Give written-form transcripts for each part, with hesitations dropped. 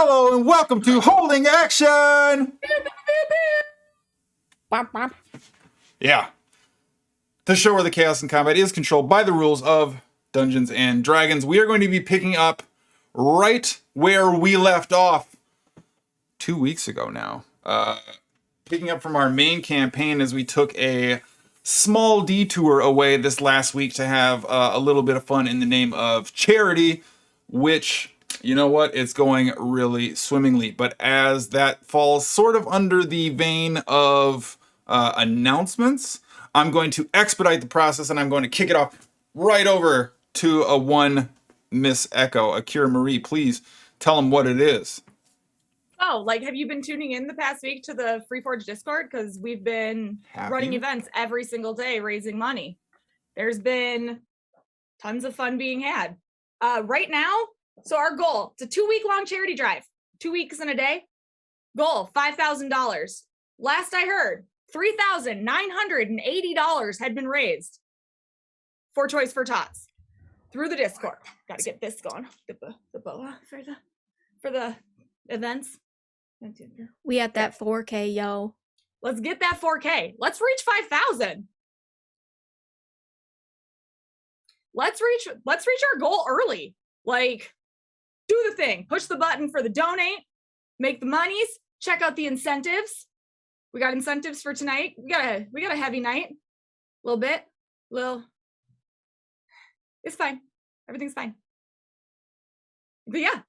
Hello and welcome to Holding Action! Yeah. The show where the chaos and combat is controlled by the rules of Dungeons and Dragons. We are going to be picking up right where we left off 2 weeks ago now. Picking up from our main campaign as we took a small detour away this last week to have a little bit of fun in the name of charity, which, you know what, it's going really swimmingly. But as that falls sort of under the vein of announcements, I'm going to expedite the process and I'm going to kick it off right over to a one Miss Echo, Akira Marie. Please tell them what it is. Oh, like, have you been tuning in the past week to the FreeForge Discord? Because we've been running events every single day, raising money. There's been tons of fun being had. Right now, so our goal, it's a 2-week-long charity drive, 2 weeks and a day. Goal, $5,000. Last I heard, $3,980 had been raised for Toys for Tots through the Discord. Got to get this going. The boa for the events. We at that 4K, yo. Let's get that 4K. Let's reach 5,000. Let's reach our goal early. Like, do the thing. Push the button for the donate. Make the monies. Check out the incentives. We got incentives for tonight. We got a heavy night. A little bit. It's fine. Everything's fine. But yeah.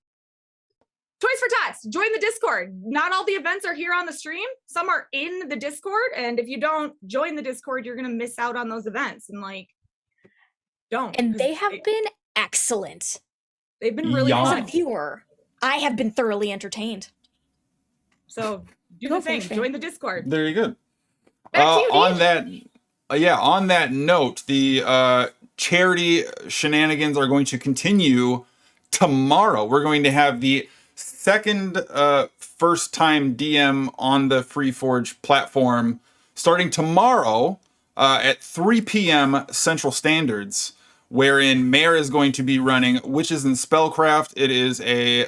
Toys for Tots, join the Discord. Not all the events are here on the stream. Some are in the Discord. And if you don't join the Discord, you're going to miss out on those events. And like, don't. And they have been excellent. They've been really As fun. a viewer, I have been thoroughly entertained. So do the thing. Join the Discord. There you go. Back to you, on Deej. on that note, the charity shenanigans are going to continue tomorrow. We're going to have the second first time DM on the FreeForge platform starting tomorrow at 3 p.m. Central Standards, wherein Mare is going to be running Witches and Spellcraft. It is a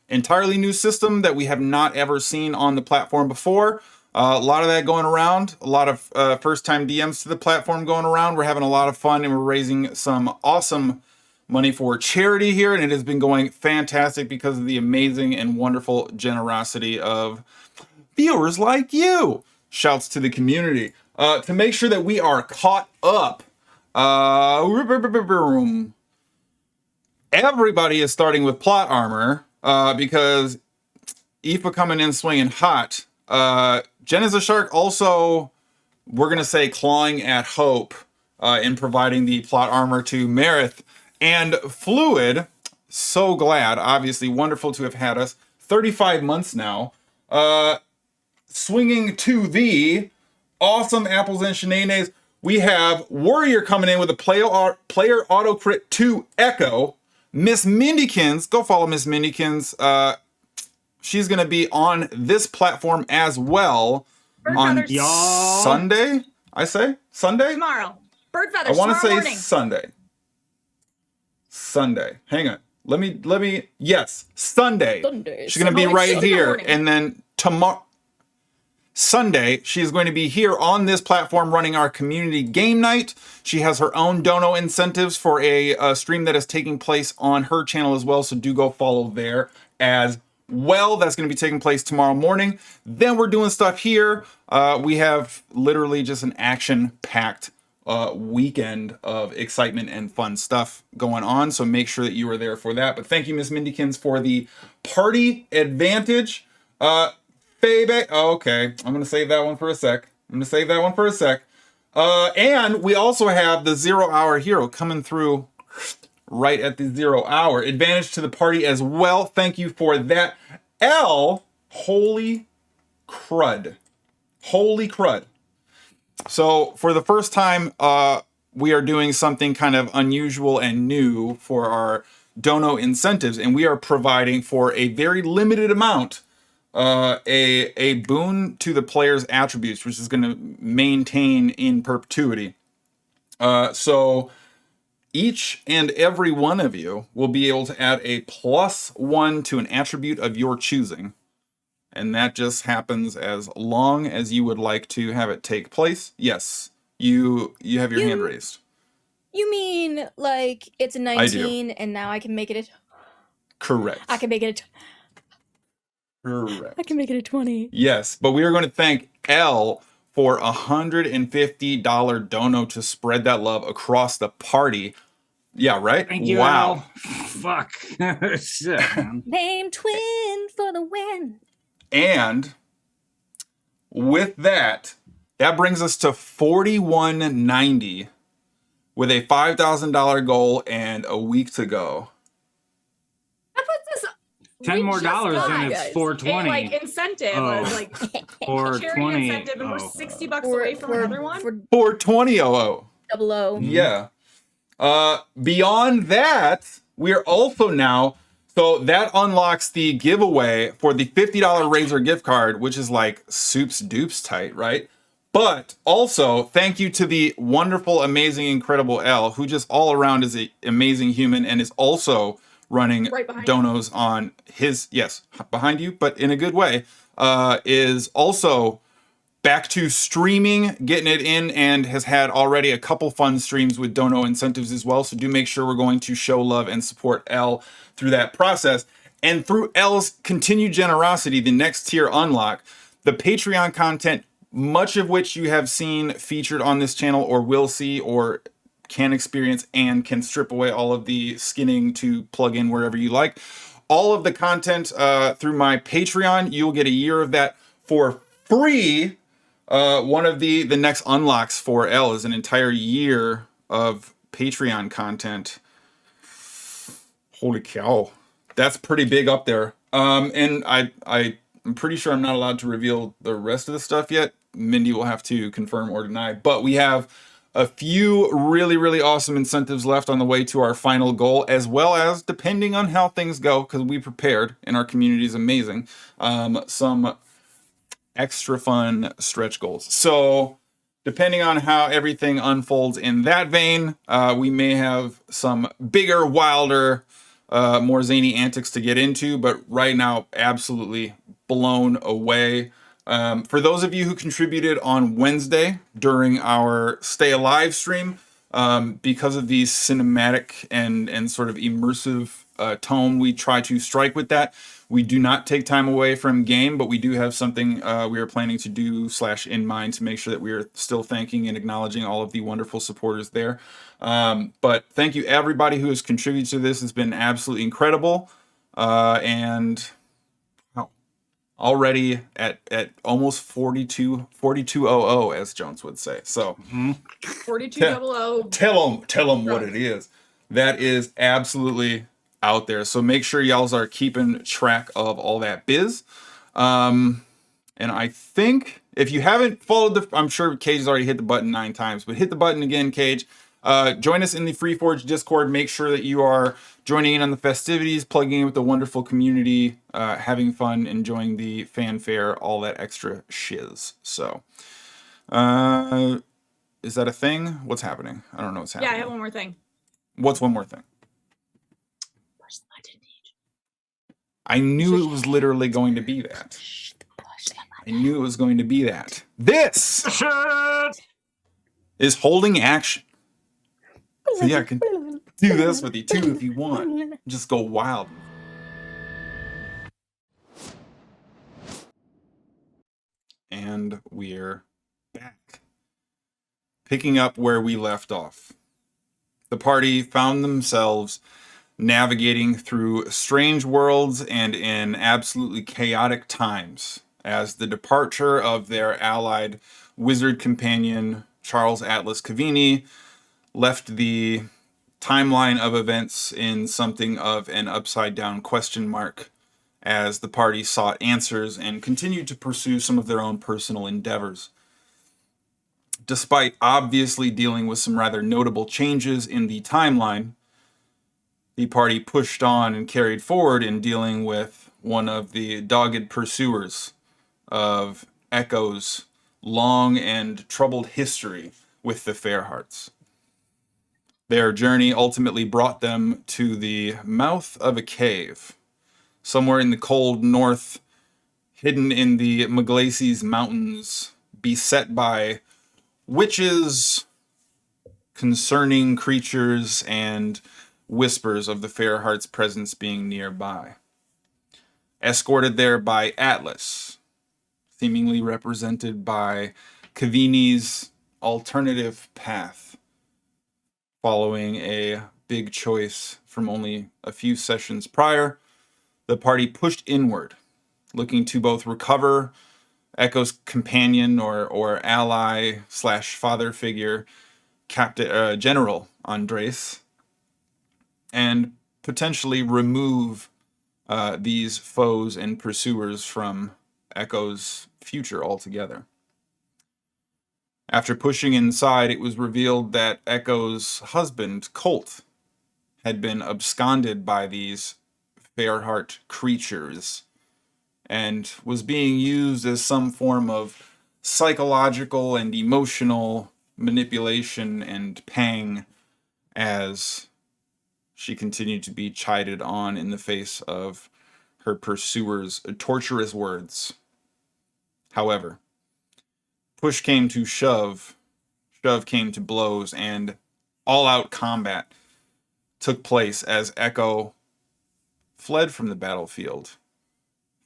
entirely new system that we have not ever seen on the platform before. A lot of that going around, a lot of first time DMs to the platform going around. We're having a lot of fun and we're raising some awesome money for charity here, and it has been going fantastic because of the amazing and wonderful generosity of viewers like you. Shouts to the community. To make sure that we are caught up, everybody is starting with plot armor because Aoife coming in swinging hot. Jen is a shark also, we're going to say, clawing at hope in providing the plot armor to Marith. And Fluid, so glad, obviously wonderful to have had us, 35 months now, swinging to the awesome Apples and Shenanigans. We have Warrior coming in with a player auto crit 2 Echo. Miss Mindykins, go follow Miss Mindykins. She's going to be on this platform as well on Sunday. I say Sunday? Tomorrow. Bird feathers. I want to say morning. Sunday. Hang on. Let me. Yes, Sunday. She's going to be right here. Morning. And then tomorrow, Sunday, she's going to be here on this platform running our community game night. She has her own dono incentives for a stream that is taking place on her channel as well. So do go follow there as well. That's going to be taking place tomorrow morning. Then we're doing stuff here. We have literally just an action-packed weekend of excitement and fun stuff going on, so make sure that you are there for that. But thank you, Miss Mindykins, for the party advantage. Baby, okay, I'm gonna save that one for a sec. And we also have the 0 hour hero coming through right at the 0 hour. Advantage to the party as well. Thank you for that. Holy crud. So for the first time, we are doing something kind of unusual and new for our dono incentives, and we are providing for a very limited amount a boon to the player's attributes, which is going to maintain in perpetuity. So each and every one of you will be able to add a +1 to an attribute of your choosing. And that just happens as long as you would like to have it take place. Yes, you have your hand raised. You mean like it's a I do. 19 and now I can make it a... Correct. I can make it a... Correct. I can make it a 20. Yes, but we are going to thank L for $150 dono to spread that love across the party. Yeah, right? Thank you, wow. Al. Fuck. Shit, man. Name twin for the win. And with that, that brings us to $41.90 with a $5,000 goal and a week to go. That puts us $10 more just dollars got, and it's guys. $420. Like incentive, Oh. like charity 420. incentive, and we're Oh. $60 away from another one. For $420. double O. Yeah. Beyond that, we're also now, so that unlocks the giveaway for the $50 Razor gift card, which is like soups dupes tight, right? But also, thank you to the wonderful, amazing, incredible L, who just all around is an amazing human and is also running Right behind donos on his, yes, behind you, but in a good way, is also back to streaming, getting it in, and has had already a couple fun streams with dono incentives as well. So do make sure we're going to show love and support L through that process. And through L's continued generosity, the next tier unlock, the Patreon content, much of which you have seen featured on this channel or will see or can experience and can strip away all of the skinning to plug in wherever you like. All of the content through my Patreon, you'll get a year of that for free. One of the next unlocks for L is an entire year of Patreon content. Holy cow. That's pretty big up there. And I'm pretty sure I'm not allowed to reveal the rest of the stuff yet. Mindy will have to confirm or deny. But we have a few really, really awesome incentives left on the way to our final goal, as well as, depending on how things go, because we prepared and our community is amazing, some extra fun stretch goals. So depending on how everything unfolds in that vein, we may have some bigger, wilder, more zany antics to get into, but right now, absolutely blown away. For those of you who contributed on Wednesday during our Stay Alive stream, because of the cinematic and sort of immersive tone we try to strike with that, we do not take time away from game, but we do have something we are planning to do / in mind to make sure that we are still thanking and acknowledging all of the wonderful supporters there. But thank you everybody who has contributed to this. It's been absolutely incredible. And already at almost 4200, as Jones would say. So 4200. Tell them what it is. That is absolutely out there. So make sure y'all are keeping track of all that biz. And I think if you haven't followed I'm sure Cage has already hit the button 9 times, but hit the button again, Cage. Join us in the FreeForge Discord. Make sure that you are joining in on the festivities, plugging in with the wonderful community, having fun, enjoying the fanfare, all that extra shiz. So, is that a thing? What's happening? I don't know what's happening. Yeah, I have one more thing. What's one more thing? I knew it was literally going to be that. I knew it was going to be that. This is holding action. So yeah, I can do this with you too if you want. Just go wild. And we're back. Picking up where we left off. The party found themselves navigating through strange worlds and in absolutely chaotic times as the departure of their allied wizard companion, Charles Atlas Cavini, left the timeline of events in something of an upside-down question mark as the party sought answers and continued to pursue some of their own personal endeavors. Despite obviously dealing with some rather notable changes in the timeline, the party pushed on and carried forward in dealing with one of the dogged pursuers of Echo's long and troubled history with the Fairhearts. Their journey ultimately brought them to the mouth of a cave, somewhere in the cold north, hidden in the Maglaces Mountains, beset by witches, concerning creatures, and whispers of the Fairheart's presence being nearby. Escorted there by Atlas, seemingly represented by Kavini's alternative path, following a big choice from only a few sessions prior, the party pushed inward, looking to both recover Echo's companion or ally / father figure, Captain General Andres, and potentially remove these foes and pursuers from Echo's future altogether. After pushing inside, it was revealed that Echo's husband, Colt, had been absconded by these Fairheart creatures and was being used as some form of psychological and emotional manipulation and pang as she continued to be chided on in the face of her pursuers' torturous words. However, push came to shove came to blows, and all-out combat took place as Echo fled from the battlefield,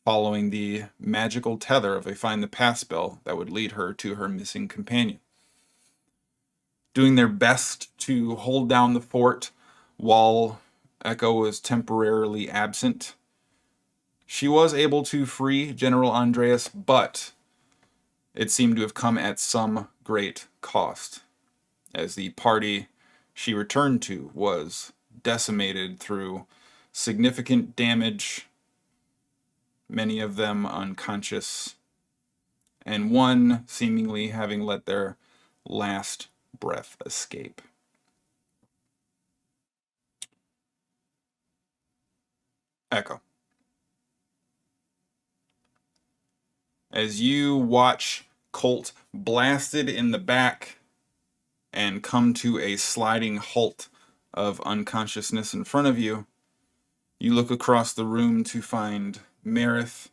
following the magical tether of a Find the Path spell that would lead her to her missing companion. Doing their best to hold down the fort while Echo was temporarily absent, she was able to free General Andreas, but it seemed to have come at some great cost, as the party she returned to was decimated through significant damage, many of them unconscious, and one seemingly having let their last breath escape. Echo. As you watch Colt blasted in the back and come to a sliding halt of unconsciousness in front of you, you look across the room to find Marith,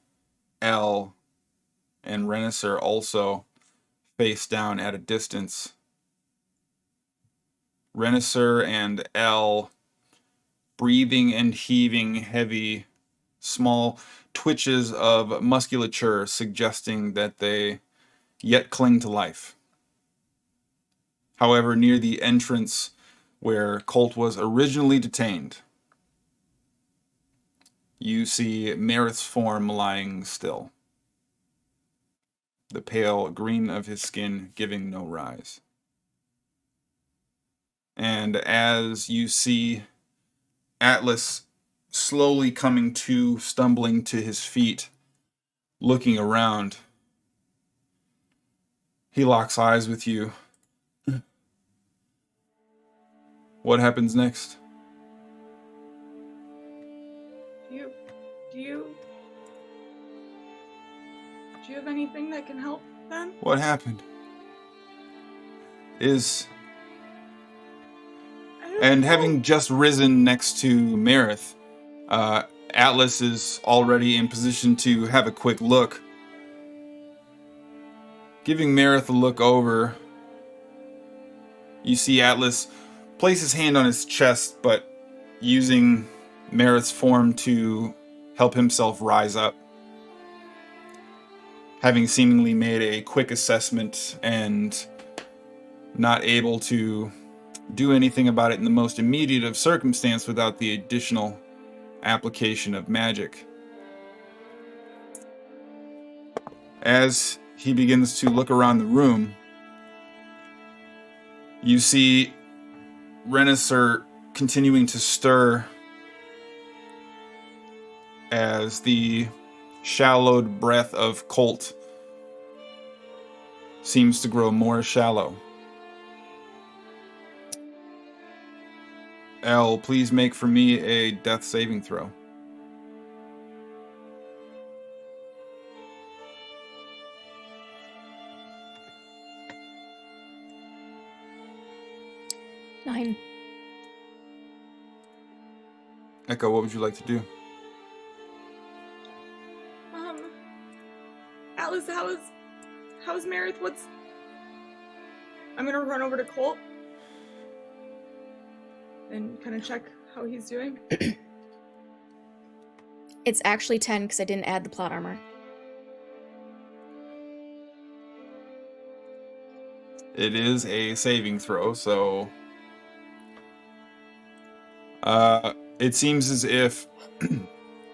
Elle, and Renisser also face down at a distance. Renisser and Elle breathing and heaving heavy, small twitches of musculature suggesting that they yet cling to life. However, near the entrance where Colt was originally detained, you see Marith's form lying still, the pale green of his skin giving no rise. And as you see Atlas slowly coming to, stumbling to his feet, looking around, he locks eyes with you. What happens next? Do you have anything that can help them? What happened? And having just risen next to Marith, Atlas is already in position to have a quick look. Giving Marith a look over, you see Atlas place his hand on his chest, but using Marith's form to help himself rise up. Having seemingly made a quick assessment and not able to do anything about it in the most immediate of circumstance without the additional application of magic. As he begins to look around the room, you see Renisser continuing to stir as the shallowed breath of Colt seems to grow more shallow. Elle, please make for me a death saving throw. Nine. Echo, what would you like to do? Atlas, how's Meredith? I'm gonna run over to Colt and kind of check how he's doing. It's actually 10 because I didn't add the plot armor. It is a saving throw, so it seems as if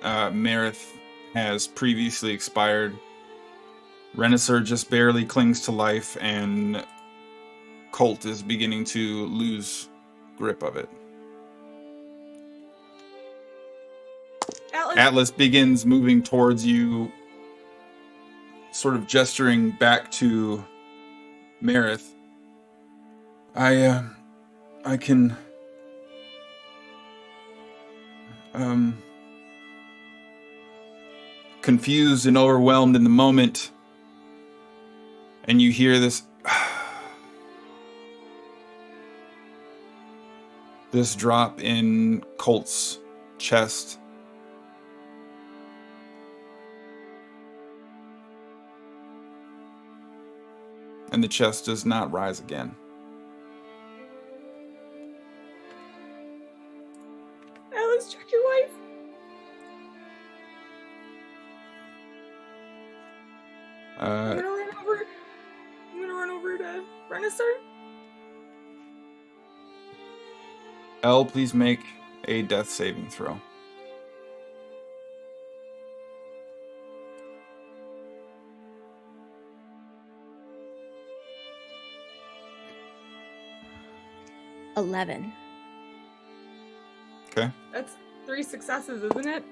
Meredith has previously expired. Renaissar just barely clings to life, and Colt is beginning to lose grip of it. Atlas begins moving towards you, sort of gesturing back to Meredith. I can confused and overwhelmed in the moment, and you hear this this drop in Colt's chest. And the chest does not rise again. Alice, check your wife. I'm gonna run over to Renaissar. Elle, please make a death saving throw. $11. Okay. That's 3 successes, isn't it?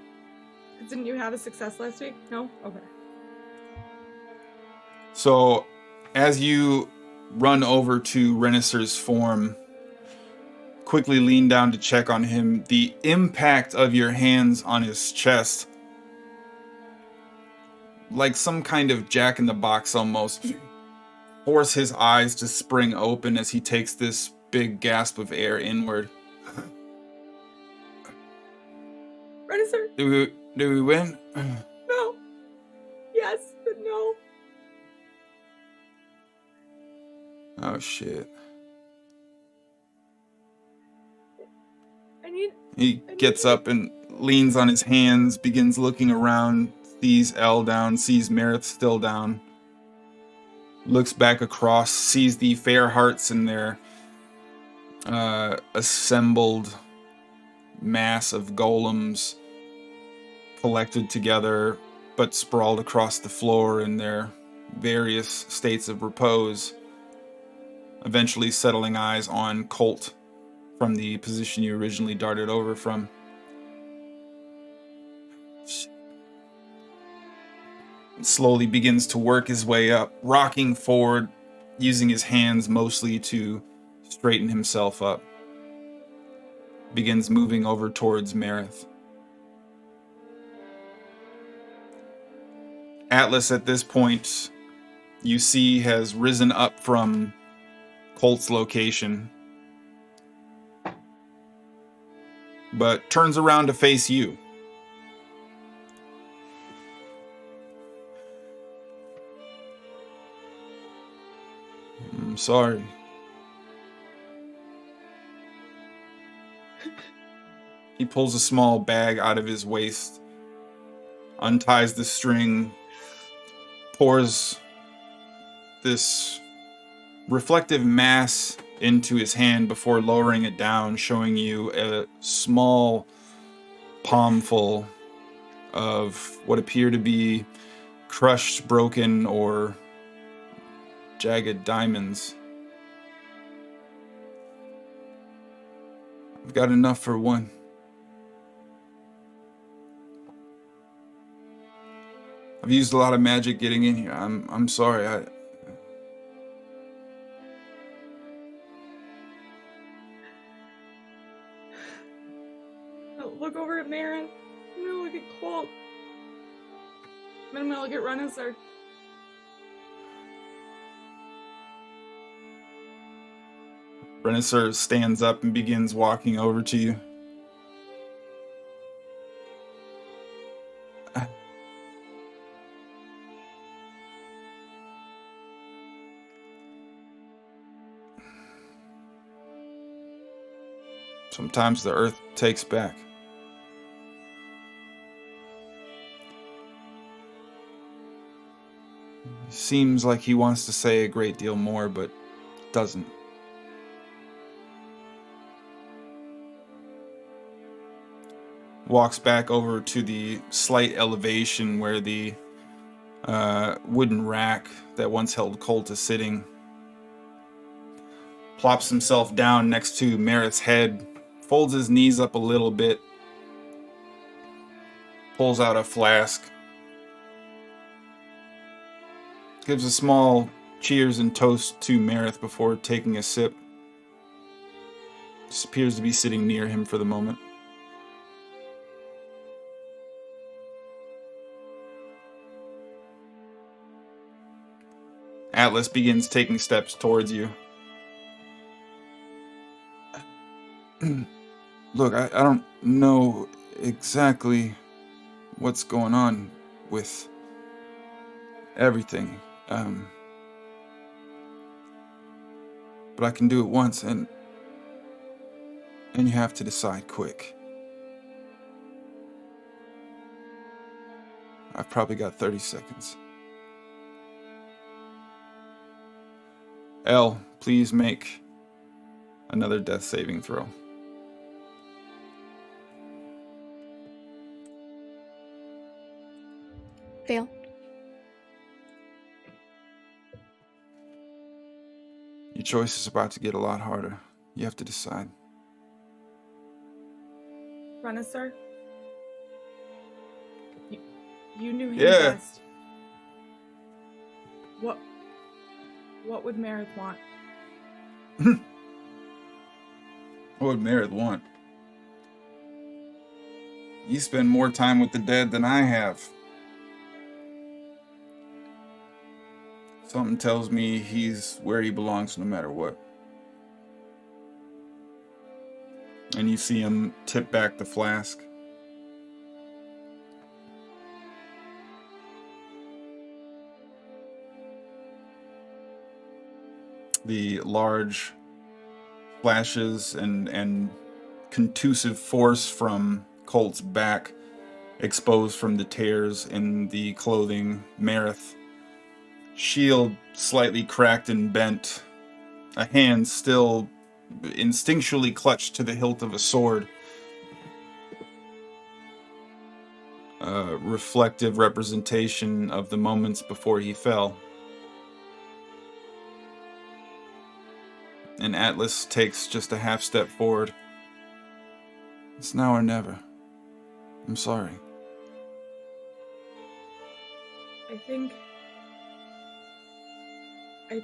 Didn't you have a success last week? No? Okay. So, as you run over to Renaissar's form, quickly lean down to check on him, the impact of your hands on his chest, like some kind of jack-in-the-box almost, force his eyes to spring open as he takes this big gasp of air inward. Renaissar? Do we win? No. Yes, but no. Oh shit. He gets up and leans on his hands, begins looking around, sees Elle down, sees Meredith still down, looks back across, sees the fair hearts in their assembled mass of golems collected together but sprawled across the floor in their various states of repose, eventually settling eyes on Colt from the position you originally darted over from. Slowly begins to work his way up, rocking forward, using his hands mostly to straighten himself up. Begins moving over towards Meredith. Atlas, at this point, you see has risen up from Colt's location, but turns around to face you. I'm sorry. He pulls a small bag out of his waist, unties the string, pours this reflective mass into his hand before lowering it down, showing you a small palmful of what appear to be crushed, broken, or jagged diamonds. I've got enough for one. I've used a lot of magic getting in here. I'm sorry. Look over at Marin. I'm gonna look at Colt. Then I'm gonna look at Renaissar. Renaissar stands up and begins walking over to you. Sometimes the earth takes back. Seems like he wants to say a great deal more, but doesn't. Walks back over to the slight elevation where the wooden rack that once held Colt is sitting. Plops himself down next to Merith's head, folds his knees up a little bit, pulls out a flask, gives a small cheers and toast to Merith before taking a sip. Just appears to be sitting near him for the moment. Atlas begins taking steps towards you. Look, I don't know exactly what's going on with everything. But I can do it once, and you have to decide quick. I've probably got 30 seconds. Elle, please make another death saving throw. Fail. Your choice is about to get a lot harder. You have to decide. Renaissar? You knew him Yeah. best. What would Merith want? What would Merith want? You spend more time with the dead than I have. Something tells me he's where he belongs no matter what. And you see him tip back the flask. The large flashes and contusive force from Colt's back exposed from the tears in the clothing. Merith, shield slightly cracked and bent, a hand still instinctually clutched to the hilt of a sword. A reflective representation of the moments before he fell. And Atlas takes just a half step forward. It's now or never. I'm sorry. I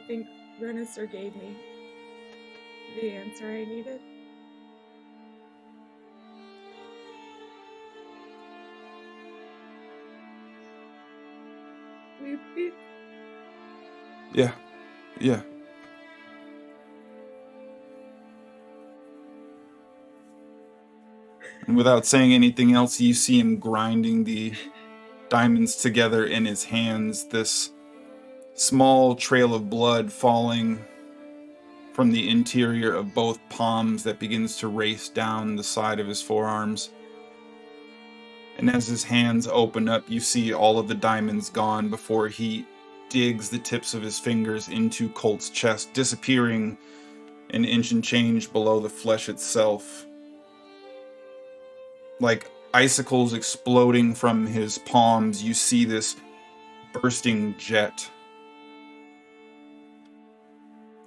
think Renaissar gave me the answer I needed. Will you please? Yeah. And without saying anything else, you see him grinding the diamonds together in his hands. This small trail of blood falling from the interior of both palms that begins to race down the side of his forearms. And as his hands open up, you see all of the diamonds gone before he digs the tips of his fingers into Colt's chest, disappearing an inch and change below the flesh itself. Like icicles exploding from his palms, you see this bursting jet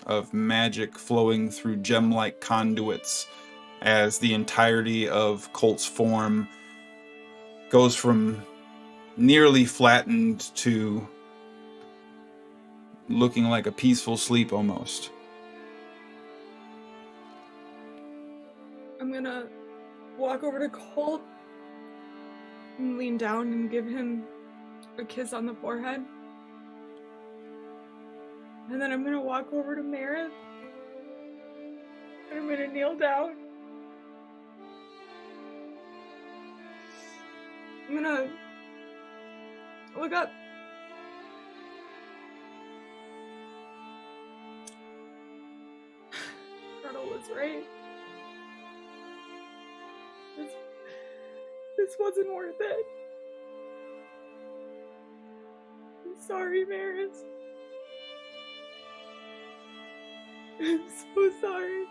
of magic flowing through gem-like conduits as the entirety of Colt's form goes from nearly flattened to looking like a peaceful sleep almost. I'm gonna walk over to Colt and lean down and give him a kiss on the forehead. And then I'm gonna walk over to Merith and I'm gonna kneel down. I'm gonna look up. Gretel was right. This wasn't worth it. I'm sorry, Maris. I'm so sorry.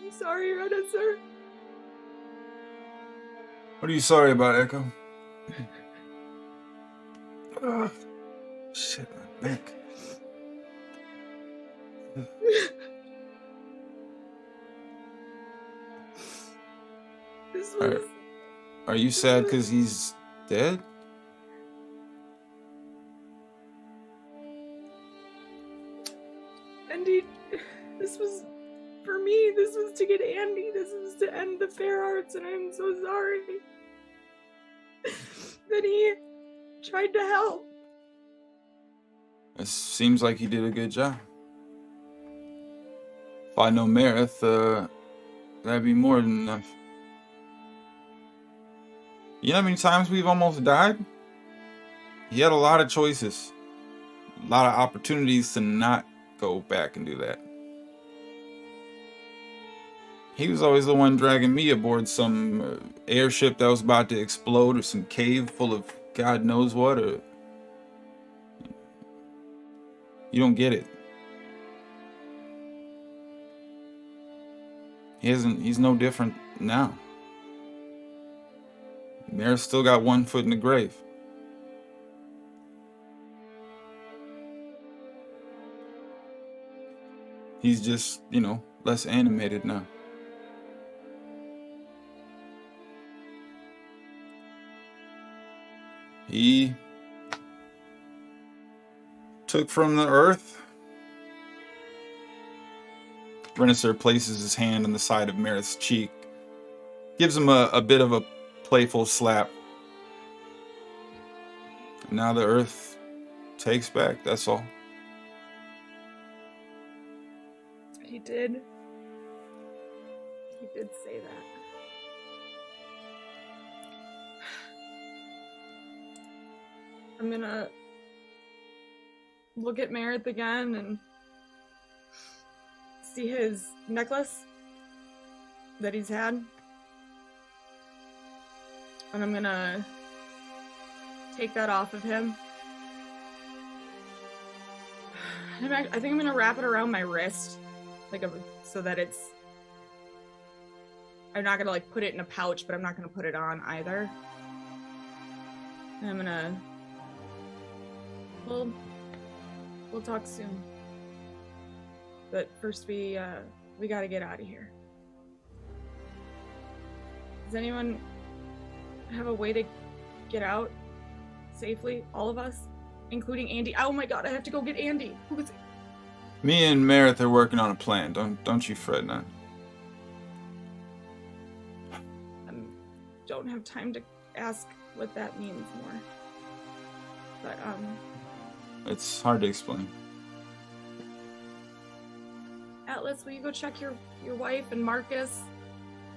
I'm sorry, Renaissance. What are you sorry about, Echo? Shit, my neck. This was... Are you sad because he's dead? Andy, this was for me. This was to get Andy. This was to end the fair arts, and I'm so sorry that he tried to help. It seems like he did a good job. If I know Meredith, that'd be more than enough. You know how many times we've almost died? He had a lot of choices. A lot of opportunities to not go back and do that. He was always the one dragging me aboard some airship that was about to explode, or some cave full of God knows what, or... You don't get it. He's no different now. Mare's still got one foot in the grave. He's just, you know, less animated now. He took from the earth. Renaissance places his hand on the side of Meredith's cheek, gives him a bit of a playful slap. And now the earth takes back, that's all. He did. He did say that. I'm gonna look at Meredith again and see his necklace that he's had. And I'm gonna take that off of him. I think I'm gonna wrap it around my wrist, so that it's... I'm not gonna put it in a pouch, but I'm not gonna put it on either. And I'm gonna... We'll talk soon. But first we gotta get out of here. Does anyone have a way to get out safely? All of us? Including Andy. Oh my god, I have to go get Andy. Who is it? Me and Meredith are working on a plan. Don't you fret now. Don't have time to ask what that means more. But it's hard to explain. Atlas, will you go check your wife and Marcus?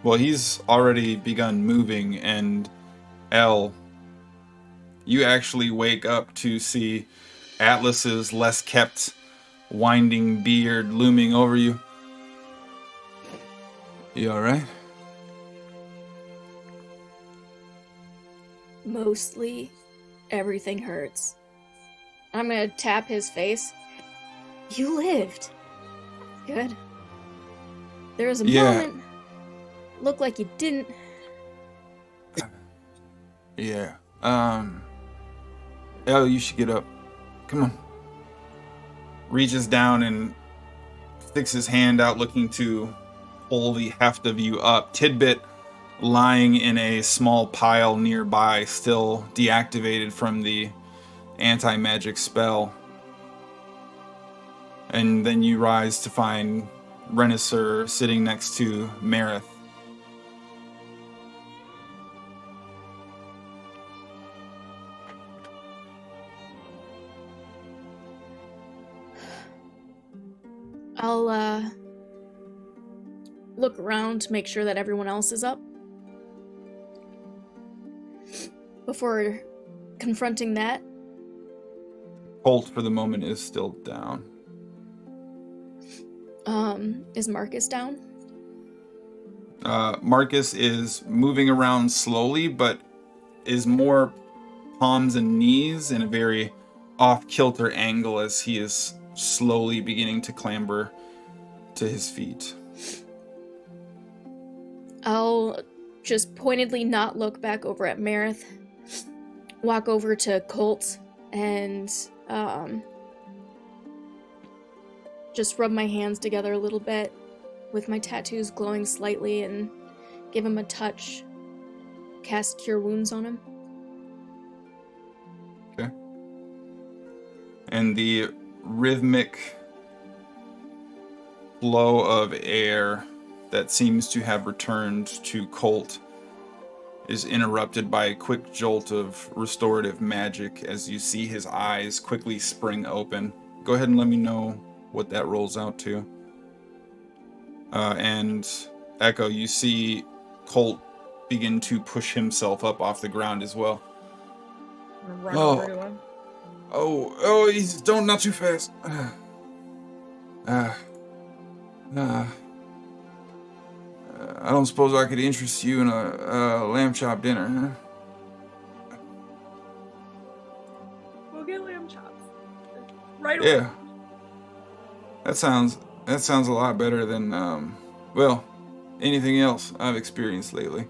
Well, he's already begun moving, and Elle, you actually wake up to see Atlas's less kept winding beard looming over you. You alright? Mostly everything hurts. I'm gonna tap his face. You lived. Good. There was a moment. Looked like you didn't. Yeah. Elle, you should get up. Come on. Reaches down and sticks his hand out, looking to pull the heft of you up. Tidbit lying in a small pile nearby, still deactivated from the anti-magic spell. And then you rise to find Renaissance sitting next to Meredith. I'll look around to make sure that everyone else is up before confronting that. Colt, for the moment, is still down. Is Marcus down? Marcus is moving around slowly, but is more palms and knees in a very off-kilter angle as he is slowly beginning to clamber to his feet. I'll just pointedly not look back over at Marith, walk over to Colt, and just rub my hands together a little bit with my tattoos glowing slightly and give him a touch, cast Cure Wounds on him. Okay. And the rhythmic flow of air that seems to have returned to Colt is interrupted by a quick jolt of restorative magic as you see his eyes quickly spring open. Go ahead and let me know what that rolls out to. And Echo, you see Colt begin to push himself up off the ground as well. Run over to him. Oh, he's not too fast. I don't suppose I could interest you in a lamb chop dinner, huh? We'll get lamb chops. Right away. Yeah. That sounds a lot better than well, anything else I've experienced lately.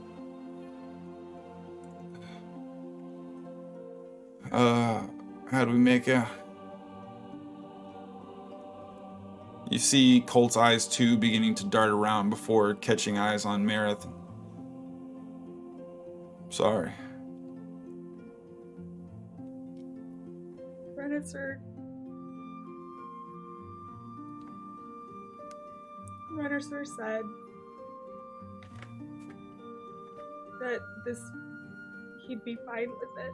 How do we make out? You see Colt's eyes too beginning to dart around before catching eyes on Marith. Sorry. Renaissance said that he'd be fine with it.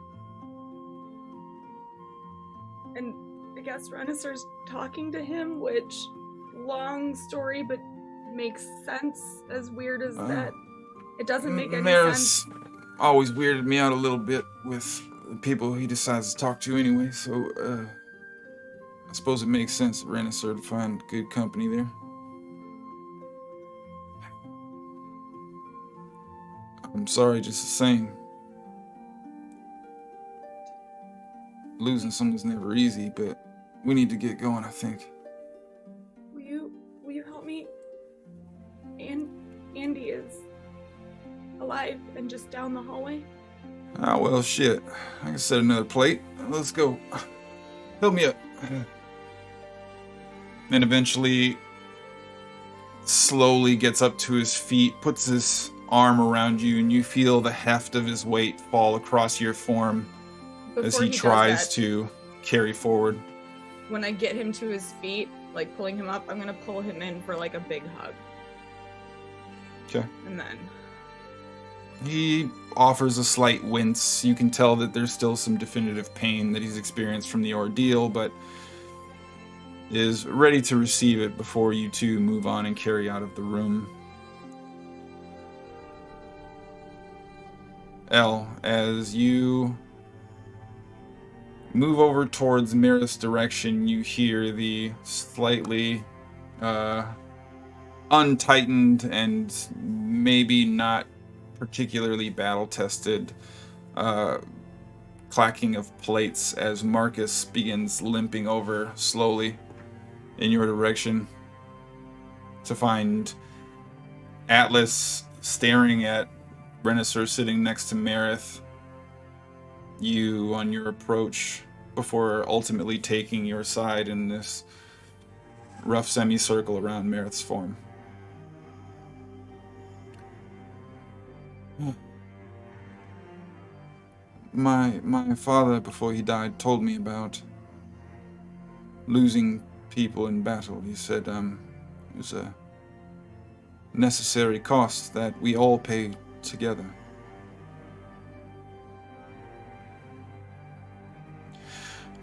And I guess Renaissance talking to him, which, long story, but makes sense, as weird as that. It doesn't make any sense. Always weirded me out a little bit with the people he decides to talk to anyway, so I suppose it makes sense that Renaissance would find good company there. I'm sorry just the same. Losing someone's never easy, but we need to get going, I think. Will you help me? Andy is alive and just down the hallway. Ah, well, shit. I can set another plate. Let's go. Help me up. And eventually, slowly gets up to his feet, puts his arm around you, and you feel the heft of his weight fall across your form as he tries to carry forward. When I get him to his feet, like pulling him up, I'm gonna pull him in for like a big hug. Okay. And then he offers a slight wince. You can tell that there's still some definitive pain that he's experienced from the ordeal, but is ready to receive it before you two move on and carry out of the room. Elle, as you move over towards Mirith's direction, you hear the slightly untightened and maybe not particularly battle-tested clacking of plates as Marcus begins limping over slowly in your direction to find Atlas staring at Renaissance sitting next to Marith. You on your approach before ultimately taking your side in this rough semicircle around Marith's form. My father, before he died, told me about losing people in battle. He said it was a necessary cost that we all pay together.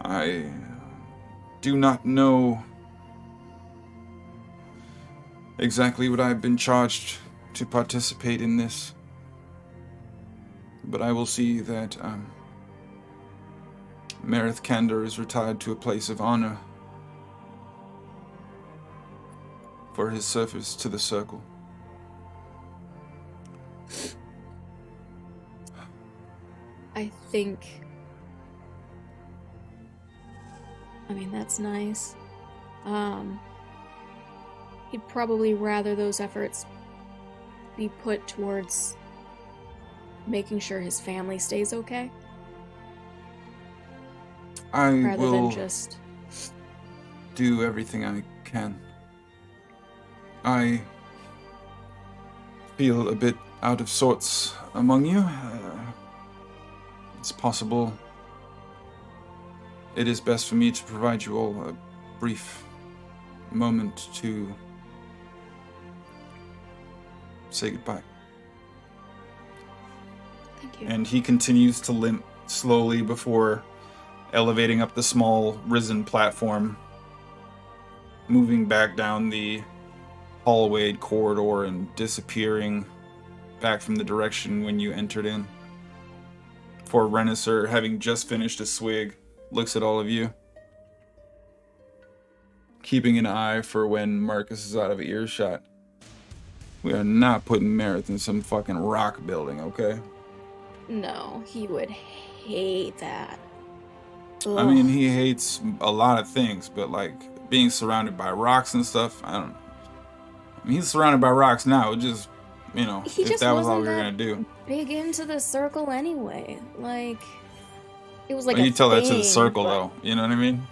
I do not know exactly what I've been charged to participate in this, but I will see that Marith Kandor is retired to a place of honor for his service to the Circle. I think... I mean, that's nice. He'd probably rather those efforts be put towards making sure his family stays okay. I Rather will than just... do everything I can. I feel a bit out of sorts among you. It's possible it is best for me to provide you all a brief moment to say goodbye. Thank you. And he continues to limp slowly before elevating up the small risen platform, moving back down the hallway corridor and disappearing back from the direction when you entered in. For Renisser, having just finished a swig, looks at all of you, keeping an eye for when Marcus is out of earshot. We are not putting Meredith in some fucking rock building, okay? No, he would hate that. I mean, he hates a lot of things, but like being surrounded by rocks and stuff, I don't know. I mean, he's surrounded by rocks now. It just, you know, He if just that was all wasn't we were that gonna do. big into the circle anyway. Like, it was like Well, a you tell that to the thing, circle, but- though. You know what I mean?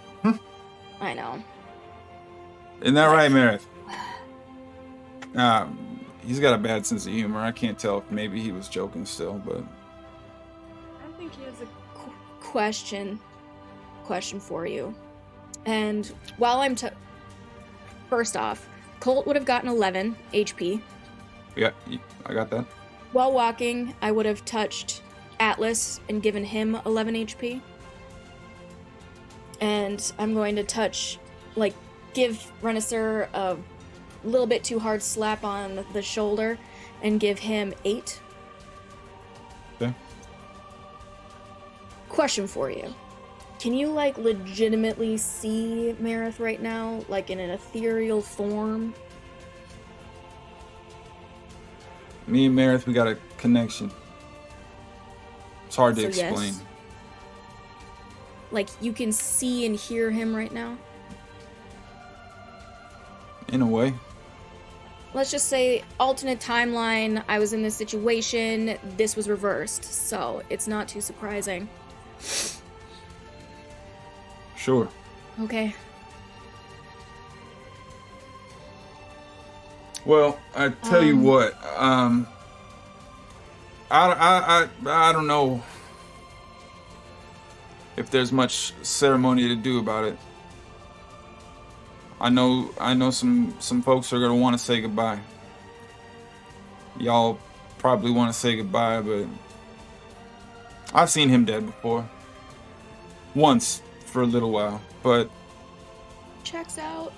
I know. Isn't that right, Meredith? He's got a bad sense of humor. I can't tell if maybe he was joking still, but... I think he has a Question for you. And while I'm first off, Colt would have gotten 11 HP. Yeah, I got that. While walking, I would have touched Atlas and given him 11 HP. And I'm going to touch, like, give Renisser a little bit too hard slap on the shoulder and give him 8. Okay. Question for you. Can you, like, legitimately see Marith right now, like, in an ethereal form? Me and Meredith, we got a connection. It's hard to So, explain. yes. Like, you can see and hear him right now? In a way. Let's just say, alternate timeline, I was in this situation, this was reversed, so it's not too surprising. Sure. Okay. Well, I tell you what, I don't know if there's much ceremony to do about it. I know some folks are gonna want to say goodbye. Y'all probably want to say goodbye, but I've seen him dead before. Once for a little while, but Checks out.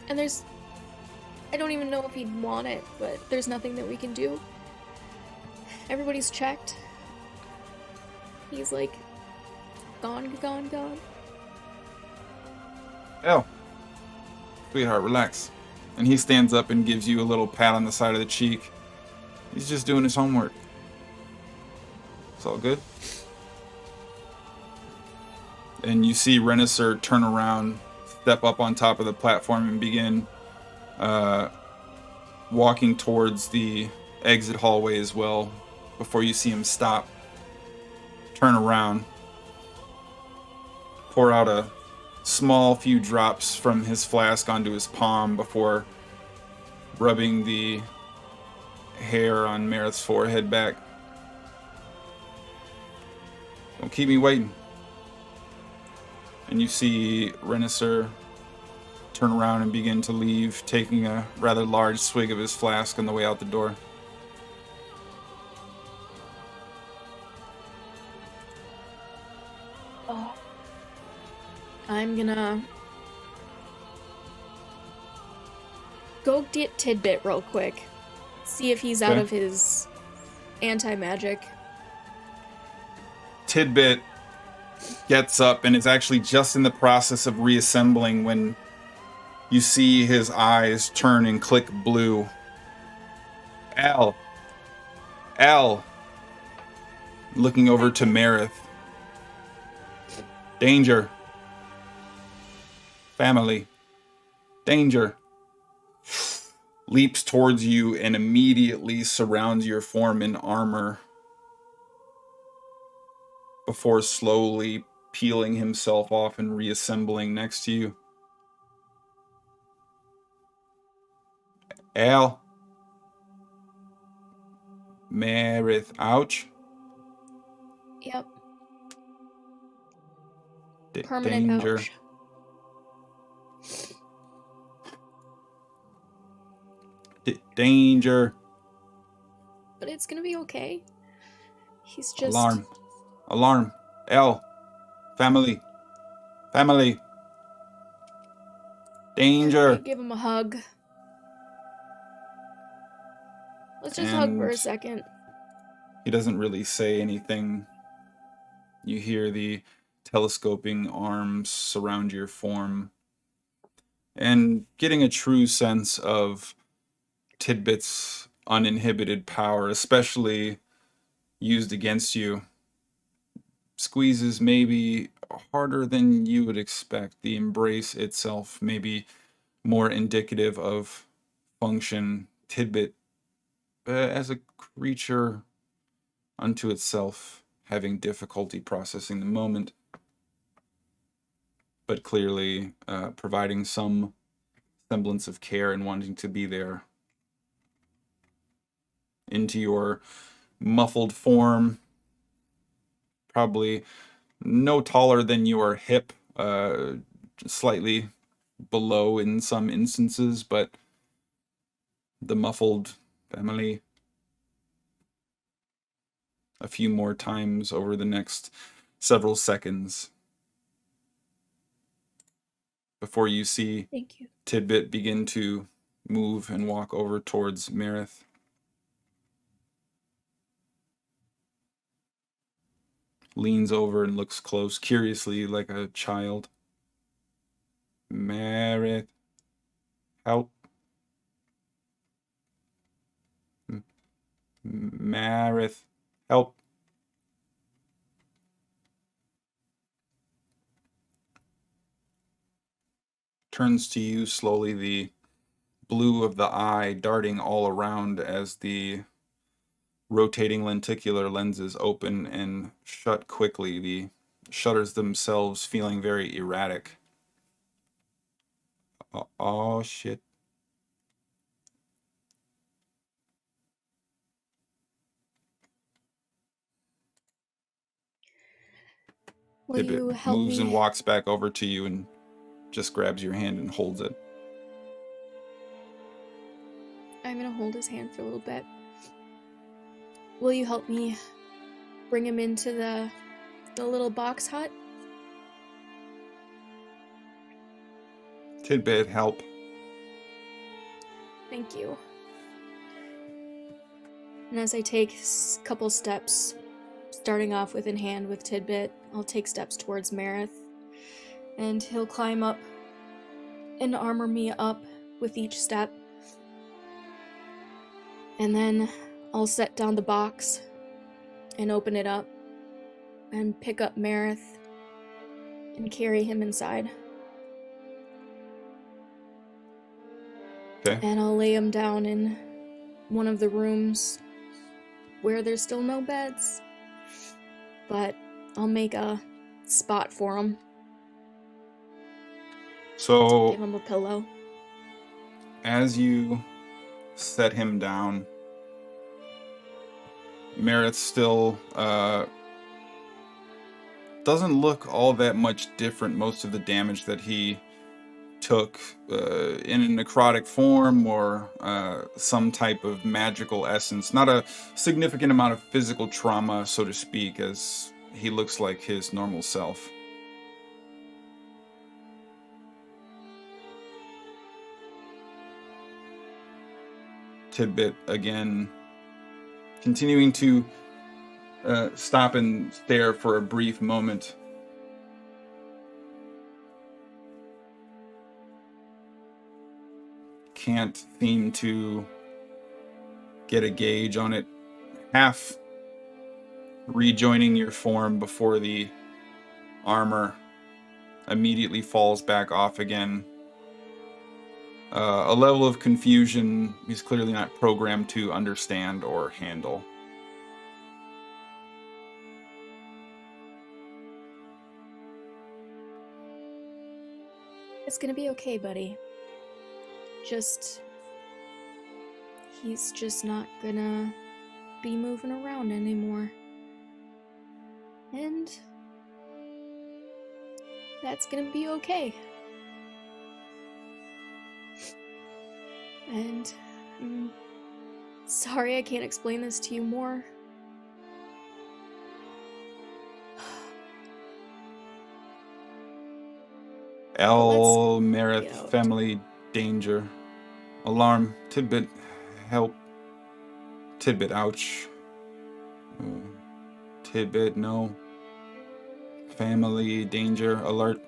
And I don't even know if he'd want it, but there's nothing that we can do. Everybody's checked. He's like, gone. hell, sweetheart, relax. And he stands up and gives you a little pat on the side of the cheek. He's just doing his homework. It's all good. And you see Renisser turn around, step up on top of the platform, and begin walking towards the exit hallway as well, before you see him stop, turn around, pour out a small few drops from his flask onto his palm before rubbing the hair on Meredith's forehead back. Don't keep me waiting. And you see Renisser turn around and begin to leave, taking a rather large swig of his flask on the way out the door. Oh. I'm gonna go get Tidbit real quick. See if he's out Okay. of his anti-magic. Tidbit gets up and is actually just in the process of reassembling when you see his eyes turn and click blue. Al, Looking over to Marith. Danger. Family. Danger. Leaps towards you and immediately surrounds your form in armor before slowly peeling himself off and reassembling next to you. Al. Marith. Ouch. Yep. Permanent Danger. ouch. Danger. But it's gonna be okay. He's just... Alarm. Alarm. L. Family. Family. Danger. Give him a hug. Let's just hug for a And second. he doesn't really say anything. You hear the telescoping arms surround your form. And getting a true sense of Tidbit's uninhibited power, especially used against you, squeezes maybe harder than you would expect. The embrace itself may be more indicative of function. Tidbit, as a creature unto itself, having difficulty processing the moment, but clearly providing some semblance of care and wanting to be there. Into your muffled form, probably no taller than your hip, slightly below in some instances, but the muffled family. A few more times over the next several seconds before you see Thank you. Tidbit begin to move and walk over towards Marith. Leans over and looks close, curiously, like a child. Marith, help. Marith, help. Turns to you slowly, the blue of the eye darting all around as the rotating lenticular lenses open and shut quickly, the shutters themselves feeling very erratic. Oh, shit. Will you Tidbit help moves me? and walks back over to you and just grabs your hand and holds it. I'm gonna hold his hand for a little bit. Will you help me bring him into the little box hut? Tidbit, help. Thank you. And as I take a couple steps, starting off with in hand with Tidbit, I'll take steps towards Marith, and he'll climb up and armor me up with each step. And then I'll set down the box and open it up and pick up Marith and carry him inside. Okay. And I'll lay him down in one of the rooms where there's still no beds, but I'll make a spot for him. So Give him a pillow. as you set him down, Marith still doesn't look all that much different. Most of the damage that he took in a necrotic form or some type of magical essence. Not a significant amount of physical trauma, so to speak, as he looks like his normal self. Tidbit again, continuing to stop and stare for a brief moment. Can't seem to get a gauge on it. Half rejoining your form before the armor immediately falls back off again. A level of confusion he's clearly not programmed to understand or handle. It's gonna be okay, buddy. He's just not gonna be moving around anymore. And that's gonna be okay. And I'm sorry I can't explain this to you more. El Merith family danger. Alarm. Tidbit help. Tidbit ouch. Tidbit no. Family danger alert.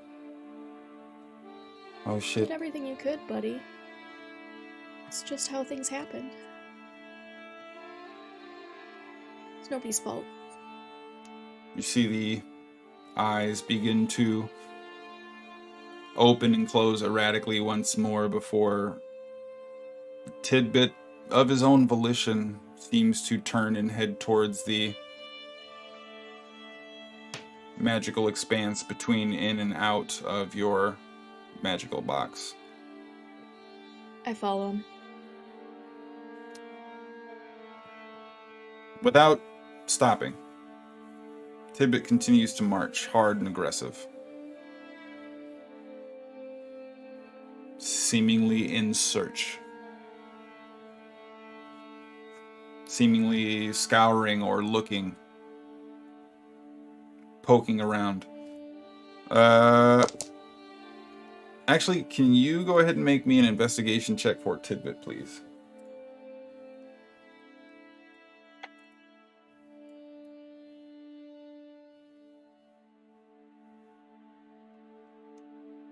Oh You shit. did everything you could, buddy. It's just how things happened. It's nobody's fault. You see the eyes begin to open and close erratically once more before Tidbit, of his own volition, seems to turn and head towards the magical expanse between in and out of your magical box. I follow him. Without stopping, Tidbit continues to march, hard and aggressive. Seemingly in search. Seemingly scouring or looking. Poking around. Actually, can you go ahead and make me an investigation check for Tidbit, please?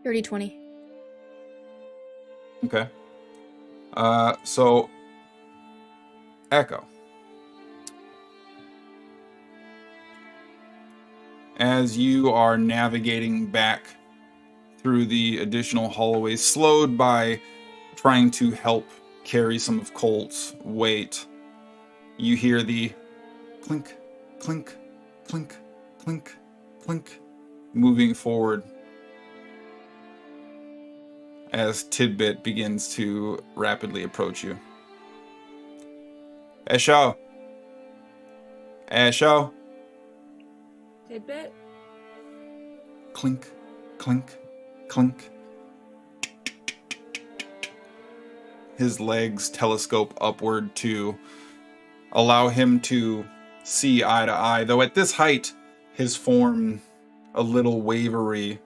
Dirty 20. Okay. So Echo. As you are navigating back through the additional hallways, slowed by trying to help carry some of Colt's weight, you hear the clink, clink, clink, clink, clink, moving forward as Tidbit begins to rapidly approach you. Esho! Esho! Tidbit? Clink, clink, clink. His legs telescope upward to allow him to see eye to eye, though at this height, his form a little wavery,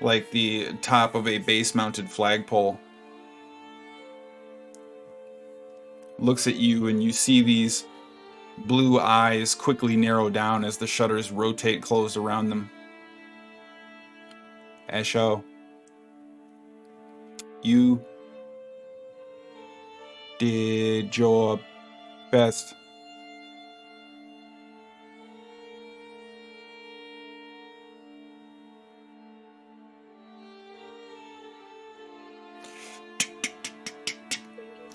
like the top of a base-mounted flagpole. Looks at you, and you see these blue eyes quickly narrow down as the shutters rotate closed around them. Esho, you did your best.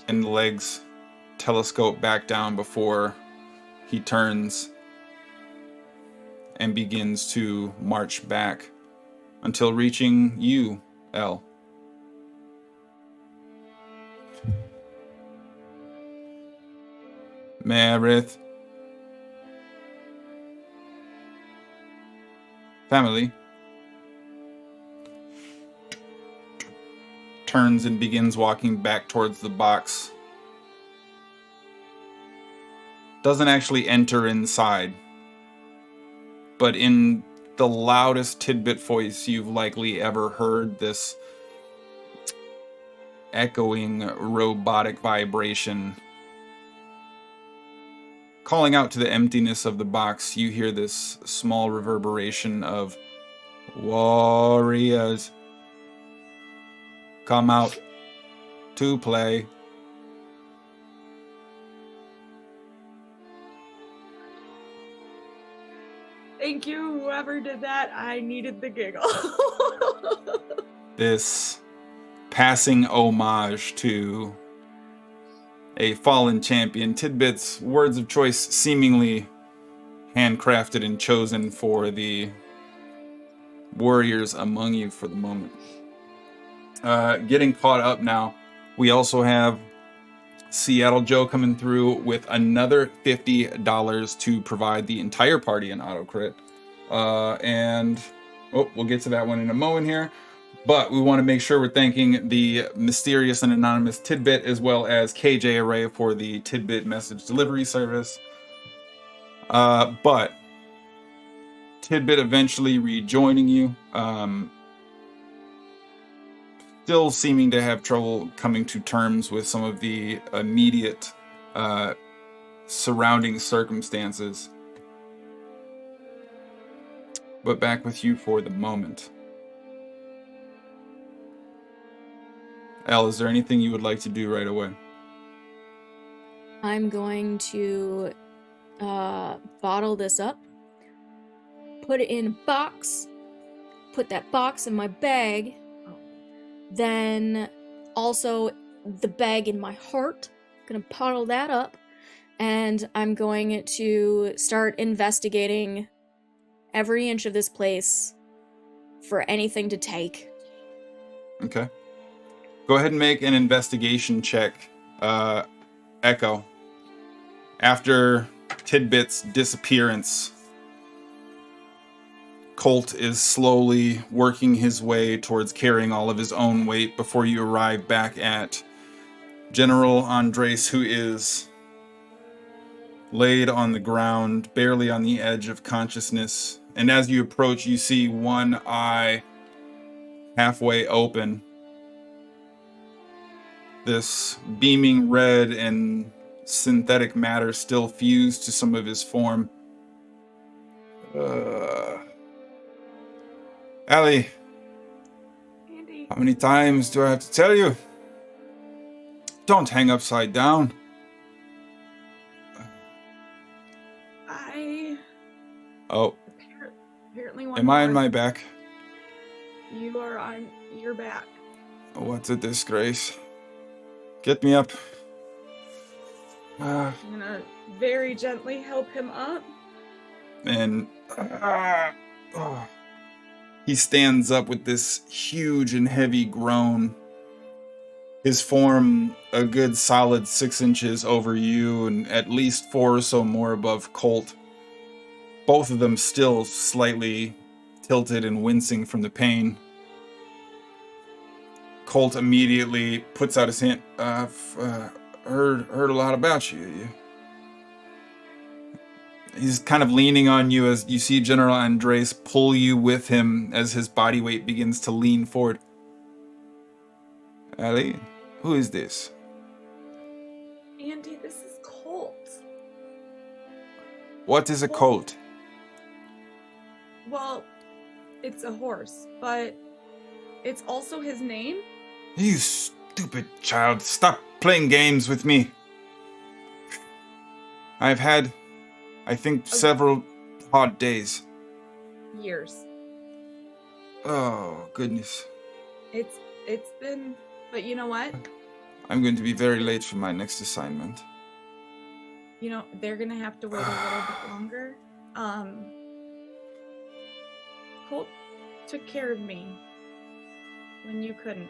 And the legs telescope back down before he turns and begins to march back until reaching you, El. Merith. Family. Turns and begins walking back towards the box. Doesn't actually enter inside, but in the loudest Tidbit voice you've likely ever heard, this echoing robotic vibration calling out to the emptiness of the box, you hear this small reverberation of warriors come out to play. Thank you, whoever did that. I needed the giggle. This passing homage to a fallen champion. Tidbit's words of choice seemingly handcrafted and chosen for the warriors among you for the moment. Getting caught up now, we also have Seattle Joe coming through with another $50 to provide the entire party an auto crit. And we'll get to that one in a moment here. But we want to make sure we're thanking the mysterious and anonymous Tidbit as well as KJ Array for the Tidbit message delivery service. But Tidbit eventually rejoining you. Still seeming to have trouble coming to terms with some of the immediate surrounding circumstances. But back with you for the moment. Al, is there anything you would like to do right away? I'm going to bottle this up, put it in a box, put that box in my bag, then also the bag in my heart. I'm gonna bottle that up, and I'm going to start investigating every inch of this place for anything to take. Okay. Go ahead and make an investigation check, Echo. After Tidbit's disappearance, Colt is slowly working his way towards carrying all of his own weight before you arrive back at General Andres, who is laid on the ground, barely on the edge of consciousness. And as you approach, you see one eye halfway open. This beaming red and synthetic matter still fused to some of his form. Allie, Andy. how many times do I have to tell you? Don't hang upside down. Oh, Apparently one am I on more. my back? You are on your back. What a disgrace. Get me up. I'm gonna very gently help him up. And he stands up with this huge and heavy groan. His form a good solid 6 inches over you and at least 4 or so more above Colt. Both of them still slightly tilted and wincing from the pain. Colt immediately puts out his hand. I've heard a lot about you. He's kind of leaning on you as you see General Andres pull you with him as his body weight begins to lean forward. Allie, who is this? Andy, this is Colt. What is a colt? Well, it's a horse, but it's also his name. You stupid child, stop playing games with me. I've had, I think, several hard days. Years. Oh, goodness. It's been, but you know what? I'm going to be very late for my next assignment. You know, they're gonna have to wait a little bit longer. Colt took care of me when you couldn't.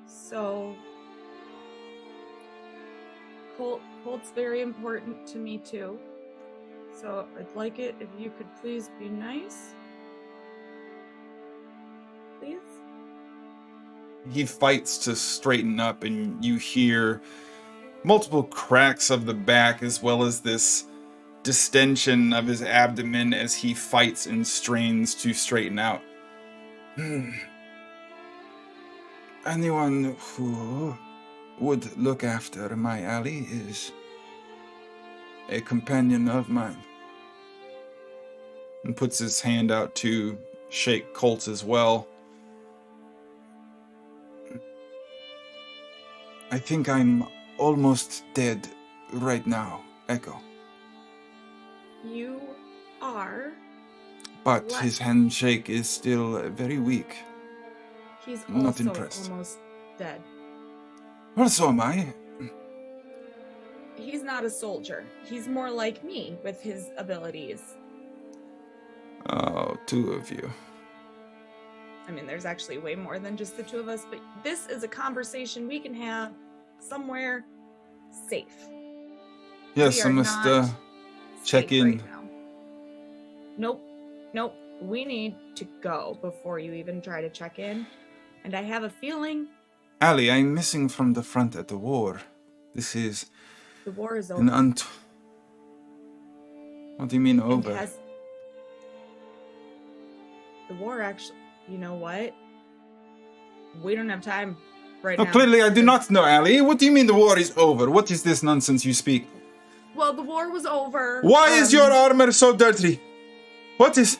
So Colt's very important to me too. So I'd like it if you could please be nice. Please? He fights to straighten up, and you hear multiple cracks of the back as well as this distension of his abdomen as he fights and strains to straighten out. Anyone who would look after my Allie is a companion of mine. And puts his hand out to shake Colt as well. I think I'm almost dead right now, Echo. You are. But What? his handshake is still very weak. He's Not also impressed. almost dead. Well, so am I. He's not a soldier. He's more like me with his abilities. Oh, two of you. I mean, there's actually way more than just the two of us, but this is a conversation we can have somewhere safe. Yes, We I are must not check safe in. right now. Nope. We need to go before you even try to check in. And I have a feeling Ali, I'm missing from the front at the war. This is the war is an over. What do you mean And over? the war actually, you know what? We don't have time right No, now. clearly I do not know, Ali. What do you mean the war is over? What is this nonsense you speak? Well, the war was over. Why is your armor so dirty? What is...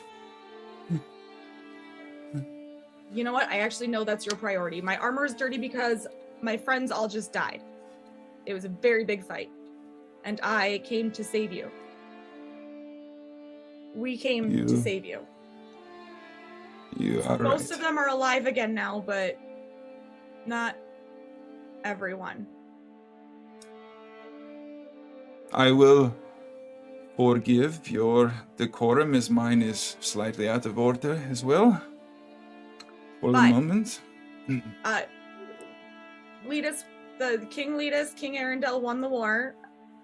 You know what? I actually know that's your priority. My armor is dirty because my friends all just died. It was a very big fight. And I came to save you. We came to save you. You are right. Most of them are alive again now, but not everyone. I will forgive your decorum as mine is slightly out of order as well. For the moment. King Arundel won the war,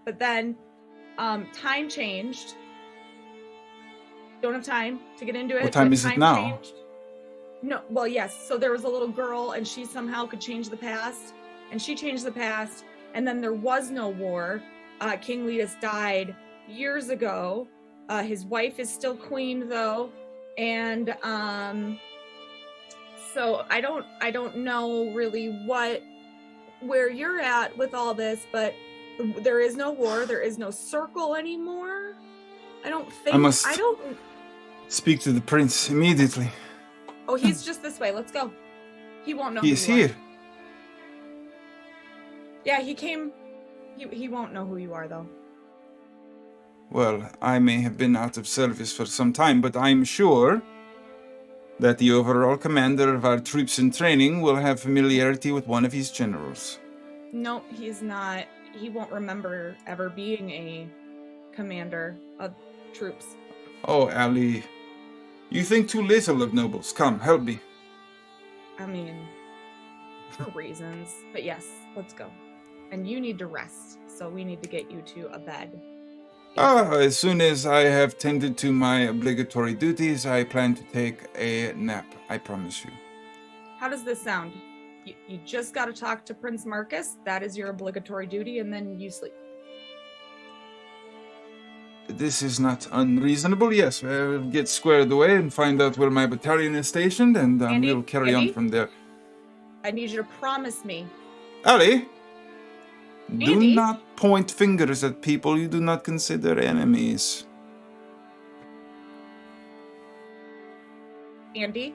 but then time changed. Don't have time to get into it. What time is it now? Changed. No, well, yes. So there was a little girl, and she somehow could change the past, and she changed the past, and then there was no war. King Letus died years ago. His wife is still queen, though, and so I don't know really where you're at with all this, but there is no war. There is no circle anymore. I don't think. I don't speak to the prince immediately. Oh, he's just this way. Let's go. He won't know. He's here. Yeah, he came. He won't know who you are, though. Well, I may have been out of service for some time, but I'm sure that the overall commander of our troops in training will have familiarity with one of his generals. No, he's not. He won't remember ever being a commander of troops. Oh, Ali, you think too little of nobles. Come, help me. I mean, for reasons. But yes, let's go. And you need to rest, so we need to get you to a bed. As soon as I have tended to my obligatory duties, I plan to take a nap, I promise you. How does this sound? You just got to talk to Prince Marcus. That is your obligatory duty, and then you sleep. This is not unreasonable, yes. I'll get squared away and find out where my battalion is stationed, and we'll carry on from there. I need you to promise me. Ali, do Andy? not point fingers at people you do not consider enemies. Andy,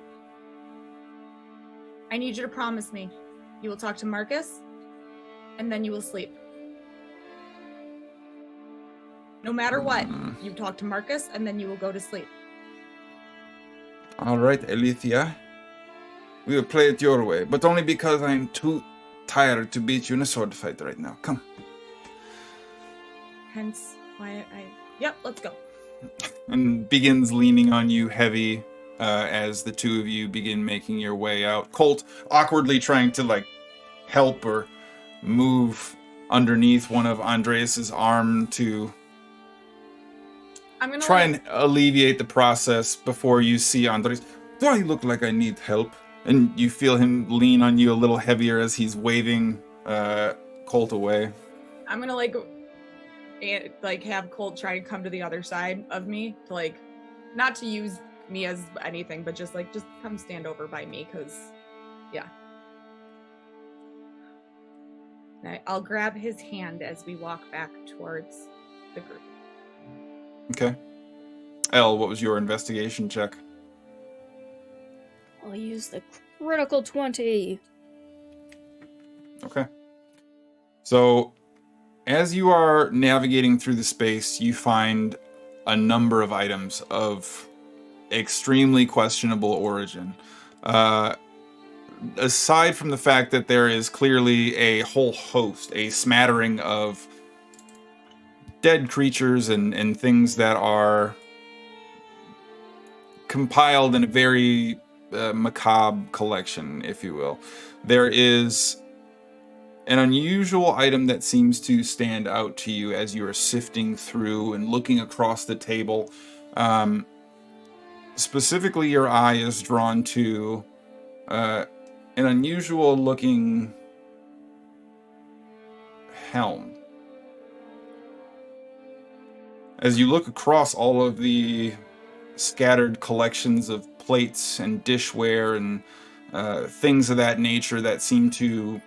I need you to promise me you will talk to Marcus, and then you will sleep. No matter what, you talk to Marcus, and then you will go to sleep. All right, Alethea. We will play it your way, but only because I'm too tired to beat you in a sword fight right now. Come. Hence why Yep, let's go. And begins leaning on you heavy as the two of you begin making your way out. Colt awkwardly trying to, help or move underneath one of Andreas's arm to I'm gonna try and alleviate the process before you see Andres. Do I look like I need help? And you feel him lean on you a little heavier as he's waving Colt away. I'm gonna have Colt try to come to the other side of me to not to use me as anything, but just come stand over by me, because yeah. I'll grab his hand as we walk back towards the group. Okay. Elle, what was your investigation check? I'll use the critical 20. Okay. So, As you are navigating through the space, you find a number of items of extremely questionable origin. Aside from the fact that there is clearly a whole host, a smattering of dead creatures and things that are compiled in a very macabre collection, if you will. There is an unusual item that seems to stand out to you as you are sifting through and looking across the table. Specifically, your eye is drawn to an unusual looking helm. As you look across all of the scattered collections of plates and dishware and things of that nature that seem to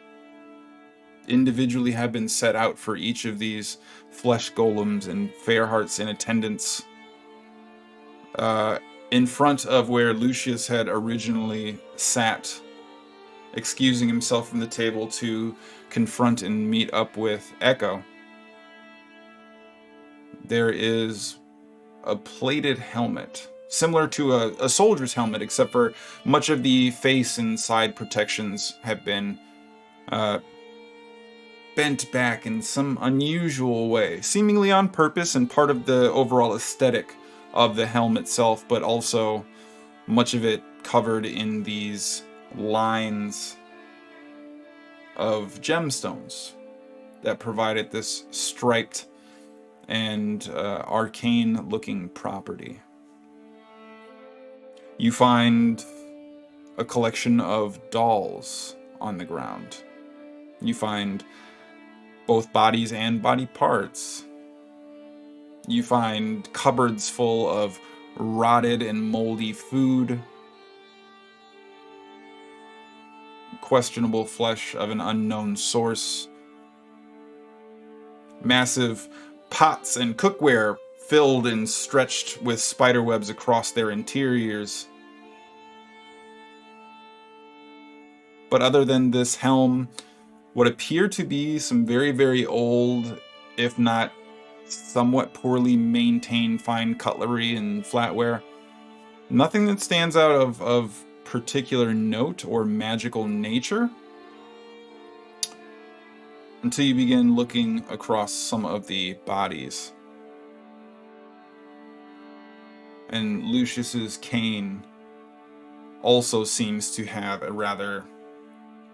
individually have been set out for each of these flesh golems and fair hearts in attendance, in front of where Lucius had originally sat, excusing himself from the table to confront and meet up with Echo, there is a plated helmet, similar to a soldier's helmet, except for much of the face and side protections have been bent back in some unusual way, seemingly on purpose and part of the overall aesthetic of the helm itself, but also much of it covered in these lines of gemstones that provided this striped and arcane looking property. You find a collection of dolls on the ground. You find both bodies and body parts. You find cupboards full of rotted and moldy food, questionable flesh of an unknown source, massive pots and cookware filled and stretched with spiderwebs across their interiors. But other than this helm, what appear to be some very, very old, if not somewhat poorly maintained fine cutlery and flatware, nothing that stands out of particular note or magical nature, until you begin looking across some of the bodies. And Lucius's cane also seems to have a rather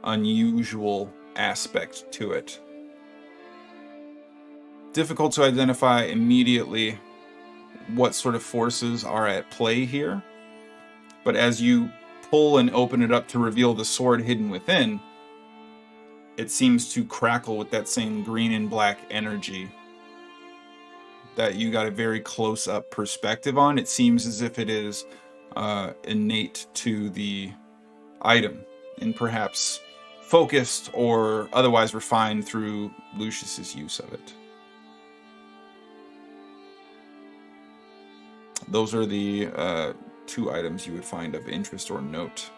unusual aspect to it. Difficult to identify immediately what sort of forces are at play here, but as you pull and open it up to reveal the sword hidden within, it seems to crackle with that same green and black energy that you got a very close-up perspective on. It seems as if it is innate to the item, and perhaps focused or otherwise refined through Lucius's use of it. Those are the two items you would find of interest or note.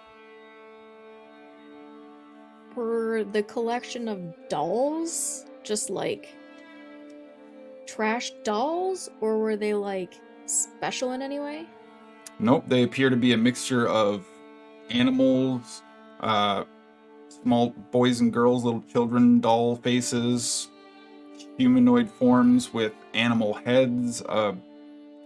Were the collection of dolls just like trash dolls, or were they like special in any way? Nope, they appear to be a mixture of animals, small boys and girls, little children, doll faces, humanoid forms with animal heads, a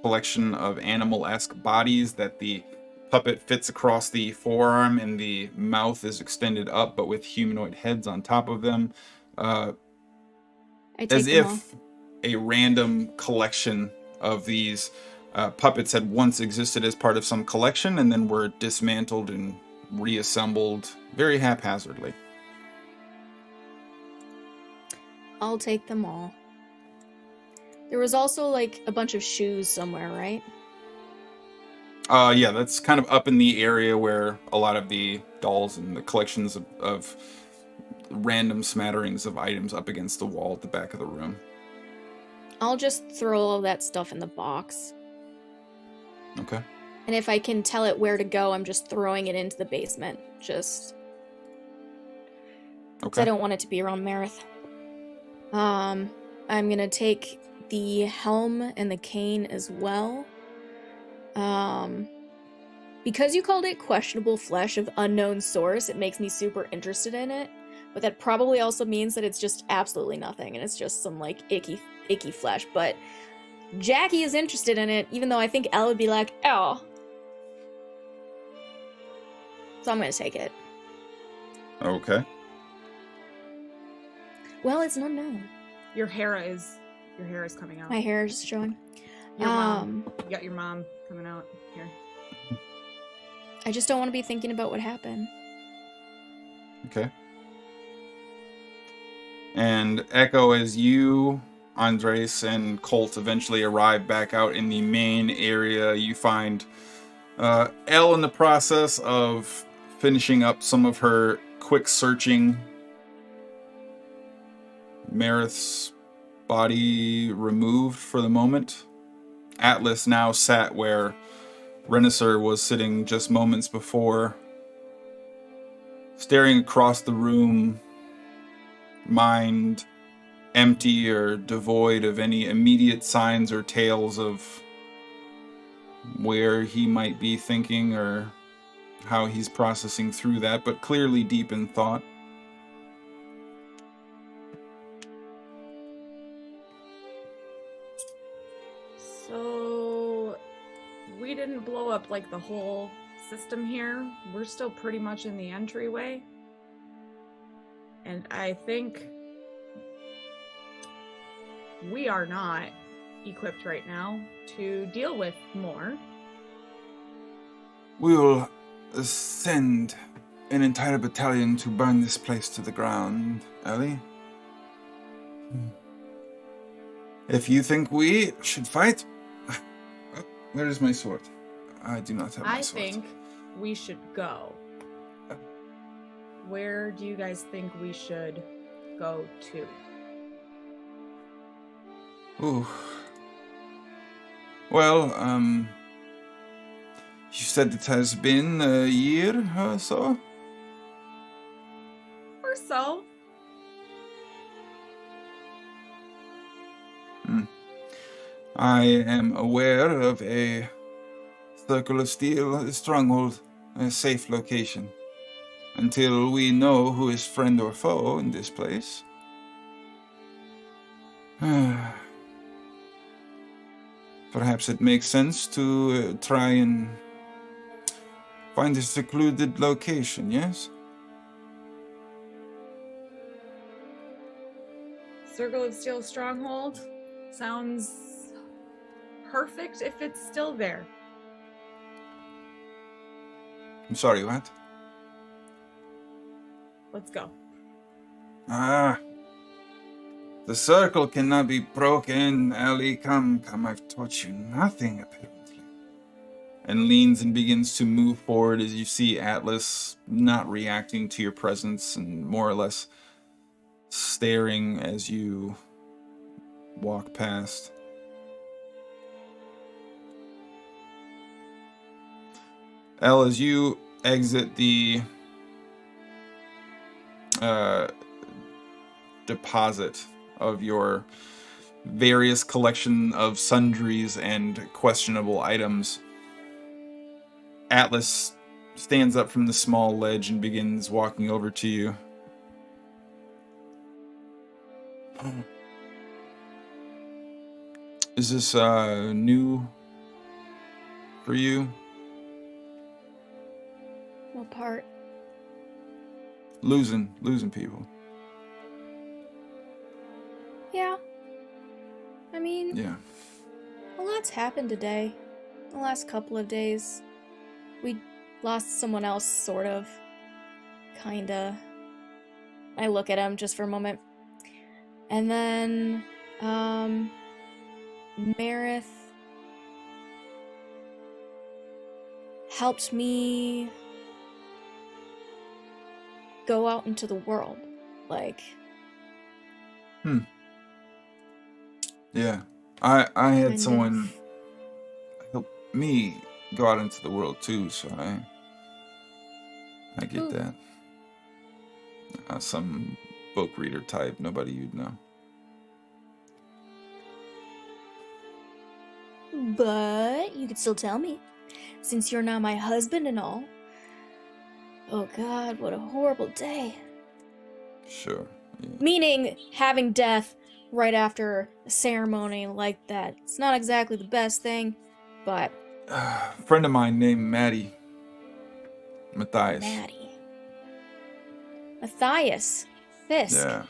collection of animal-esque bodies that the puppet fits across the forearm and the mouth is extended up, but with humanoid heads on top of them. As if a random collection of these puppets had once existed as part of some collection and then were dismantled and reassembled very haphazardly. I'll take them all. There was also like a bunch of shoes somewhere, right? Yeah, that's kind of up in the area where a lot of the dolls and the collections of random smatterings of items up against the wall at the back of the room. I'll just throw all that stuff in the box. Okay. And if I can tell it where to go, I'm just throwing it into the basement. Just... Okay. I don't want it to be around Marith. I'm gonna take the helm and the cane as well. Because you called it questionable flesh of unknown source, it makes me super interested in it. But that probably also means that it's just absolutely nothing, and it's just some, like, icky flesh. But Jacky is interested in it, even though I think Elle would be like, oh. So I'm gonna take it. Okay. Well, it's an unknown. Your hair is coming out. My hair is showing. Your mom. You got your mom coming out here. I just don't want to be thinking about what happened. Okay. And Echo, as you, Andres, and Colt eventually arrive back out in the main area, you find Elle in the process of finishing up some of her quick searching. Marith's body removed for the moment. Atlas now sat where Renisser was sitting just moments before, staring across the room, mind empty or devoid of any immediate signs or tales of where he might be thinking or how he's processing through that, but clearly deep in thought. So we didn't blow up like the whole system here. We're still pretty much in the entryway. And I think we are not equipped right now to deal with more. We will send an entire battalion to burn this place to the ground, Ellie. If you think we should fight... Where is my sword? I do not have my sword. I think we should go. Where do you guys think we should go to? Ooh. Well, you said it has been a year or so? Or so. I am aware of a Circle of Steel stronghold, a safe location. Until we know who is friend or foe in this place. Perhaps it makes sense to try and find a secluded location, yes? Circle of Steel Stronghold sounds perfect if it's still there. I'm sorry, what? Let's go. The circle cannot be broken, Ellie. Come, I've taught you nothing, apparently. And leans and begins to move forward as you see Atlas not reacting to your presence and more or less staring as you walk past. Elle, as you exit the deposit of your various collection of sundries and questionable items, Atlas stands up from the small ledge and begins walking over to you. Is this new for you? What part? Losing people. Yeah. I mean, Yeah. a lot's happened today. The last couple of days. We lost someone else, sort of. Kinda. I look at him just for a moment. And then, Marith helped me go out into the world. Like... Yeah. I had Kind someone help me go out into the world too, so I get Ooh. that. Some book reader type, nobody you'd know. but you could still tell me, since you're now my husband and all. Oh God, what a horrible day. Sure. Yeah. Meaning, having death right after a ceremony like that. It's not exactly the best thing, but... A friend of mine named Matthias. Matthias. Fisk. Yeah.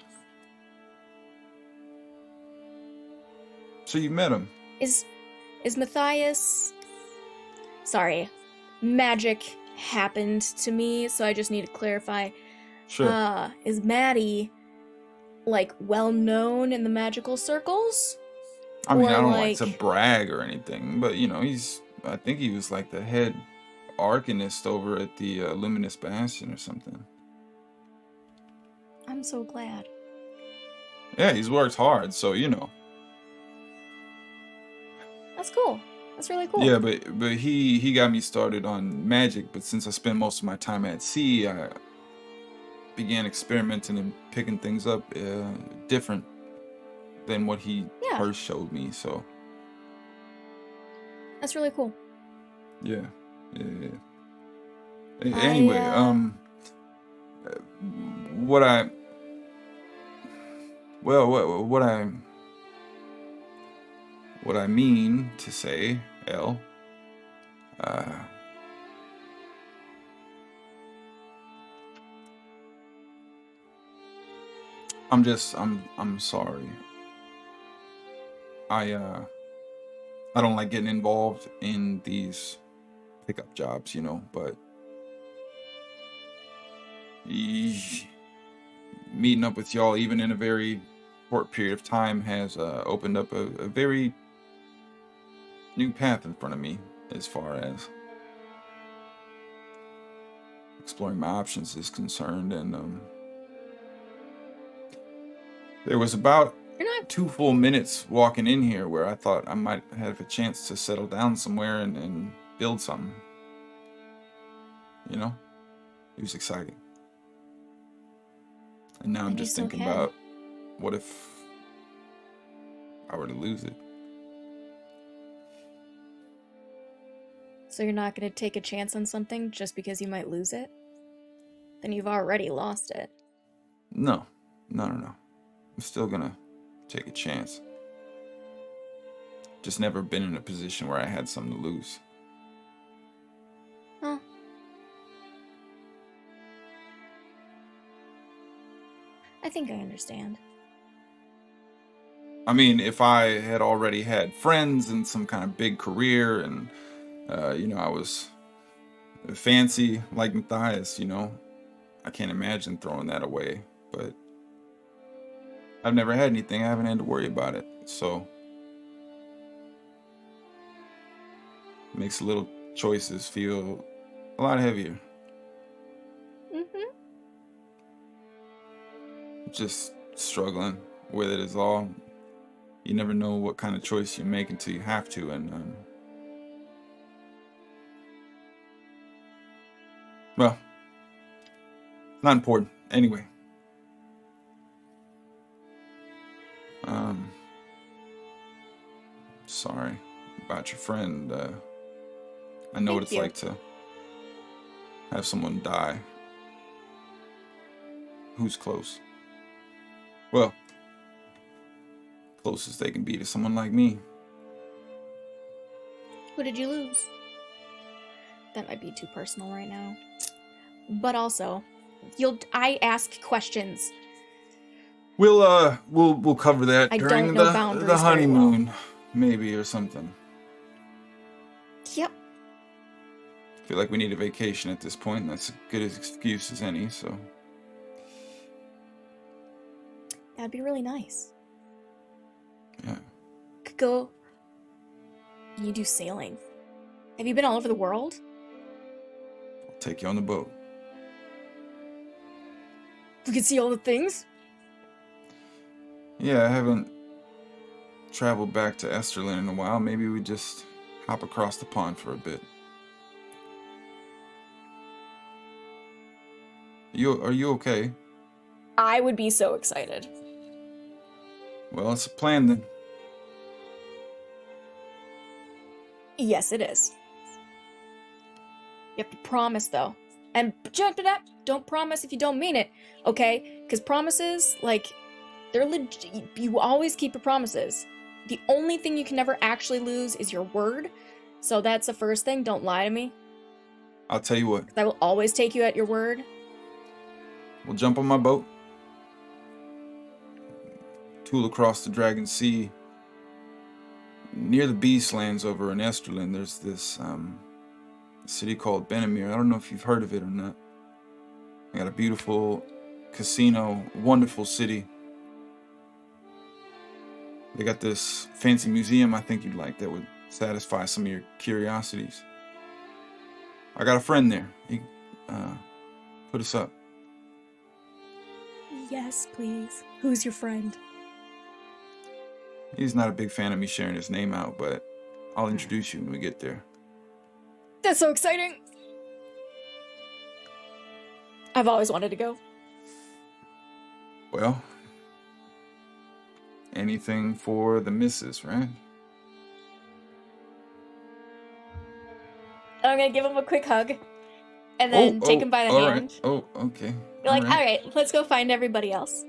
So you met him. Is Matthias... Sorry. Magic happened to me, so I just need to clarify. Sure. Is Maddie, like, well-known in the magical circles? I mean, or, I don't like to brag or anything, but, you know, I think he was like the head arcanist over at the Luminous Bastion or something. I'm so glad. Yeah, he's worked hard, so, you know. That's cool. That's really cool. Yeah, but he got me started on magic, but since I spent most of my time at sea, I began experimenting and picking things up different than what he first showed me, so. That's really cool. Yeah. Anyway, what I mean to say, Elle, I'm sorry. I don't like getting involved in these pickup jobs, you know, but meeting up with y'all, even in a very short period of time, has opened up a very new path in front of me as far as exploring my options is concerned. And there was about 2 full minutes walking in here where I thought I might have a chance to settle down somewhere and build something. You know? It was exciting. And now I'm just thinking about, what if I were to lose it? So you're not going to take a chance on something just because you might lose it? Then you've already lost it. No. I'm still gonna take a chance. Just never been in a position where I had something to lose. Huh. I think I understand. I mean, if I had already had friends and some kind of big career and, you know, I was fancy like Matthias, you know, I can't imagine throwing that away. But I've never had anything. I haven't had to worry about it. So it makes little choices feel a lot heavier. Mm-hmm. Just struggling with it is all. You never know what kind of choice you make until you have to. And, well, not important. Anyway. Sorry about your friend. I know what it's like to have someone die who's close. Well, closest they can be to someone like me. Who did you lose? That might be too personal right now. But also, I ask questions. We'll cover that I during don't know boundaries the very honeymoon, well. maybe, or something. Yep. I feel like we need a vacation at this point, and that's as good an excuse as any, so. That'd be really nice. Yeah. Could go. You do sailing. Have you been all over the world? I'll take you on the boat. We could see all the things? Yeah, I haven't traveled back to Esterlin in a while. Maybe we just hop across the pond for a bit. Are you okay? I would be so excited. Well, it's a plan then. Yes, it is. You have to promise, though. And don't promise if you don't mean it, okay? Because promises, like, they're legit. You always keep your promises. The only thing you can never actually lose is your word. So that's the first thing. Don't lie to me. I'll tell you what. I will always take you at your word. We'll jump on my boat. Tool across the Dragon Sea. Near the Beastlands over in Esterland, there's this city called Benamir. I don't know if you've heard of it or not. They got a beautiful casino, wonderful city. They got this fancy museum I think you'd like that would satisfy some of your curiosities. I got a friend there. He put us up. Yes, please. Who's your friend? He's not a big fan of me sharing his name out, but I'll introduce you when we get there. That's so exciting! I've always wanted to go. Well, anything for the missus, right? I'm gonna give him a quick hug. And then take him by the hand. Right. Oh, okay. You're like, all right, let's go find everybody else.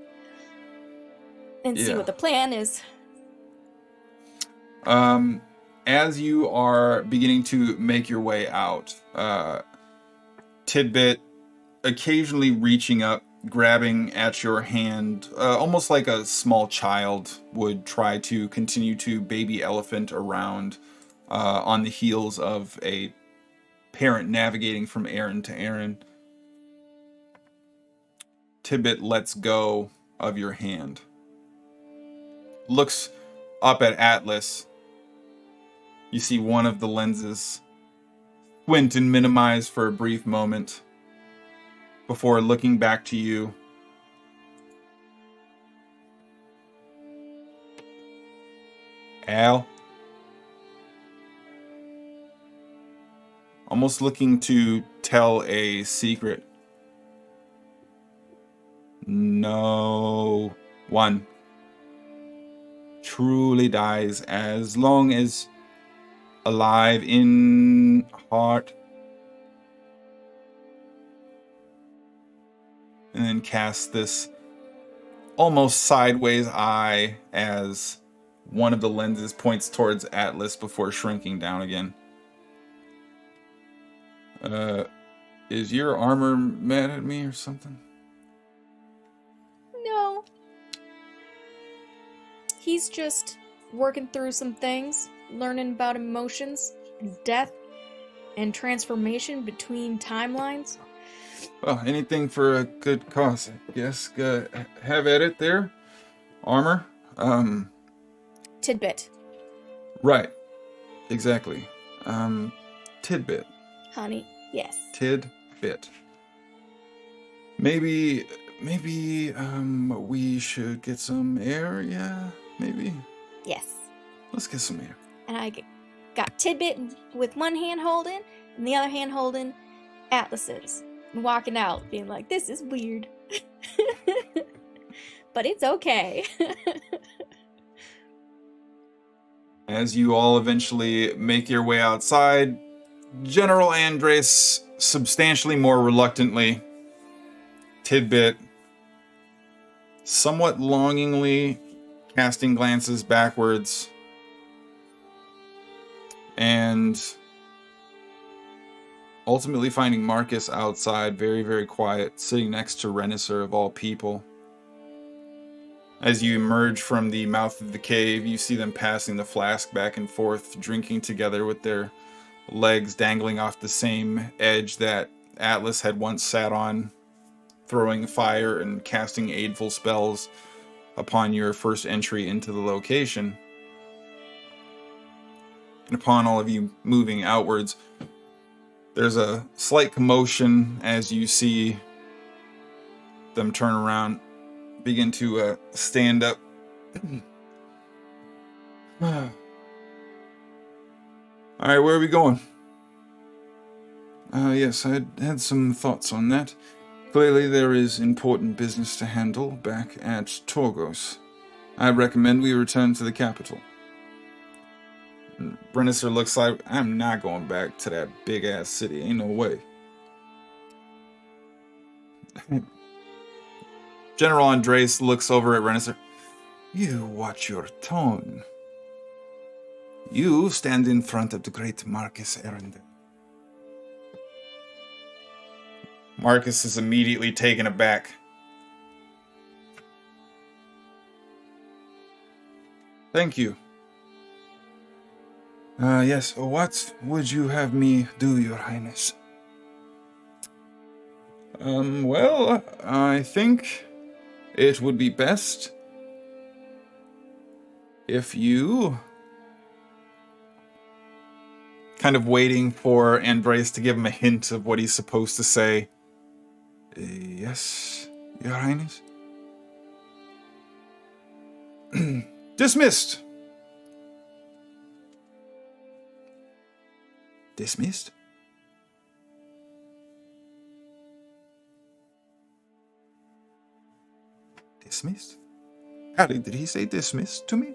And see Yeah. what the plan is. As you are beginning to make your way out, Tidbit occasionally reaching up, grabbing at your hand, almost like a small child would try to continue to baby elephant around on the heels of a parent navigating from errand to errand. Tidbit lets go of your hand. Looks up at Atlas. You see one of the lenses squint and minimize for a brief moment before looking back to you. Al? Almost looking to tell a secret. No one truly dies as long as alive in heart. And then cast this almost sideways eye as one of the lenses points towards Atlas before shrinking down again. Is your armor mad at me or something? No. He's just working through some things, learning about emotions, death, and transformation between timelines. Well, anything for a good cause, I guess. Have at it there. Armor. Tidbit. Right. Exactly. Tidbit. Honey, yes. Tidbit. Maybe we should get some air, yeah? Maybe? Yes. Let's get some air. And I got Tidbit with one hand holding, and the other hand holding Atlas's. And walking out, being like, this is weird. But it's okay. As you all eventually make your way outside, General Andres substantially more reluctantly, Tidbit somewhat longingly casting glances backwards, and ultimately finding Marcus outside, very, very quiet, sitting next to Renisser of all people. As you emerge from the mouth of the cave, you see them passing the flask back and forth, drinking together with their legs dangling off the same edge that Atlas had once sat on, throwing fire and casting aidful spells upon your first entry into the location. And upon all of you moving outwards, there's a slight commotion as you see them turn around, begin to stand up. All right, where are we going? Yes, I had some thoughts on that. Clearly there is important business to handle back at Torgos. I recommend we return to the capital. Renacer looks like, I'm not going back to that big ass city. Ain't no way. General Andres looks over at Renacer. You watch your tone. You stand in front of the great Marcus Arundel. Marcus is immediately taken aback. Thank you. Yes, what would you have me do, Your Highness? Well, I think it would be best if you... Kind of waiting for Andres to give him a hint of what he's supposed to say. Yes, Your Highness? Dismissed! Dismissed? Dismissed? Harry, did he say dismissed to me?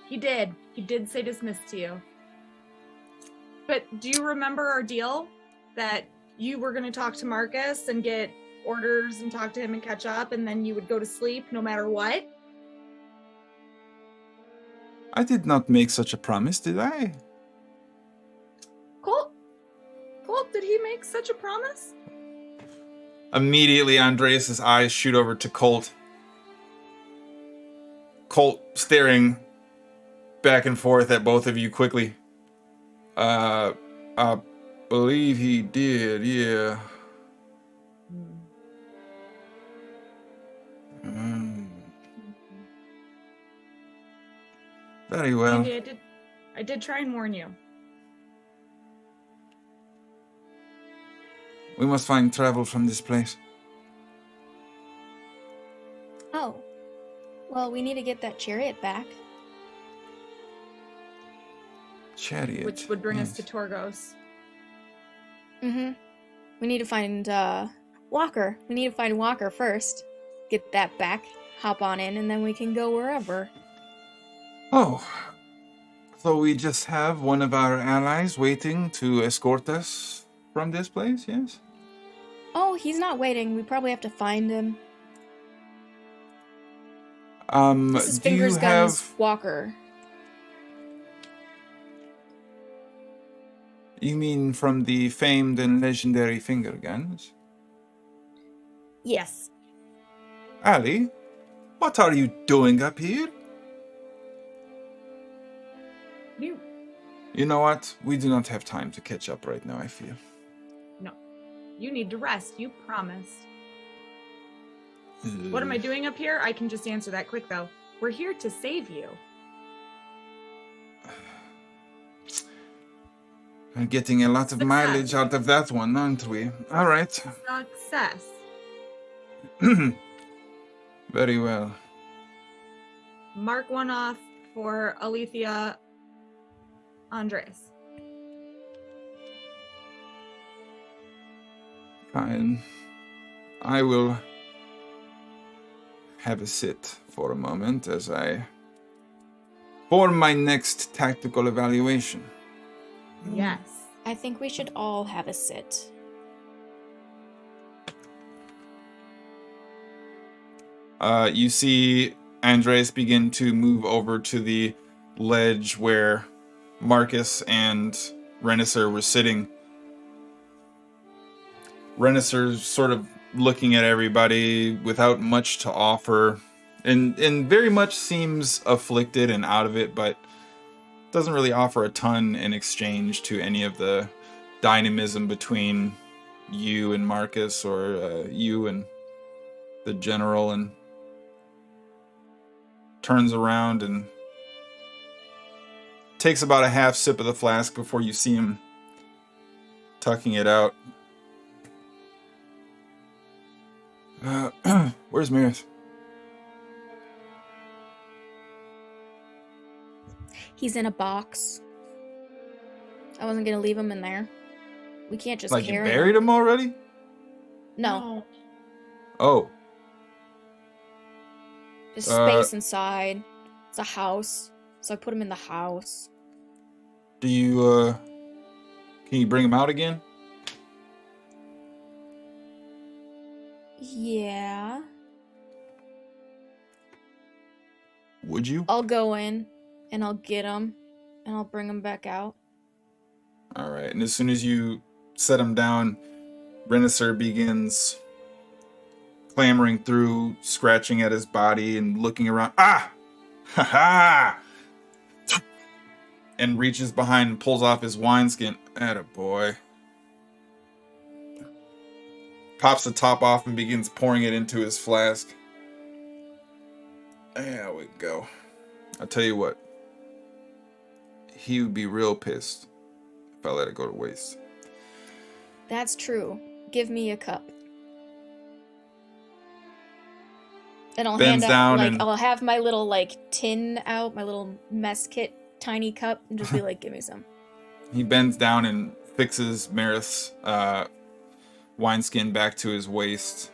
He did. He did say dismissed to you. But do you remember our deal? That you were going to talk to Marcus and get orders and talk to him and catch up, and then you would go to sleep no matter what? I did not make such a promise, did I? Colt, did he make such a promise? Immediately, Andreas' eyes shoot over to Colt. Colt staring back and forth at both of you quickly. I believe he did, yeah. Very well. Maybe I did try and warn you. We must find travel from this place. Oh. Well, we need to get that chariot back. Chariot. Which would bring us yes. to Torgos. Mm-hmm. We need to find, Walker. We need to find Walker first. Get that back, hop on in, and then we can go wherever. Oh. So we just have one of our allies waiting to escort us from this place, yes? Oh, he's not waiting. We probably have to find him. This is Do you Fingers Guns have... Walker. You mean from the famed and legendary finger guns? Yes. Ali, what are you doing up here? You know what? We do not have time to catch up right now, I feel. No. You need to rest. You promised. What am I doing up here? I can just answer that quick, though. We're here to save you. We're getting a lot of Success. mileage out of that one, aren't we? All right. Success. Very well. Mark one off for Alethea Andres. Fine. I will have a sit for a moment as I form my next tactical evaluation. Yes. I think we should all have a sit. You see Andres begin to move over to the ledge where Marcus and Renacer were sitting. Renacer's sort of looking at everybody without much to offer, and very much seems afflicted and out of it, but doesn't really offer a ton in exchange to any of the dynamism between you and Marcus, or you and the general, and turns around and takes about a half sip of the flask before you see him tucking it out. Where's Mirith? He's in a box. I wasn't gonna leave him in there. We can't just Like you carry buried him already? No. Oh. There's space inside. It's a house. So I put him in the house. Do you, can you bring him out again? Yeah. Would you? I'll go in and I'll get him and I'll bring him back out. All right. And as soon as you set him down, Renacer begins clambering through, scratching at his body and looking around. Ah! Ha ha! And reaches behind and pulls off his wineskin. Attaboy. Pops the top off and begins pouring it into his flask. There we go. I'll tell you what. He would be real pissed if I let it go to waste. That's true. Give me a cup. And I'll Bends hand down out, like, and- I'll have my little, like, tin out, my little mess kit tiny cup, and just be like, give me some. He bends down and fixes Marith's wineskin back to his waist.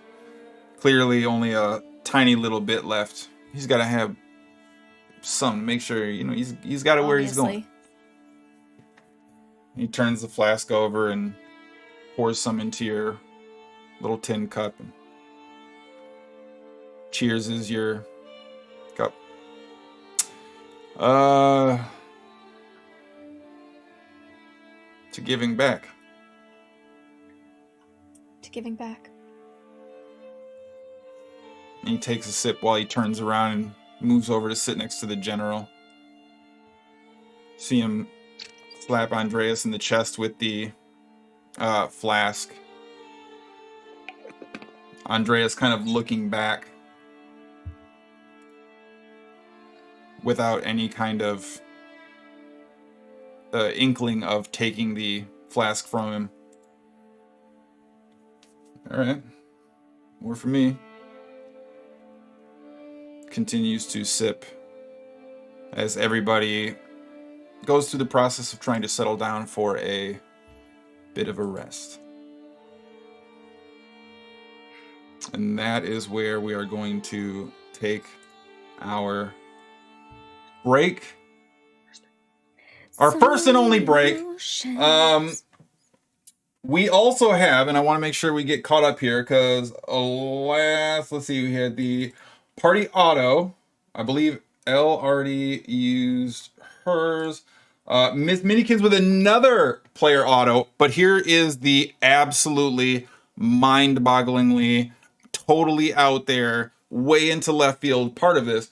Clearly only a tiny little bit left. He's got to have some, make sure, you know, he's got it where he's going. Obviously. He turns the flask over and pours some into your little tin cup and cheerses your cup. To giving back. To giving back. And he takes a sip while he turns around and moves over to sit next to the general. See him slap Andreas in the chest with the flask. Andreas kind of looking back without any kind of inkling of taking the flask from him. All right, more for me. Continues to sip as everybody goes through the process of trying to settle down for a bit of a rest. And that is where we are going to take our break. Our first and only break. We also have, and I want to make sure we get caught up here, because let's see, we had the party auto. I believe Elle already used hers. Miss Minikins with another player auto, but here is the absolutely mind-bogglingly, totally out there, way into left field part of this.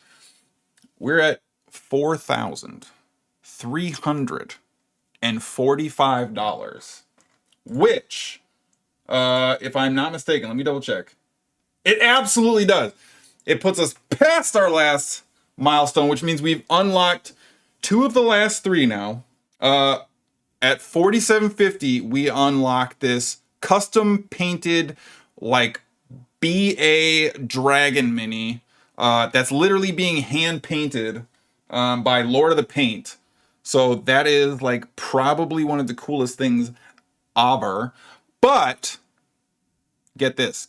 We're at $4,345, which, if I'm not mistaken, let me double check. It absolutely does. It puts us past our last milestone, which means we've unlocked 2 of the last 3 now. At $4,750, we unlock this custom painted, like, BA Dragon Mini that's literally being hand painted by Lord of the Paint. So that is, like, probably one of the coolest things ever. But get this.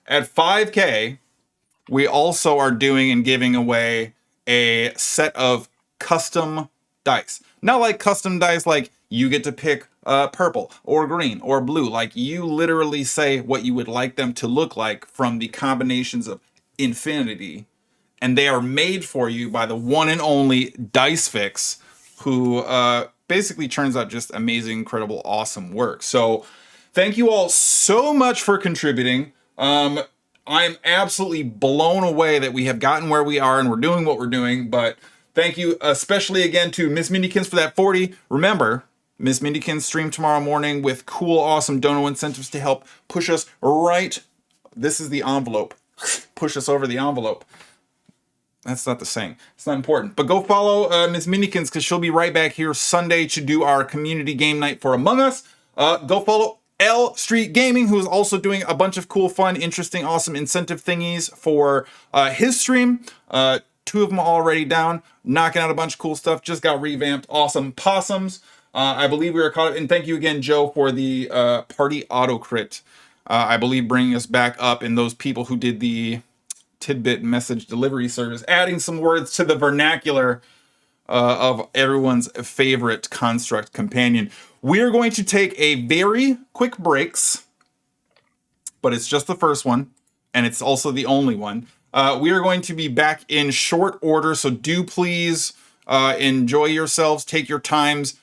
At 5K, we also are doing and giving away a set of custom dice. Not like custom dice like you get to pick purple or green or blue. Like, you literally say what you would like them to look like from the combinations of infinity. And they are made for you by the one and only Dice Fix, who basically turns out just amazing, incredible, awesome work. So thank you all so much for contributing. I'm absolutely blown away that we have gotten where we are and we're doing what we're doing. But thank you especially again to Miss Minikins for that 40. Remember, Miss Minikins stream tomorrow morning with cool, awesome dono incentives to help push us right. This is the envelope. Push us over the envelope. That's not the saying. It's not important. But go follow Miss Minikins, because she'll be right back here Sunday to do our community game night for Among Us. Go follow L Street Gaming, who is also doing a bunch of cool, fun, interesting, awesome incentive thingies for his stream. 2 of them already down, knocking out a bunch of cool stuff. Just got revamped. Awesome possums. I believe we are caught up. And thank you again, Joe, for the party auto crit. I believe bringing us back up, and those people who did the tidbit message delivery service, adding some words to the vernacular of everyone's favorite construct companion. We're going to take a very quick breaks, but it's just the first one, and it's also the only one. We are going to be back in short order, so do please enjoy yourselves, take your times.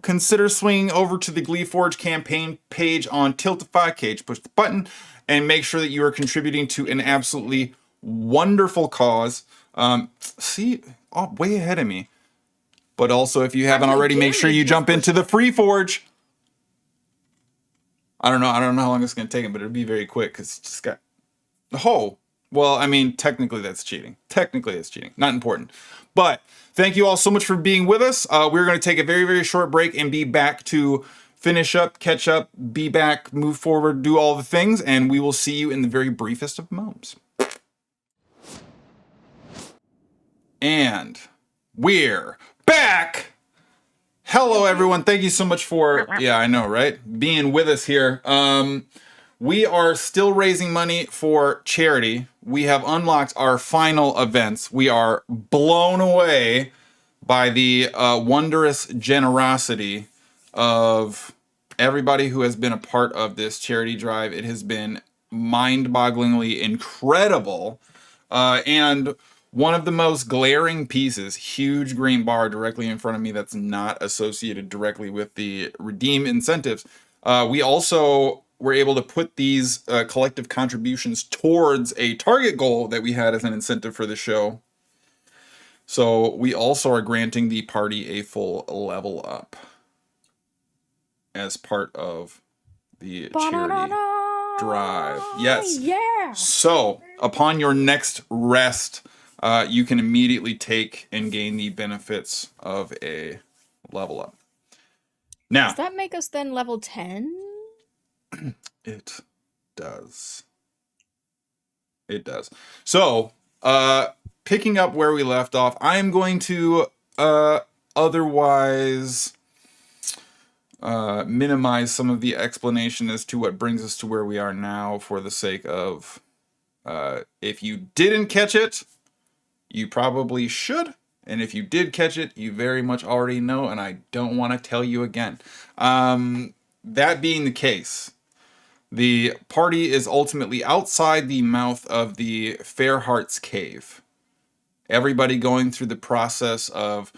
Consider swinging over to the Gleeforge campaign page on Tiltify Cage. Push the button and make sure that you are contributing to an absolutely wonderful cause. See, way ahead of me. But also, if you haven't already, make sure you jump into the Free Forge. I don't know how long it's going to take him, but it'll be very quick because it's just got. Oh, well, I mean, technically that's cheating. Not important. But thank you all so much for being with us. We're going to take a very, very short break and be back to finish up, catch up, be back, move forward, do all the things, and we will see you in the very briefest of moments. And we're back! Hello, everyone. Thank you so much for, yeah, I know, right? Being with us here. We are still raising money for charity. We have unlocked our final events. We are blown away by the wondrous generosity of everybody who has been a part of this charity drive. It has been mind-bogglingly incredible. And one of the most glaring pieces, huge green bar directly in front of me that's not associated directly with the redeem incentives. We also were able to put these collective contributions towards a target goal that we had as an incentive for the show. So we also are granting the party a full level up as part of the charity drive. Yes. Yeah. So upon your next rest, you can immediately take and gain the benefits of a level up. Now, Does that make us then level 10? It does. It does. So, picking up where we left off, I am going to otherwise minimize some of the explanation as to what brings us to where we are now for the sake of if you didn't catch it, you probably should. And if you did catch it, you very much already know, and I don't want to tell you again. That being the case, the party is ultimately outside the mouth of the Fairheart's Cave. Everybody going through the process of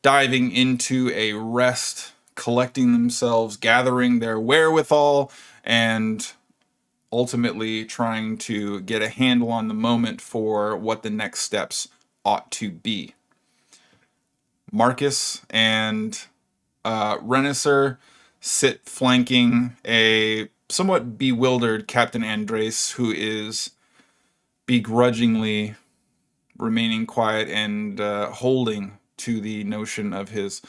diving into a rest, collecting themselves, gathering their wherewithal, and ultimately trying to get a handle on the moment for what the next steps ought to be. Marcus and Renisser sit flanking a somewhat bewildered Captain Andres, who is begrudgingly remaining quiet and holding to the notion of his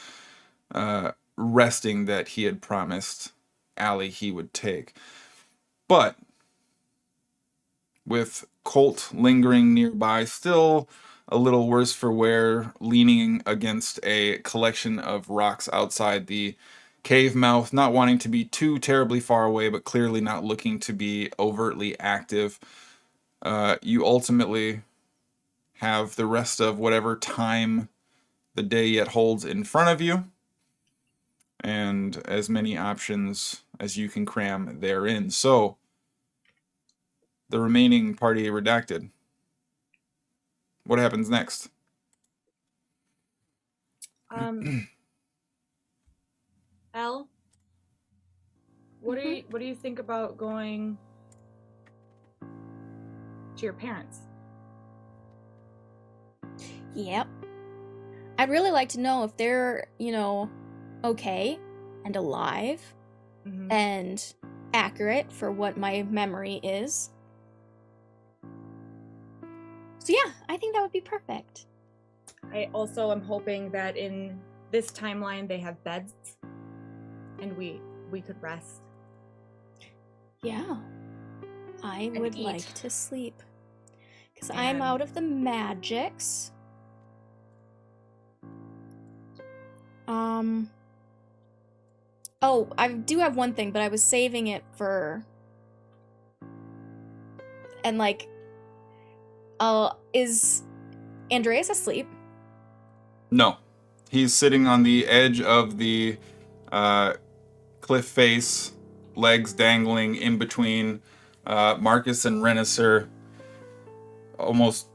resting that he had promised Allie he would take. But with Colt lingering nearby, still a little worse for wear, leaning against a collection of rocks outside the cave mouth, not wanting to be too terribly far away, but clearly not looking to be overtly active. You ultimately have the rest of whatever time the day yet holds in front of you, and as many options as you can cram therein. So, the remaining party redacted. What happens next? Elle, what do you think about going to your parents? Yep. I'd really like to know if they're, okay and alive and accurate for what my memory is. So yeah, I think that would be perfect. I also am hoping that in this timeline they have beds and we could rest. Yeah. I would eat. like to sleep. Because I'm out of the magics. Oh, I do have one thing, but I was saving it for... And, Is Andreas asleep? No. He's sitting on the edge of the cliff face, legs dangling in between Marcus and Renisser, almost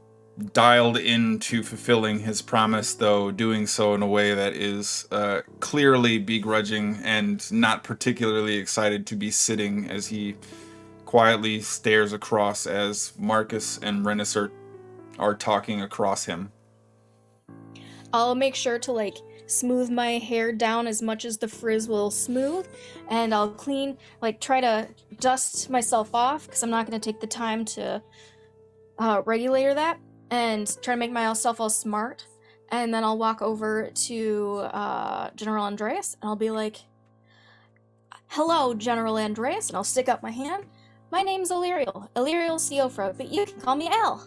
dialed into fulfilling his promise, though doing so in a way that is clearly begrudging and not particularly excited to be sitting as he quietly stares across as Marcus and Renisser are talking across him. I'll make sure to like smooth my hair down as much as the frizz will smooth, and I'll clean, like try to dust myself off because I'm not going to take the time to regulator that and try to make myself all smart. And then I'll walk over to General Andreas and I'll be like, "Hello, General Andreas," and I'll stick up my hand. "My name's Illyriel Siofra, but you can call me Al."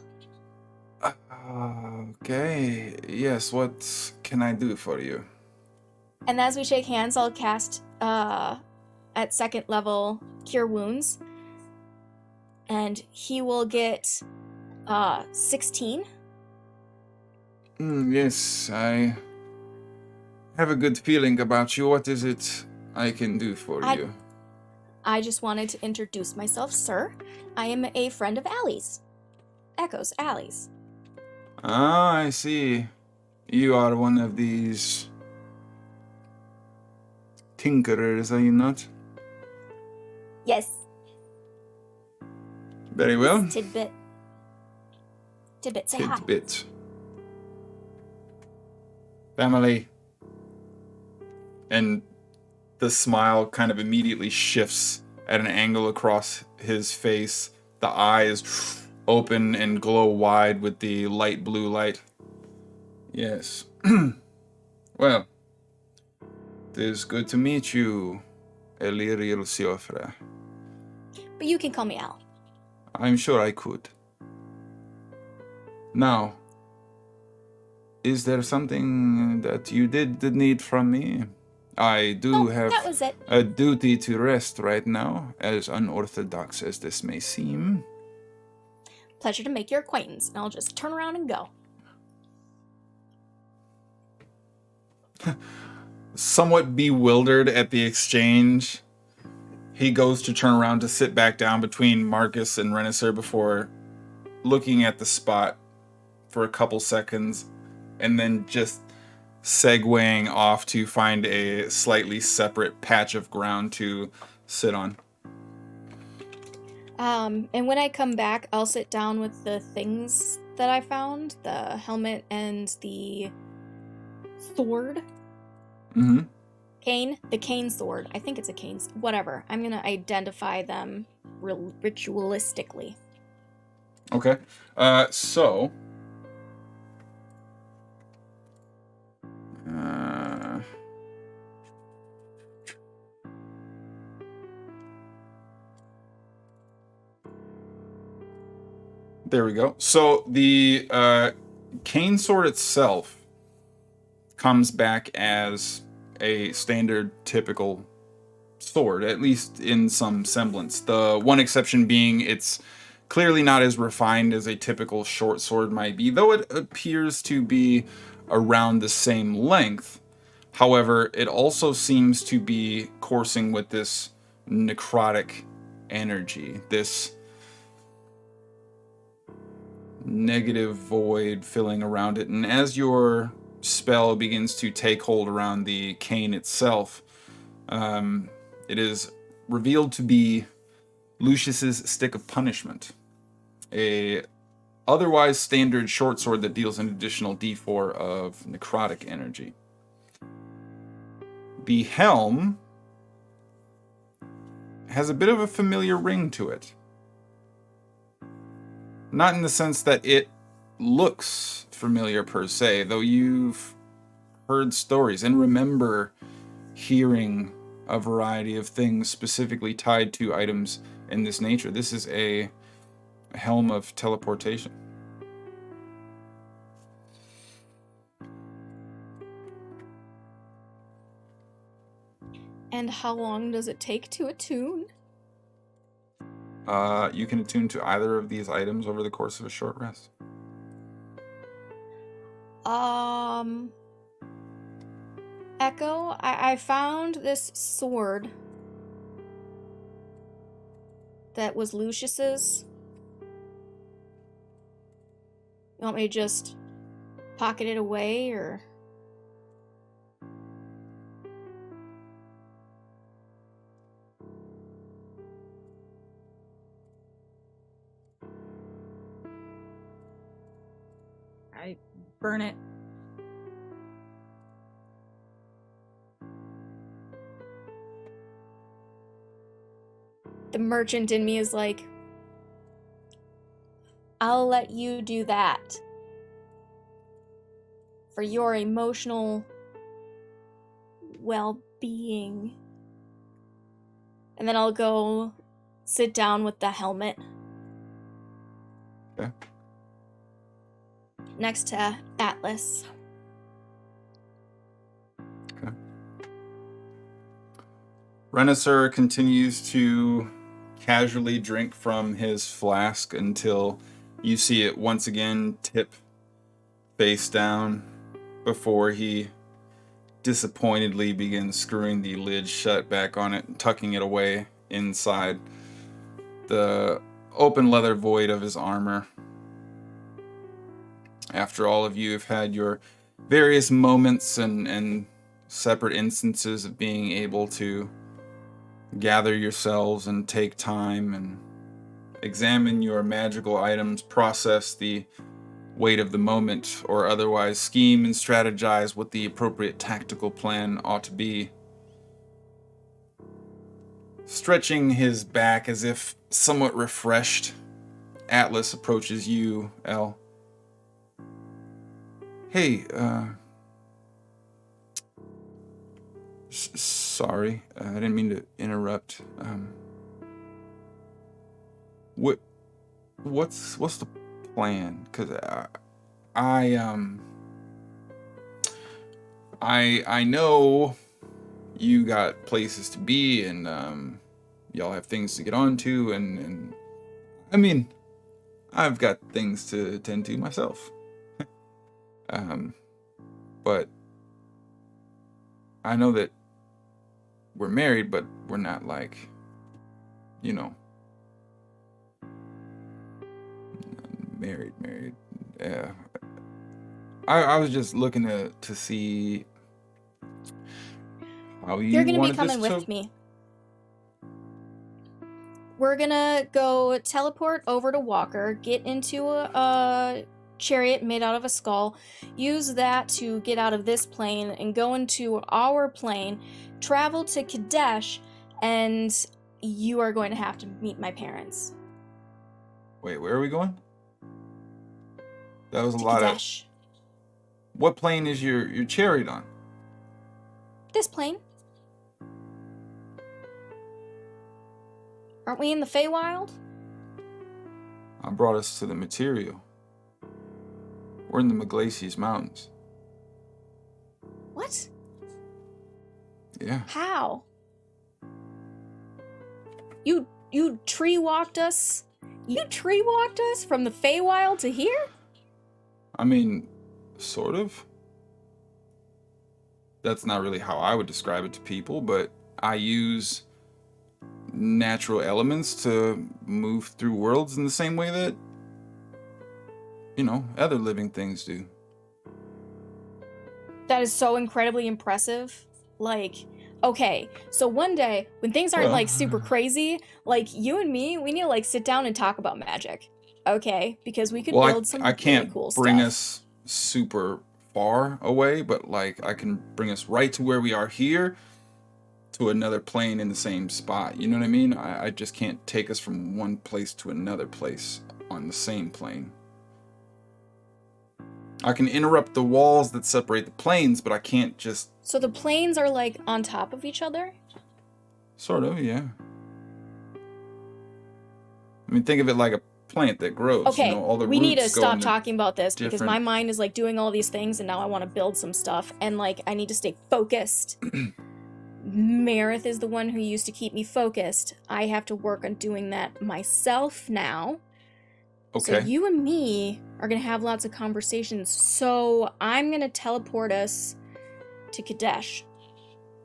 Okay, yes, what can I do for you? And as we shake hands, I'll cast at 2nd level Cure Wounds. And he will get 16. Yes, I have a good feeling about you. What is it I can do for you? I just wanted to introduce myself, sir. I am a friend of Allie's. Echo's Allie's. Ah, I see. You are one of these tinkerers, are you not? Yes. Very well. Tidbit. Tidbit, say hi. Tidbit. Family. And the smile kind of immediately shifts at an angle across his face. The eyes open and glow wide with the light blue light. Yes. Well, it is good to meet you, Illyriel Siofra. But you can call me Al. I'm sure I could. Now, is there something that you did need from me? I do have that was it. a duty to rest right now, as unorthodox as this may seem. Pleasure to make your acquaintance, and I'll just turn around and go. Somewhat bewildered at the exchange, he goes to turn around to sit back down between Marcus and Renisser before looking at the spot for a couple seconds and then just segueing off to find a slightly separate patch of ground to sit on. And when I come back, I'll sit down with the things that I found, the helmet and the sword. Mm-hmm. The cane sword. I think it's a cane, whatever. I'm gonna identify them ritualistically. Okay. So... there we go. So the cane sword itself comes back as a standard, typical sword, at least in some semblance. The one exception being it's clearly not as refined as a typical short sword might be, though it appears to be around the same length. However, it also seems to be coursing with this necrotic energy, this negative void filling around it. And as your spell begins to take hold around the cane itself, it is revealed to be Lucius's Stick of Punishment, a otherwise standard short sword that deals an additional d4 of necrotic energy. The helm has a bit of a familiar ring to it. Not in the sense that it looks familiar per se, though you've heard stories and remember hearing a variety of things specifically tied to items in this nature. This is a Helm of Teleportation. And how long does it take to attune? You can attune to either of these items over the course of a short rest. Echo, I found this sword that was Lucius's. You want me to just pocket it away, or? I burn it. The merchant in me is like, I'll let you do that. For your emotional well-being. And then I'll go sit down with the helmet. Okay. Next to Atlas. Okay. Renaissar continues to casually drink from his flask until you see it once again tip face down before he disappointedly begins screwing the lid shut back on it and tucking it away inside the open leather void of his armor. After all of you have had your various moments and separate instances of being able to gather yourselves and take time and examine your magical items, process the weight of the moment, or otherwise scheme and strategize what the appropriate tactical plan ought to be. Stretching his back as if somewhat refreshed, Atlas approaches you, El. Hey, sorry, I didn't mean to interrupt. What's the plan? 'Cause I know you got places to be and y'all have things to get on to and I mean, I've got things to attend to myself. But I know that we're married, but we're not like, you know, married. Yeah. I was just looking to see how you You're gonna be wanted coming this with to... me. We're gonna go teleport over to Walker, get into a chariot made out of a skull, use that to get out of this plane and go into our plane, travel to Kadesh, and you are going to have to meet my parents. Wait, where are we going? That was a To lot Kadesh. of... What plane is your chariot on? This plane. Aren't we in the Feywild? I brought us to the material. We're in the Maglacius Mountains. What? Yeah. How? You tree walked us? You tree walked us from the Feywild to here? I mean, sort of. That's not really how I would describe it to people, but I use natural elements to move through worlds in the same way that, you know, other living things do. That is so incredibly impressive. Like, okay, so one day, when things aren't, like, super crazy, like, you and me, we need to, like, sit down and talk about magic. Okay? Because we could build some I can't really cool bring stuff. us super far away, but, like, I can bring us right to where we are here to another plane in the same spot. You know what I mean? I just can't take us from one place to another place on the same plane. I can interrupt the walls that separate the planes, but I can't just... So the planes are, like, on top of each other? Sort of, yeah. I mean, think of it like a plant that grows. Okay, you know, all the we need to roots go stop into talking about this because different- my mind is, like, doing all these things and now I want to build some stuff and, like, I need to stay focused. Marith is the one who used to keep me focused. I have to work on doing that myself now. Okay. So you and me are going to have lots of conversations. So I'm going to teleport us to Kadesh.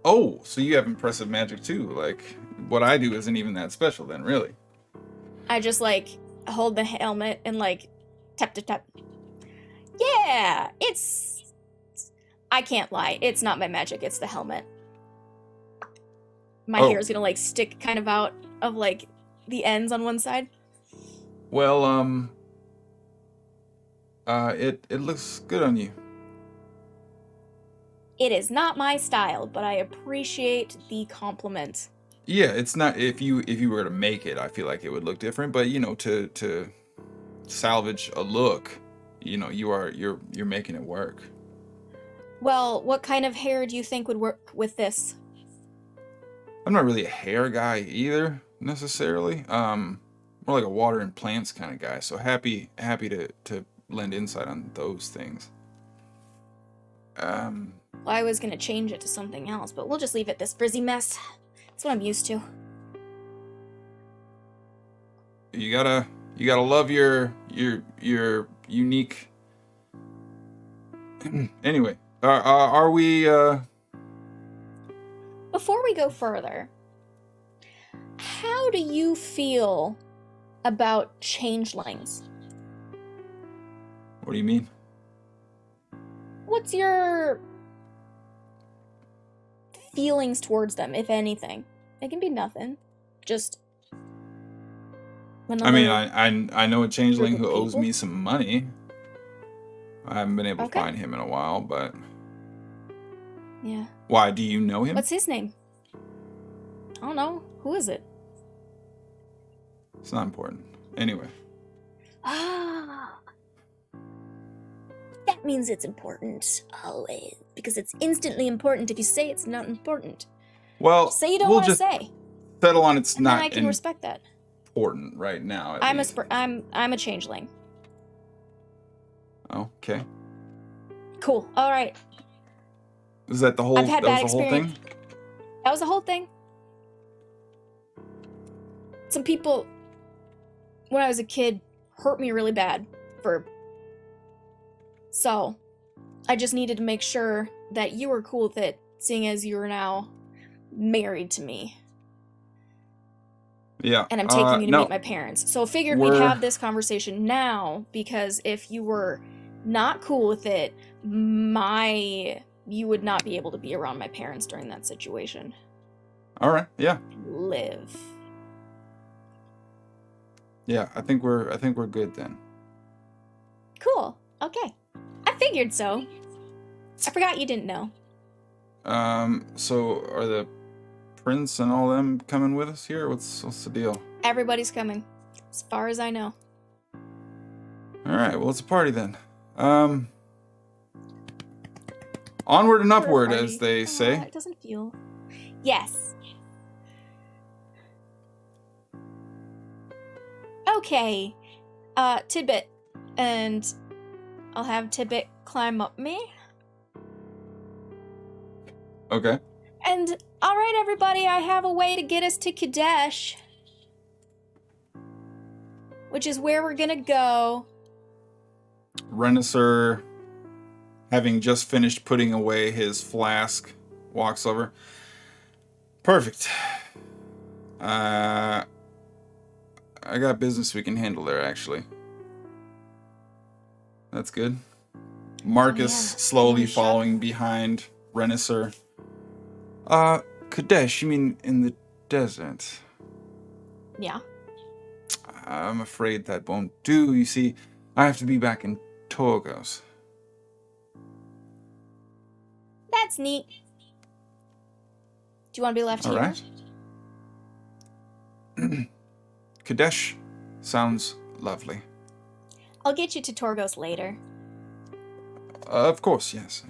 Oh, so you have impressive magic too. Like, what I do isn't even that special then, really. I just, like, hold the helmet and, like, tap, tap, tap. Yeah, it's... I can't lie. It's not my magic. It's the helmet. My hair is going to, like, stick kind of out of, like, the ends on one side. Well, it looks good on you. It is not my style, but I appreciate the compliment. Yeah, it's not, if you were to make it, I feel like it would look different, but you know, to salvage a look, you know, you're making it work. Well, what kind of hair do you think would work with this? I'm not really a hair guy either, necessarily. More like a water and plants kind of guy, so happy to lend insight on those things. Well, I was gonna change it to something else, but we'll just leave it this frizzy mess. That's what I'm used to. You gotta love your unique. Anyway, are we? Before we go further, how do you feel about changelings? What do you mean? What's your feelings towards them, if anything? It can be nothing. Just I mean, I know a changeling group who of owes people? me some money. I haven't been able Okay. to find him in a while, but Yeah. why? Do you know him? What's his name? I don't know. Who is it? It's not important. Anyway, Ah. That means it's important. Always. Because it's instantly important if you say it's not important. well, Say you don't we'll want to just say. settle on it's And then I not can respect that. important right now. At I'm least. I'm a changeling. Okay. Cool. All right. Is that the whole? I've had that was bad the whole experience. thing? That was the whole thing. Some people, when I was a kid, hurt me really bad So, I just needed to make sure that you were cool with it, seeing as you are now married to me. Yeah. And I'm taking you to no. meet my parents. So I figured we'd have this conversation now, because if you were not cool with it, you would not be able to be around my parents during that situation. All right. Yeah. Live. Yeah. I think we're good then. Cool. Okay. I figured so. I forgot you didn't know. So are the prince and all them coming with us here? What's the deal? Everybody's coming, as far as I know. All right. Well, it's a party then. Onward and upward, Party. as they say. It doesn't feel. Yes. Okay. Tidbit. And I'll have Tidbit climb up me. Okay. And, alright everybody, I have a way to get us to Kadesh. Which is where we're gonna go. Renisser, having just finished putting away his flask, walks over. Perfect. I got business we can handle there, actually. That's good. Marcus yeah. slowly Wanna shop? following behind Renisser. Kadesh, you mean in the desert? Yeah. I'm afraid that won't do. You see, I have to be back in Torgos. That's neat. Do you want to be left All here? right. Kadesh sounds lovely. I'll get you to Torgos later. Of course, yes.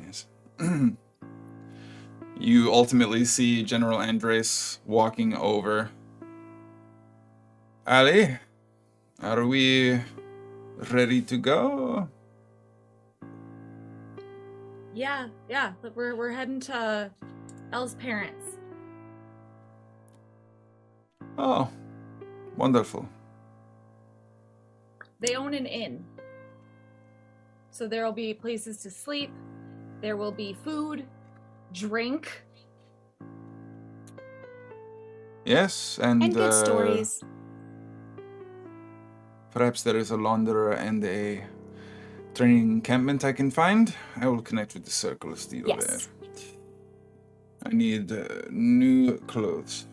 You ultimately see General Andres walking over. Ali, are we ready to go? Yeah. But we're heading to Elle's parents. Oh, wonderful. They own an inn. So there will be places to sleep. There will be food, drink. Yes, and good stories. Perhaps there is a launderer and a training encampment I can find. I will connect with the Circle of Steel there. Yes. I need new clothes.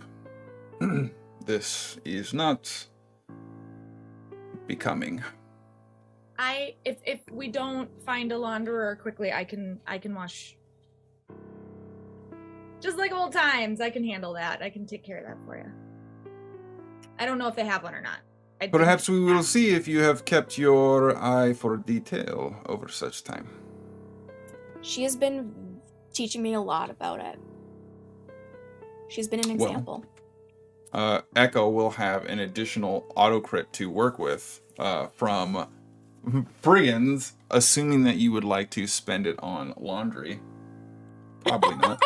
This is not becoming. If we don't find a launderer quickly, I can wash. Just like old times, I can handle that. I can take care of that for you. I don't know if they have one or not. Perhaps we will see if you have kept your eye for detail over such time. She has been teaching me a lot about it. She's been an example. Echo will have an additional auto-crit to work with from brigands, assuming that you would like to spend it on laundry. Probably not.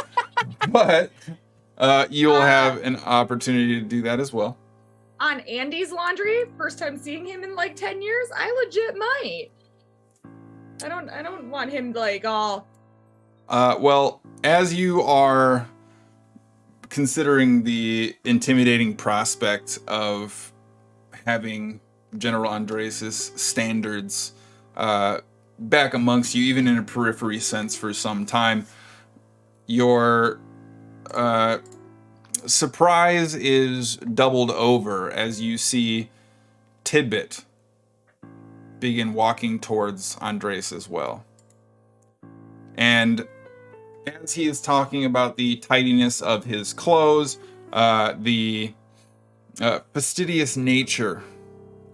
But you'll have an opportunity to do that as well. On Andy's laundry, first time seeing him in like 10 years, I legit might. I don't want him like all. Well, as you are considering the intimidating prospect of having General Andres' standards back amongst you, even in a periphery sense for some time, your surprise is doubled over as you see Tidbit begin walking towards Andres as well. And as he is talking about the tidiness of his clothes, the fastidious nature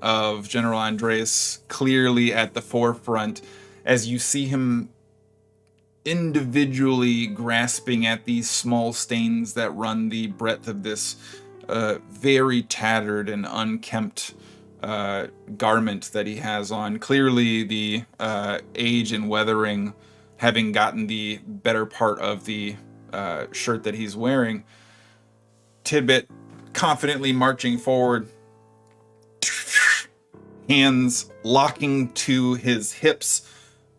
of General Andres clearly at the forefront, as you see him individually grasping at these small stains that run the breadth of this very tattered and unkempt garment that he has on. Clearly the age and weathering having gotten the better part of the shirt that he's wearing. Tidbit confidently marching forward, hands locking to his hips,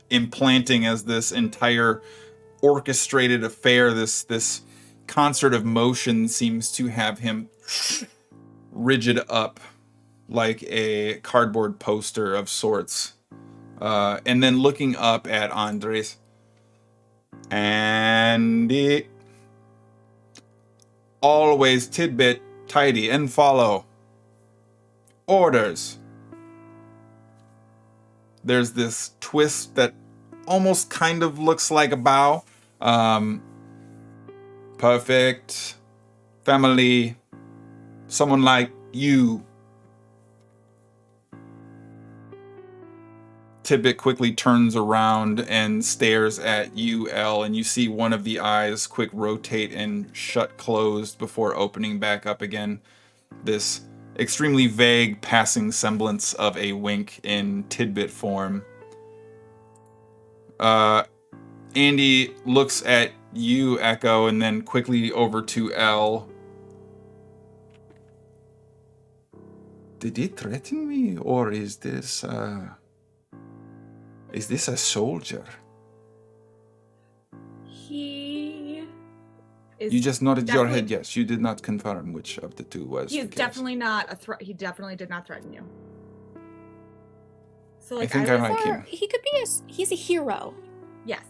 implanting as this entire orchestrated affair, this concert of motion seems to have him rigid up like a cardboard poster of sorts. And then looking up at Andres. Andy. Always Tidbit, tidy, and follow. Orders. There's this twist that almost kind of looks like a bow. Perfect. Family. Someone like you. Tidbit quickly turns around and stares at you, Elle, and you see one of the eyes quick rotate and shut closed before opening back up again. This extremely vague passing semblance of a wink in Tidbit form. Andy looks at you, Echo, and then quickly over to Elle. Did he threaten me, or is this a soldier? He is. You just nodded your head yes. You did not confirm which of the two was. He's definitely not a threat. He definitely did not threaten you. So I think I like him. He could be he's a hero. Yes.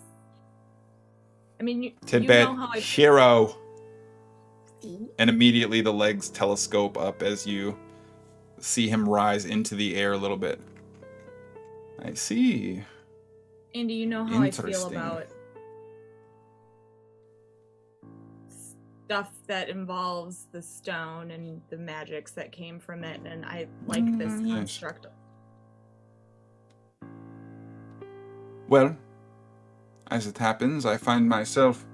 I mean, you Tidbit, know how I hero. And immediately the legs telescope up as you see him rise into the air a little bit. I see. Andy, you know how I feel about stuff that involves the stone and the magics that came from it, and I like this construct. Well, as it happens, I find myself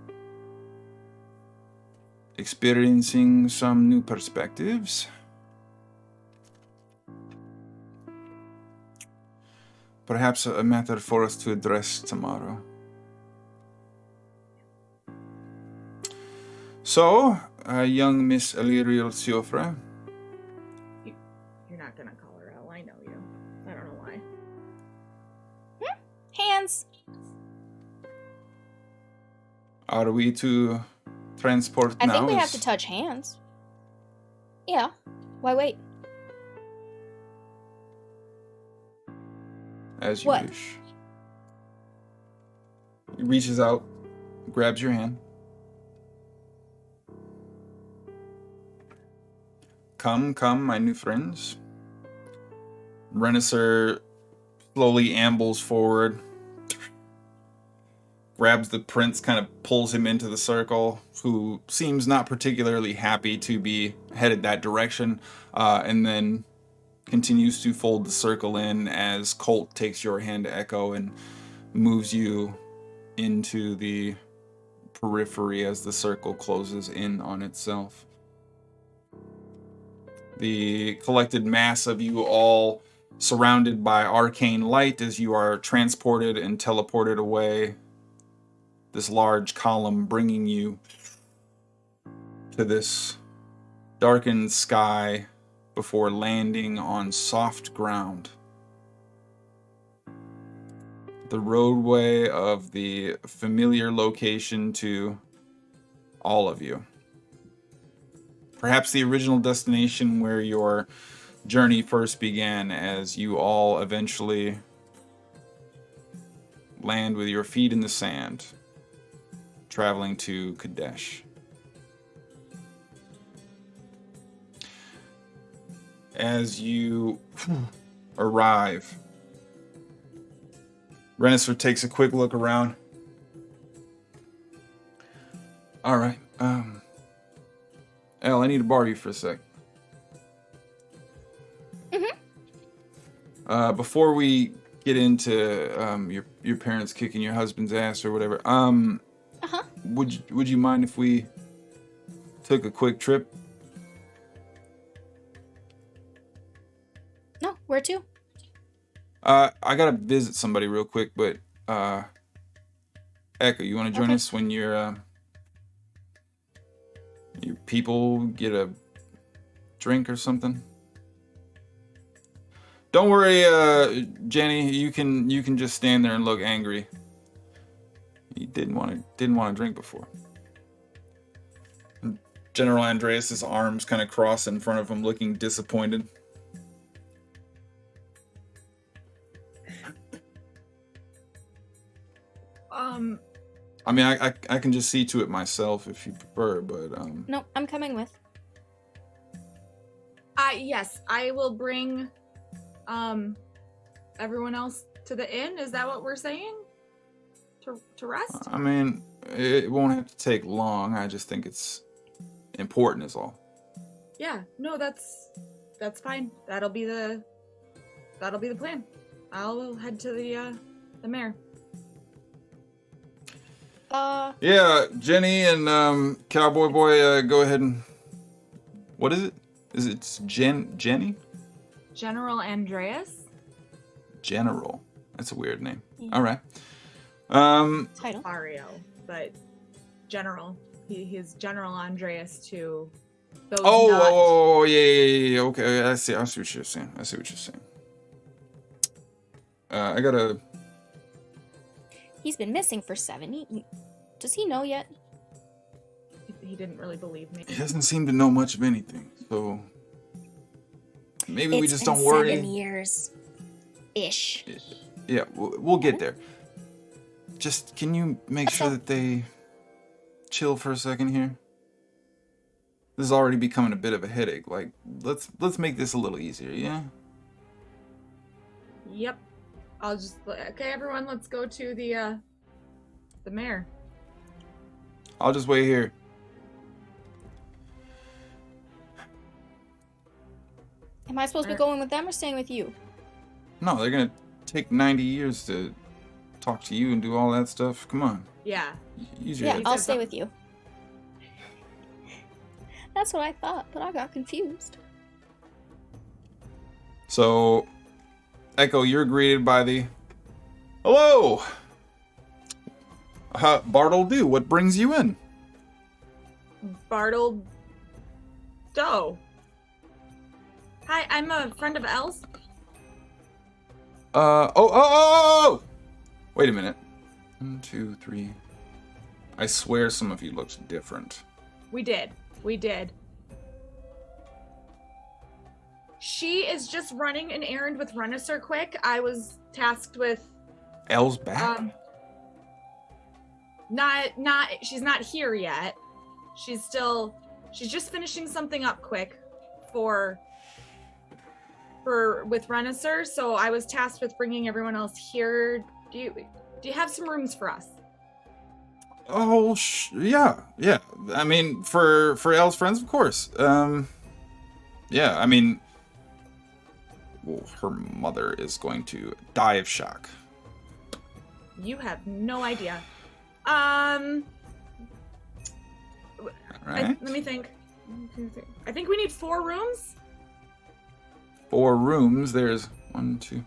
experiencing some new perspectives. Perhaps a matter for us to address tomorrow. So, young Miss Illyrial Siofra, You're not gonna call her out. I know you. I don't know why. Hands. Are we to transport I now? think we have to touch hands. Yeah. Why wait? As you What? wish. He reaches out, grabs your hand. Come, come, my new friends. Renaissar slowly ambles forward, grabs the prince, kind of pulls him into the circle, who seems not particularly happy to be headed that direction, and then continues to fold the circle in as Colt takes your hand, Echo, and moves you into the periphery as the circle closes in on itself. The collected mass of you all surrounded by arcane light as you are transported and teleported away. This large column bringing you to this darkened sky before landing on soft ground. The roadway of the familiar location to all of you. Perhaps the original destination where your journey first began, as you all eventually land with your feet in the sand, traveling to Kadesh. As you arrive, Renaissar takes a quick look around. All right, Elle, I need to borrow you for a sec. Before we get into your parents kicking your husband's ass or whatever, would you mind if we took a quick trip? No, where to? I gotta visit somebody real quick, but Echo, you want to join us when your people get a drink or something? Don't worry, Jenny. You can just stand there and look angry. You didn't want to drink before. And General Andreas's arms kind of cross in front of him, looking disappointed. I mean, I can just see to it myself if you prefer, but No, I'm coming with. Yes, I will bring everyone else to the inn. Is that what we're saying? To rest? I mean, it won't have to take long. I just think it's important is all. Yeah, no, that's fine. That'll be the plan. I'll head to the mayor. Yeah, Jenny and Cowboy Boy, go ahead and... What is it? Is it Jenny? General Andreas? General. That's a weird name. Yeah. All right. Title. Mario, but General. He's General Andreas to those yeah. Okay, I see what you're saying. I gotta... He's been missing for 7 Does he know yet? He didn't really believe me. He doesn't seem to know much of anything, so... Maybe we just don't worry. 7 years. Ish. Yeah, we'll get there. Just, can you make sure that they chill for a second here? This is already becoming a bit of a headache. Like, let's make this a little easier, yeah? Yep. I'll just... Okay, everyone, let's go to the mayor. I'll just wait here. Am I supposed to be going with them or staying with you? No, they're gonna take 90 years to talk to you and do all that stuff. Come on. Yeah. Use your Yeah, head. I'll stay with you. That's what I thought, but I got confused. So, Echo, you're greeted by the... Hello! Bartle Do, what brings you in? Bartle Doe. Hi, I'm a friend of Elle's. Oh! Wait a minute. 1, 2, 3. I swear some of you looked different. We did. She is just running an errand with Renaissar quick. I was tasked with Elle's back? She's not here yet. She's just finishing something up quick with Renaissar, so I was tasked with bringing everyone else here. Do you have some rooms for us? Oh, yeah. I mean, for Elle's friends, of course. Yeah, I mean, well, her mother is going to die of shock. You have no idea. All right. Let me think. I think we need 4 rooms. 4 rooms. There's 1, 2.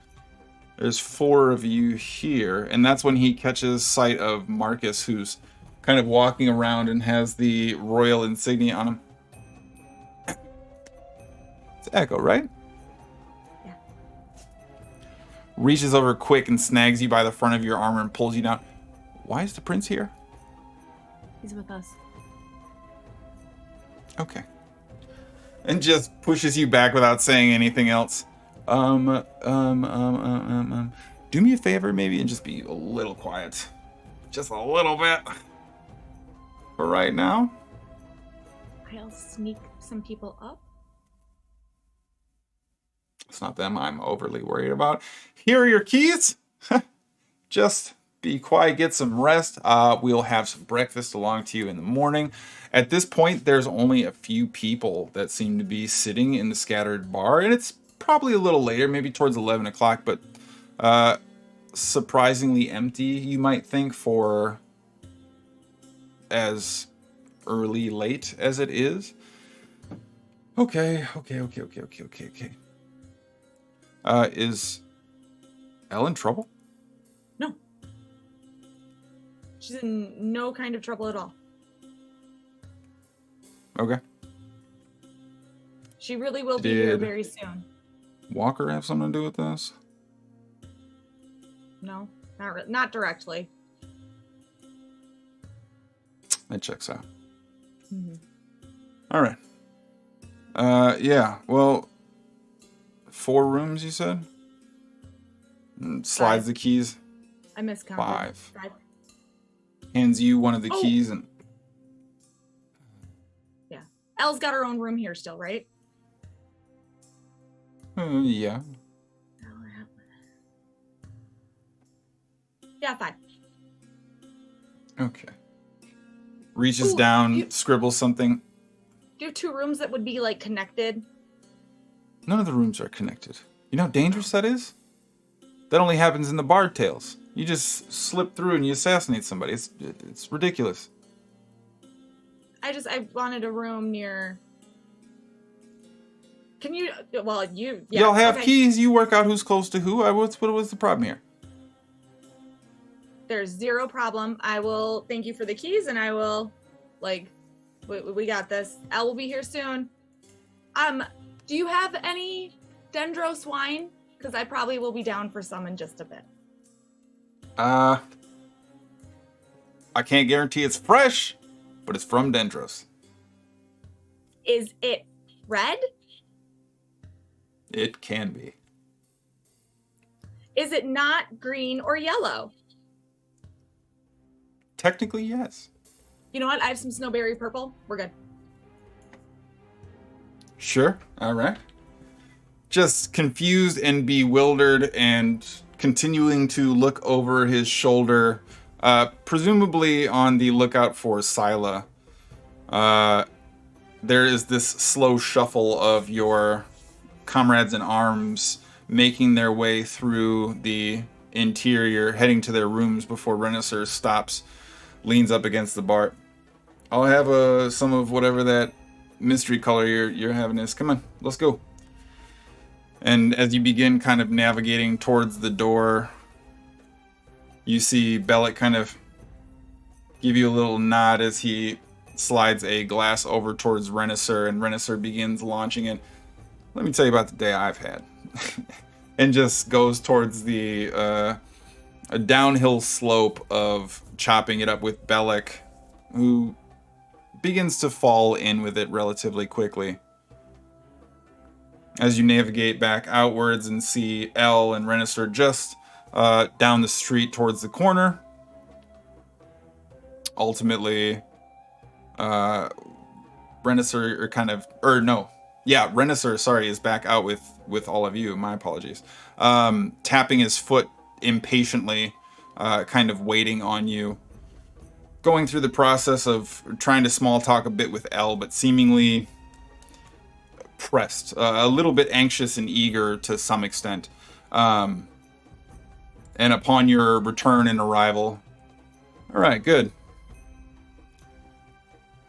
There's 4 of you here, and that's when he catches sight of Marcus, who's kind of walking around and has the royal insignia on him. It's Echo, right? Yeah. Reaches over quick and snags you by the front of your armor and pulls you down. Why is the prince here? He's with us. Okay. And just pushes you back without saying anything else. Do me a favor maybe and just be a little quiet. Just a little bit. For right now. I'll sneak some people up. It's not them I'm overly worried about. Here are your keys. Just be quiet, get some rest. We'll have some breakfast along to you in the morning. At this point, there's only a few people that seem to be sitting in the scattered bar, and it's probably a little later, maybe towards 11 o'clock, but surprisingly empty, you might think, for as late as it is. Okay. Is Elle in trouble? No. She's in no kind of trouble at all. Okay. She really will be here very soon. Walker have something to do with this? No, not directly. That checks out. Mm-hmm. All right. Yeah. Well, 4 rooms, you said? And slides 5. the keys. I miscounted. 5. 5. Hands you one of the keys and. Yeah. Elle's got her own room here still, right? Yeah. Yeah, 5. Okay. Reaches down, scribbles something. Do you have 2 rooms that would be like connected? None of the rooms are connected. You know how dangerous that is? That only happens in the Bard Tales. You just slip through and you assassinate somebody. It's ridiculous. I wanted a room near. Can you? Well, you. Yeah, Y'all have okay. keys. You work out who's close to who. What was the problem here? There's 0 problem. I will thank you for the keys, and I will, we got this. Elle will be here soon. Do you have any Dendros wine? Because I probably will be down for some in just a bit. I can't guarantee it's fresh, but it's from Dendros. Is it red? It can be. Is it not green or yellow? Technically, yes. You know what? I have some snowberry purple. We're good. Sure. All right. Just confused and bewildered and continuing to look over his shoulder, presumably on the lookout for Scylla. There is this slow shuffle of your comrades in arms making their way through the interior, heading to their rooms before Renaissar stops, leans up against the bar. I'll have some of whatever that mystery color you're having is. Come on, let's go. And as you begin kind of navigating towards the door, you see Bellic kind of give you a little nod as he slides a glass over towards Renaissar, and Renaissar begins launching it. let me tell you about the day I've had. And just goes towards the a downhill slope of chopping it up with Bellic, who begins to fall in with it relatively quickly. As you navigate back outwards and see Elle and Renister just down the street towards the corner. Ultimately, Renister Renister, sorry, is back out with all of you. My apologies. Tapping his foot impatiently, kind of waiting on you. Going through the process of trying to small talk a bit with Elle, but seemingly pressed, a little bit anxious and eager to some extent. And upon your return and arrival, all right, good.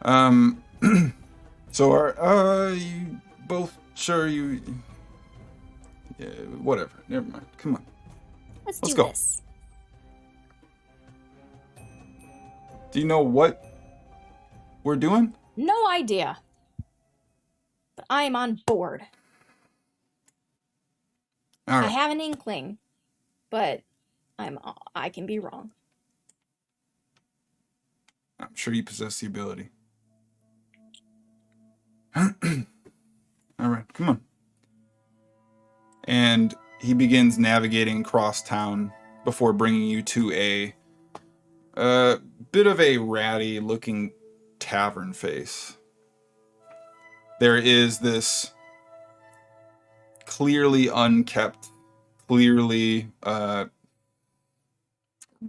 So are you both sure you? Yeah, whatever. Never mind. Come on. Let's Let's do go. this. Do you know what we're doing? No idea. But I am on board. All I right. have an inkling, but I can be wrong. I'm sure you possess the ability. All right, come on. And he begins navigating across town before bringing you to a bit of a ratty-looking tavern face. There is this clearly unkept, clearly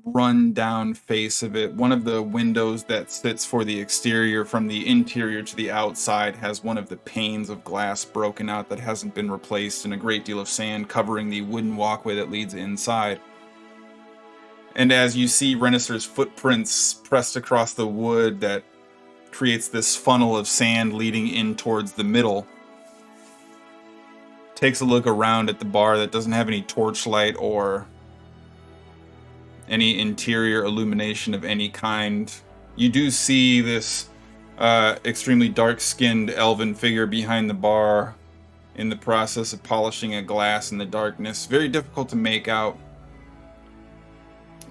run-down face of it. One of the windows that sits for the exterior from the interior to the outside has one of the panes of glass broken out that hasn't been replaced, and a great deal of sand covering the wooden walkway that leads inside. And as you see Renister's footprints pressed across the wood that creates this funnel of sand leading in towards the middle, takes a look around at the bar that doesn't have any torchlight or any interior illumination of any kind. You do see this extremely dark-skinned elven figure behind the bar in the process of polishing a glass in the darkness. Very difficult to make out.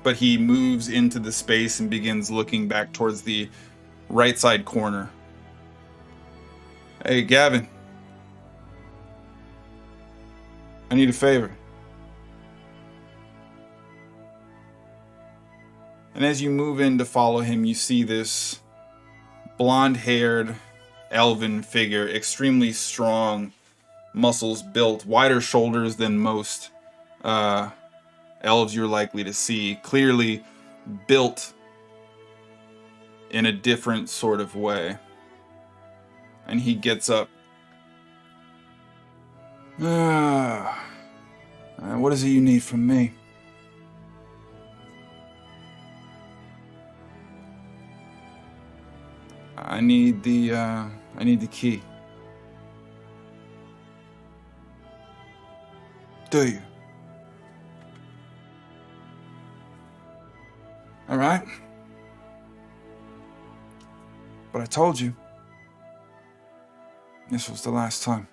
But he moves into the space and begins looking back towards the right side corner. Hey, Gavin. I need a favor. And as you move in to follow him, you see this blonde-haired elven figure, extremely strong, muscles built, wider shoulders than most elves you're likely to see, clearly built in a different sort of way. And he gets up. What is it you need from me? I need the key. Do you? All right. But I told you. This was the last time.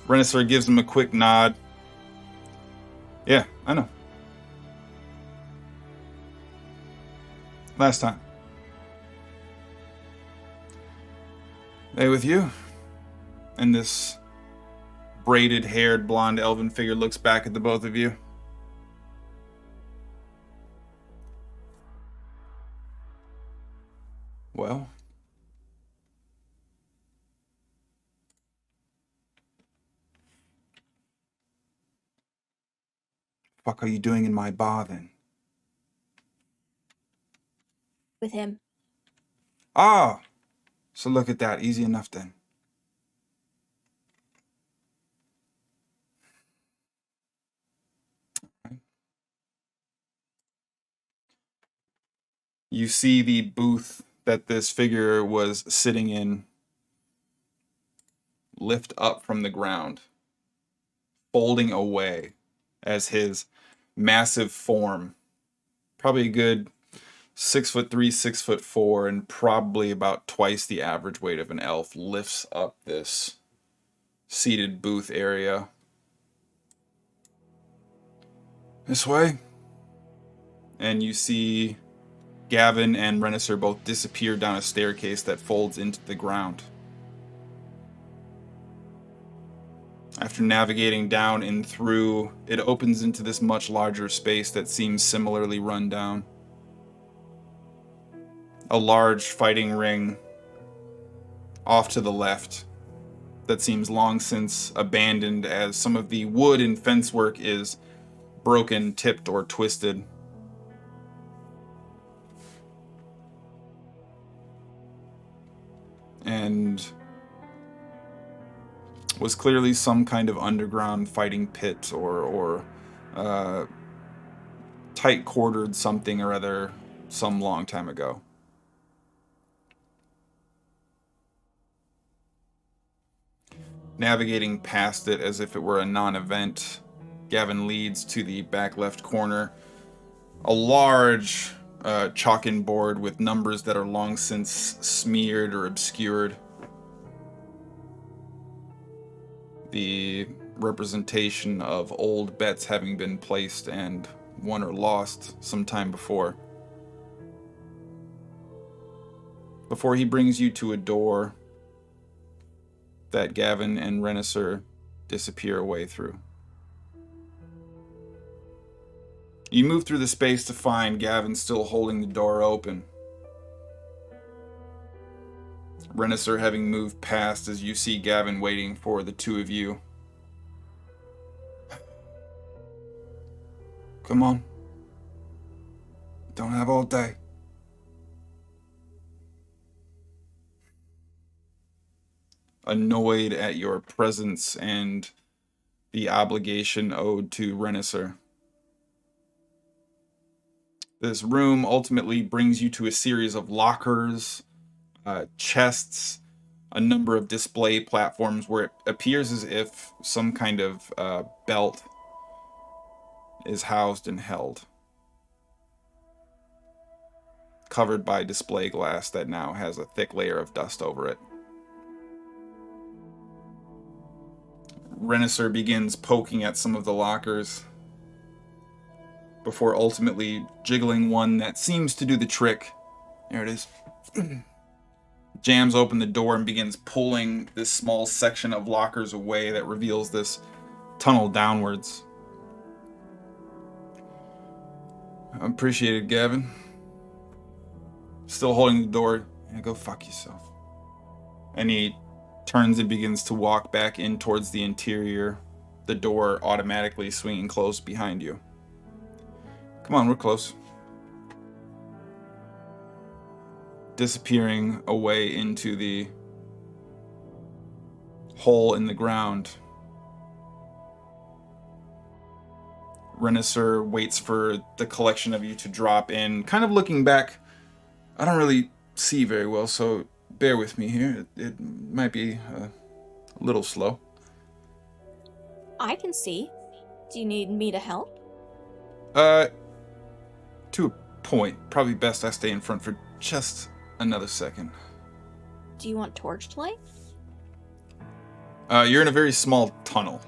Renister gives him a quick nod. Yeah, I know. Last time. They with you? And this braided haired blonde elven figure looks back at the both of you. Well, fuck are you doing in my bar then? With him. Ah, so look at that. Easy enough then. You see the booth that this figure was sitting in lift up from the ground, folding away as his massive form, probably a good 6'3", 6'4", and probably about twice the average weight of an elf lifts up this seated booth area. This way. And you see Gavin and Renisser both disappear down a staircase that folds into the ground. After navigating down and through, it opens into this much larger space that seems similarly run down. A large fighting ring off to the left that seems long since abandoned, as some of the wood and fence work is broken, tipped, or twisted. And was clearly some kind of underground fighting pit or tight-quartered something or other some long time ago. Navigating past it as if it were a non-event, Gavin leads to the back left corner. A large chalk-in board with numbers that are long since smeared or obscured. The representation of old bets having been placed and won or lost some time before. Before he brings you to a door that Gavin and Renisser disappear away through. You move through the space to find Gavin still holding the door open. Renisser having moved past as you see Gavin waiting for the two of you. Come on. Don't have all day. Annoyed at your presence and the obligation owed to Renisser. This room ultimately brings you to a series of lockers, chests, a number of display platforms where it appears as if some kind of belt is housed and held, covered by display glass that now has a thick layer of dust over it. Renisser begins poking at some of the lockers before ultimately jiggling one that seems to do the trick. There it is. Jams open the door and begins pulling this small section of lockers away that reveals this tunnel downwards. I appreciate it, Gavin. Still holding the door. Yeah, go fuck yourself. And he turns and begins to walk back in towards the interior, the door automatically swinging closed behind you. Come on, we're close. Disappearing away into the hole in the ground. Renisser waits for the collection of you to drop in, kind of looking back. I don't really see very well, so bear with me here. It might be a little slow. I can see. Do you need me to help? To a point. Probably best I stay in front for just another second. Do you want torchlight? You're in a very small tunnel.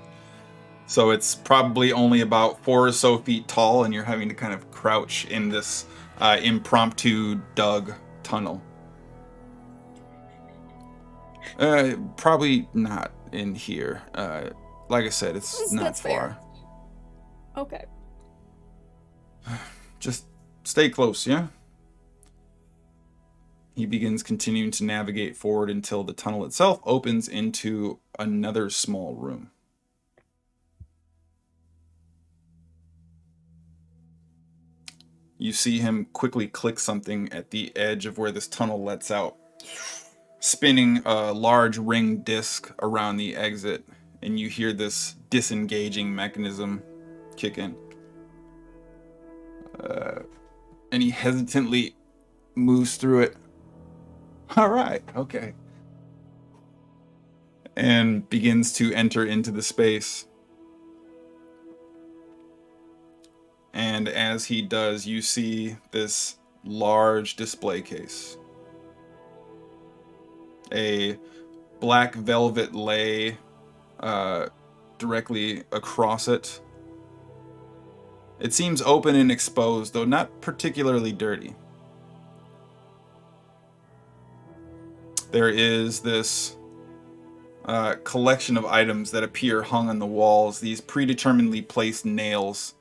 So it's probably only about 4 or so feet tall, and you're having to kind of crouch in this impromptu dug tunnel. Probably not in here. Like I said, it's not That's far. fair. Okay. Just stay close, yeah? He begins continuing to navigate forward until the tunnel itself opens into another small room. You see him quickly click something at the edge of where this tunnel lets out, spinning a large ring disc around the exit, and you hear this disengaging mechanism kick in. And he hesitantly moves through it. All right, okay. And begins to enter into the space. And as he does, you see this large display case. A black velvet lay directly across it. It seems open and exposed, though not particularly dirty. There is this collection of items that appear hung on the walls, these predeterminedly placed nails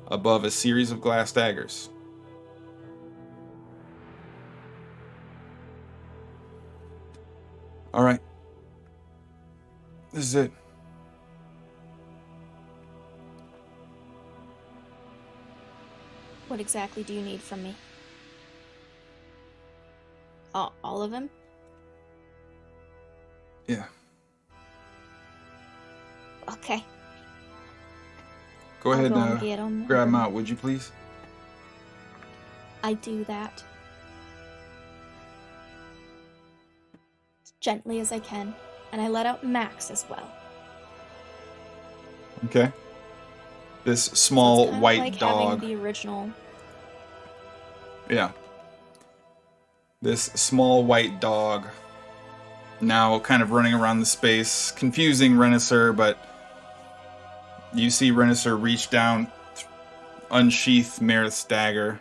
above a series of glass daggers. All right. This is it. What exactly do you need from me? All of him? Yeah. Okay. Go ahead I'll go and and get 'em. grab them out, would you please? I do that. As gently as I can, and I let out Max as well. Okay. This So small it's kinda white like dog. having the original. Yeah. This small white dog now kind of running around the space, confusing Renisser, but you see Renisser reach down, unsheath Marith's dagger,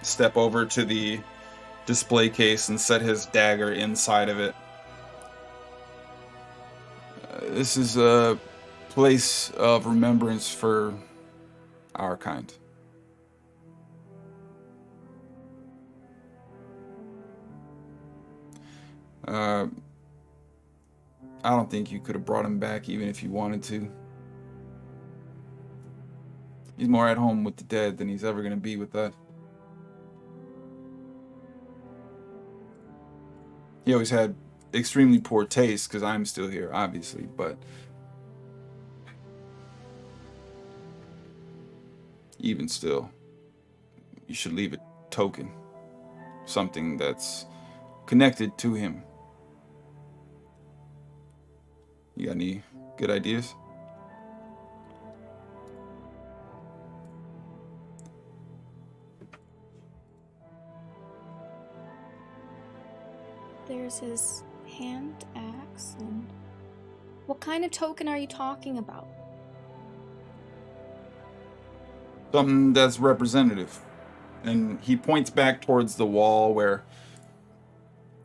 step over to the display case and set his dagger inside of it. This is a place of remembrance for our kind. I don't think you could have brought him back even if you wanted to. He's more at home with the dead than he's ever going to be with us. He always had extremely poor taste because I'm still here, obviously, but even still, you should leave a token. Something that's connected to him. You got any good ideas? There's his hand axe and... What kind of token are you talking about? Something that's representative. And he points back towards the wall where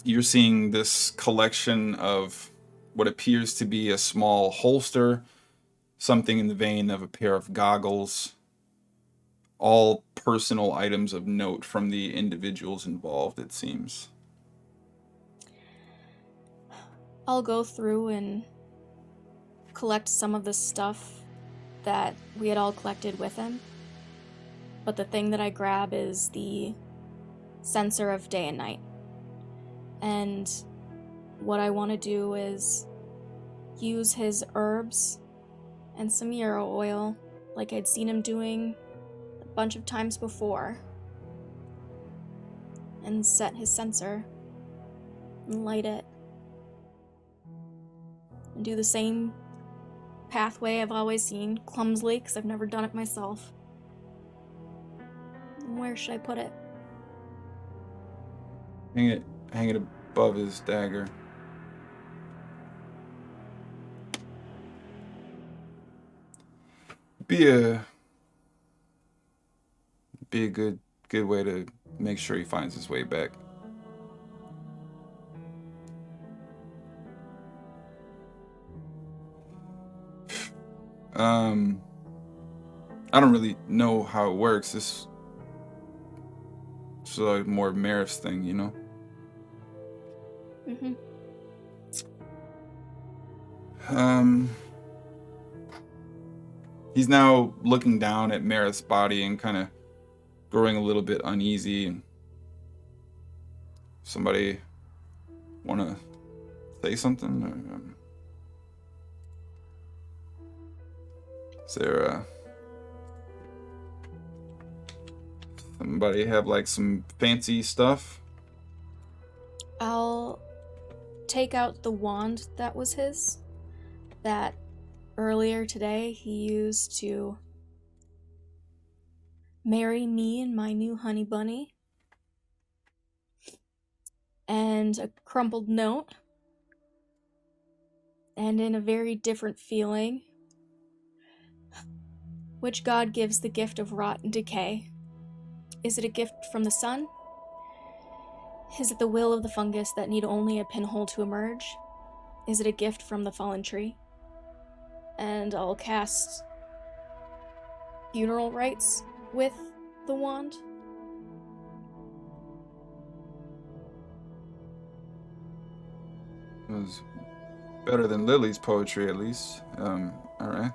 you're seeing this collection of what appears to be a small holster, something in the vein of a pair of goggles, all personal items of note from the individuals involved, it seems. I'll go through and collect some of the stuff that we had all collected with him. But the thing that I grab is the sensor of day and night. And what I want to do is use his herbs and some yarrow oil, like I'd seen him doing a bunch of times before, and set his sensor and light it. And do the same pathway I've always seen, clumsily, because I've never done it myself. And where should I put it? Hang it above his dagger. Be a good way to make sure he finds his way back. I don't really know how it works. This is like more Marith's thing, you know? Mm-hmm. He's now looking down at Marith's body and kind of growing a little bit uneasy. And somebody want to say something? Or, is there somebody have like some fancy stuff? I'll take out the wand that was his, that earlier today he used to marry me and my new honey bunny. And a crumpled note. And in a very different feeling, which god gives the gift of rot and decay? Is it a gift from the sun? Is it the will of the fungus that need only a pinhole to emerge? Is it a gift from the fallen tree? And I'll cast funeral rites with the wand. It was better than Lily's poetry, at least. All right.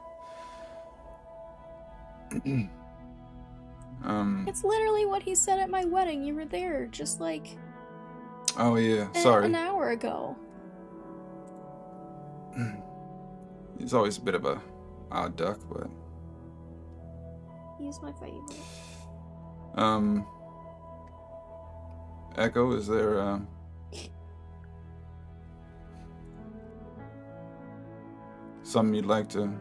It's literally what he said at my wedding. You were there, just like Oh yeah, sorry. an hour ago. He's always a bit of a odd duck, but He's my favorite. Echo, is there something you'd like to?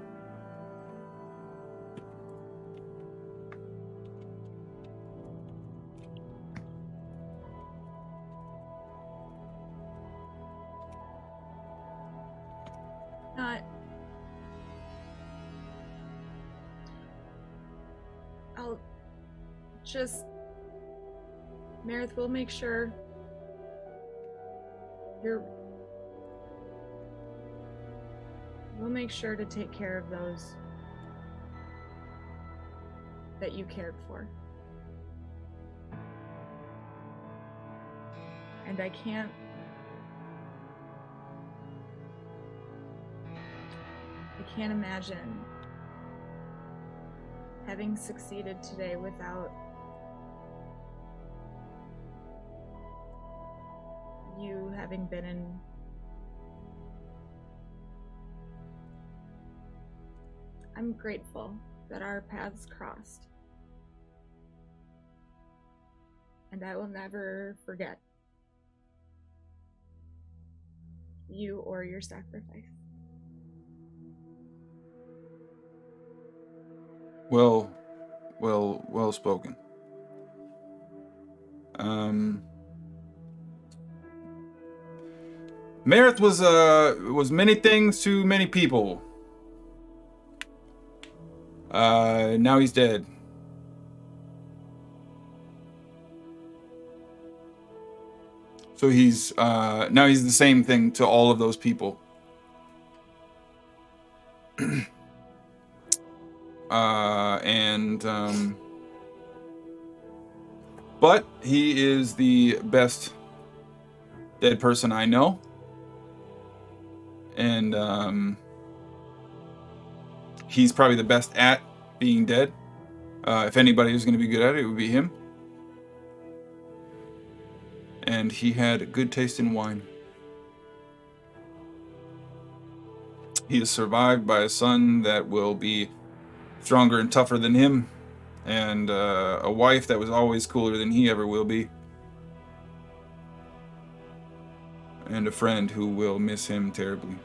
Not. I'll just. Meredith, we'll make sure we'll make sure to take care of those that you cared for. And I can't imagine having succeeded today without you having been in I'm grateful that our paths crossed. And I will never forget you or your sacrifice. Well spoken. Meredith was many things to many people. Now he's dead. So he's now he's the same thing to all of those people. But he is the best dead person I know. And he's probably the best at being dead. If anybody was going to be good at it, it would be him. And he had good taste in wine. He is survived by a son that will be stronger and tougher than him, and a wife that was always cooler than he ever will be, and a friend who will miss him terribly.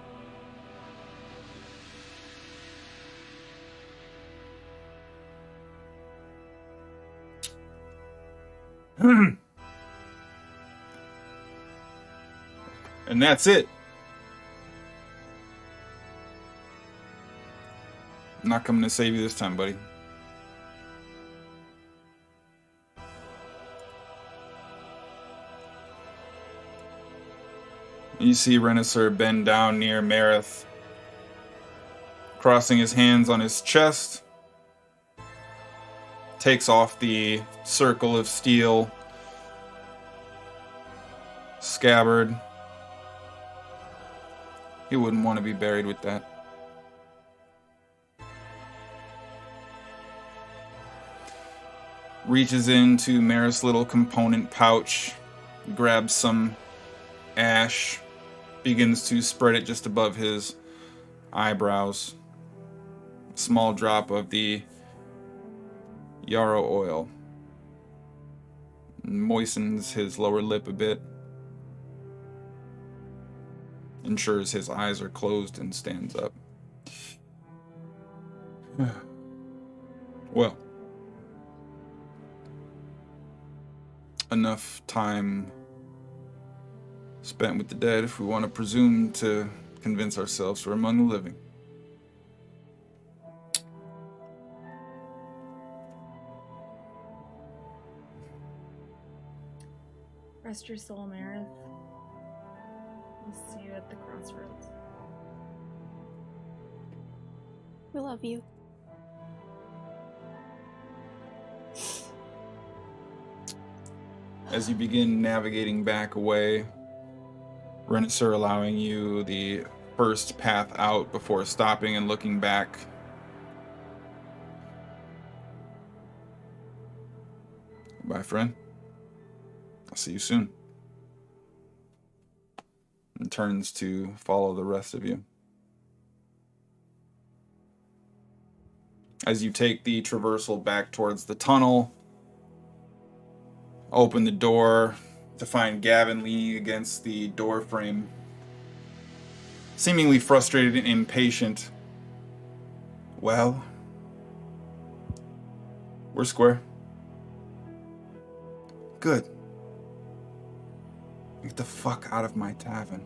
And that's it. I'm not coming to save you this time, buddy. You see Renisser bend down near Meredith, crossing his hands on his chest, takes off the circle of steel scabbard. He wouldn't want to be buried with that. Reaches into Meredith's little component pouch, grabs some ash, begins to spread it just above his eyebrows. A small drop of the yarrow oil. Moistens his lower lip a bit. Ensures his eyes are closed and stands up. enough time spent with the dead if we want to presume to convince ourselves we're among the living. Rest your soul, Meredith. We'll see you at the crossroads. We love you. As you begin navigating back away, Renaissar allowing you the first path out before stopping and looking back. Bye, friend. I'll see you soon. And turns to follow the rest of you. As you take the traversal back towards the tunnel, open the door to find Gavin leaning against the door frame, seemingly frustrated and impatient. Well, we're square. Good. Get the fuck out of my tavern.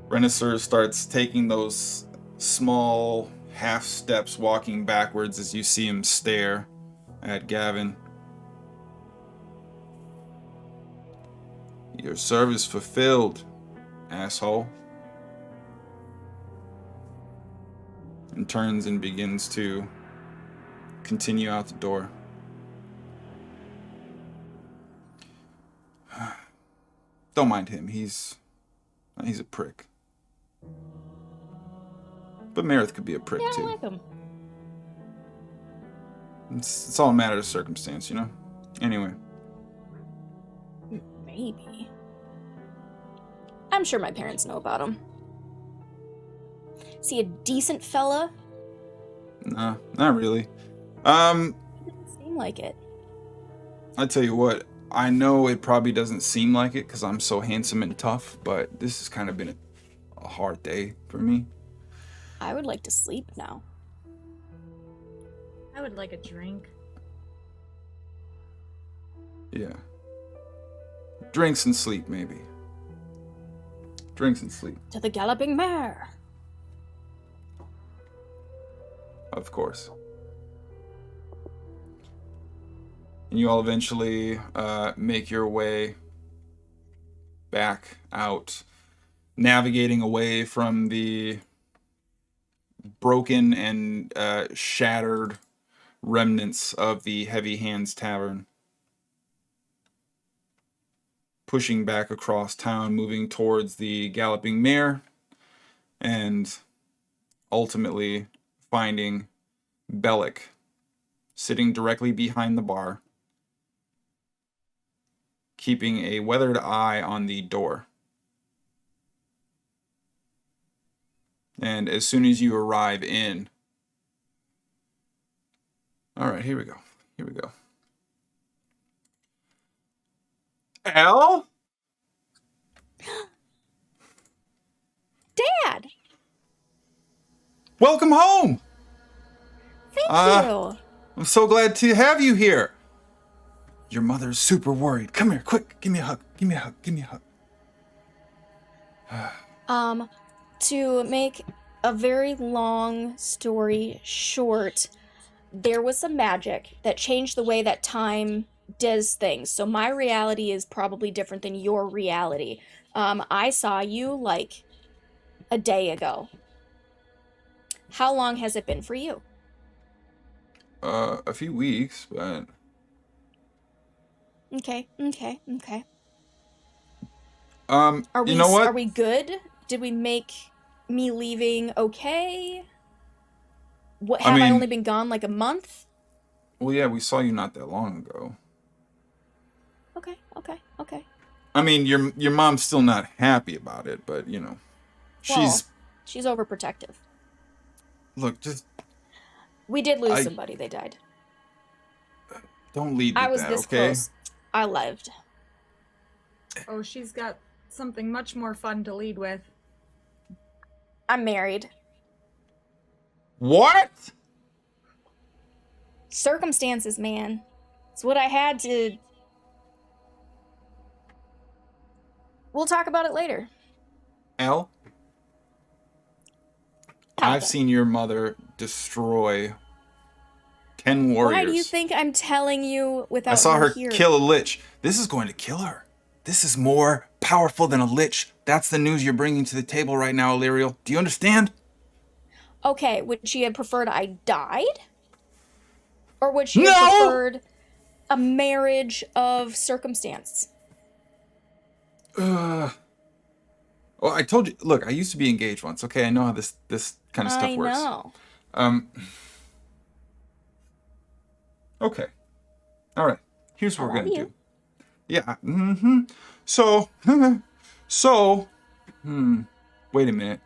Renaissar starts taking those small half steps, walking backwards as you see him stare at Gavin. Your service fulfilled, asshole. And turns and begins to continue out the door. Don't mind him. He's a prick. But Meredith could be a prick too. I like him. It's all a matter of circumstance, you know? Anyway. Maybe. I'm sure my parents know about him. Is he a decent fella? Nah, not really. Doesn't seem like it. I tell you what, I know it probably doesn't seem like it because I'm so handsome and tough, but this has kind of been a hard day for me. I would like to sleep now. I would like a drink. Yeah. Drinks and sleep, maybe. Drinks and sleep. To the galloping mare. Of course. And you all eventually make your way back out, navigating away from the broken and shattered remnants of the Heavy Hands Tavern. Pushing back across town, moving towards the Galloping Mare, and ultimately finding Bellic sitting directly behind the bar, keeping a weathered eye on the door. And as soon as you arrive in... Alright, here we go. Here we go. Al? Dad! Welcome home! Thank you! I'm so glad to have you here. Your mother's super worried. Come here, quick. Give me a hug. Give me a hug. Give me a hug. To make a very long story short, there was some magic that changed the way that time does things. So my reality is probably different than your reality. I saw you like a day ago. How long has it been for you? A few weeks, but... Okay. You know what? Are we good? Did we make me leaving okay? What, have I only been gone like a month? Well, yeah, we saw you not that long ago. Okay. I mean, your mom's still not happy about it, but, you know, she's overprotective. Look, just... We did lose somebody. They died. Don't lead with I was that, this okay? close. I lived. Oh, she's got something much more fun to lead with. I'm married. What? Circumstances, man. It's what I had to... We'll talk about it later. Al, I've seen your mother destroy 10 warriors. Why do you think I'm telling you without I saw her here? kill a lich. This is going to kill her. This is more powerful than a lich. That's the news you're bringing to the table right now, Illyriel. Do you understand? Okay, would she have preferred I died? Or would she have preferred a marriage of circumstance? Well, I told you. Look, I used to be engaged once. Okay, I know how this kind of stuff works. I know. Okay. All right. Here's what we're gonna you. do. Yeah. Mm-hmm. So. Wait a minute.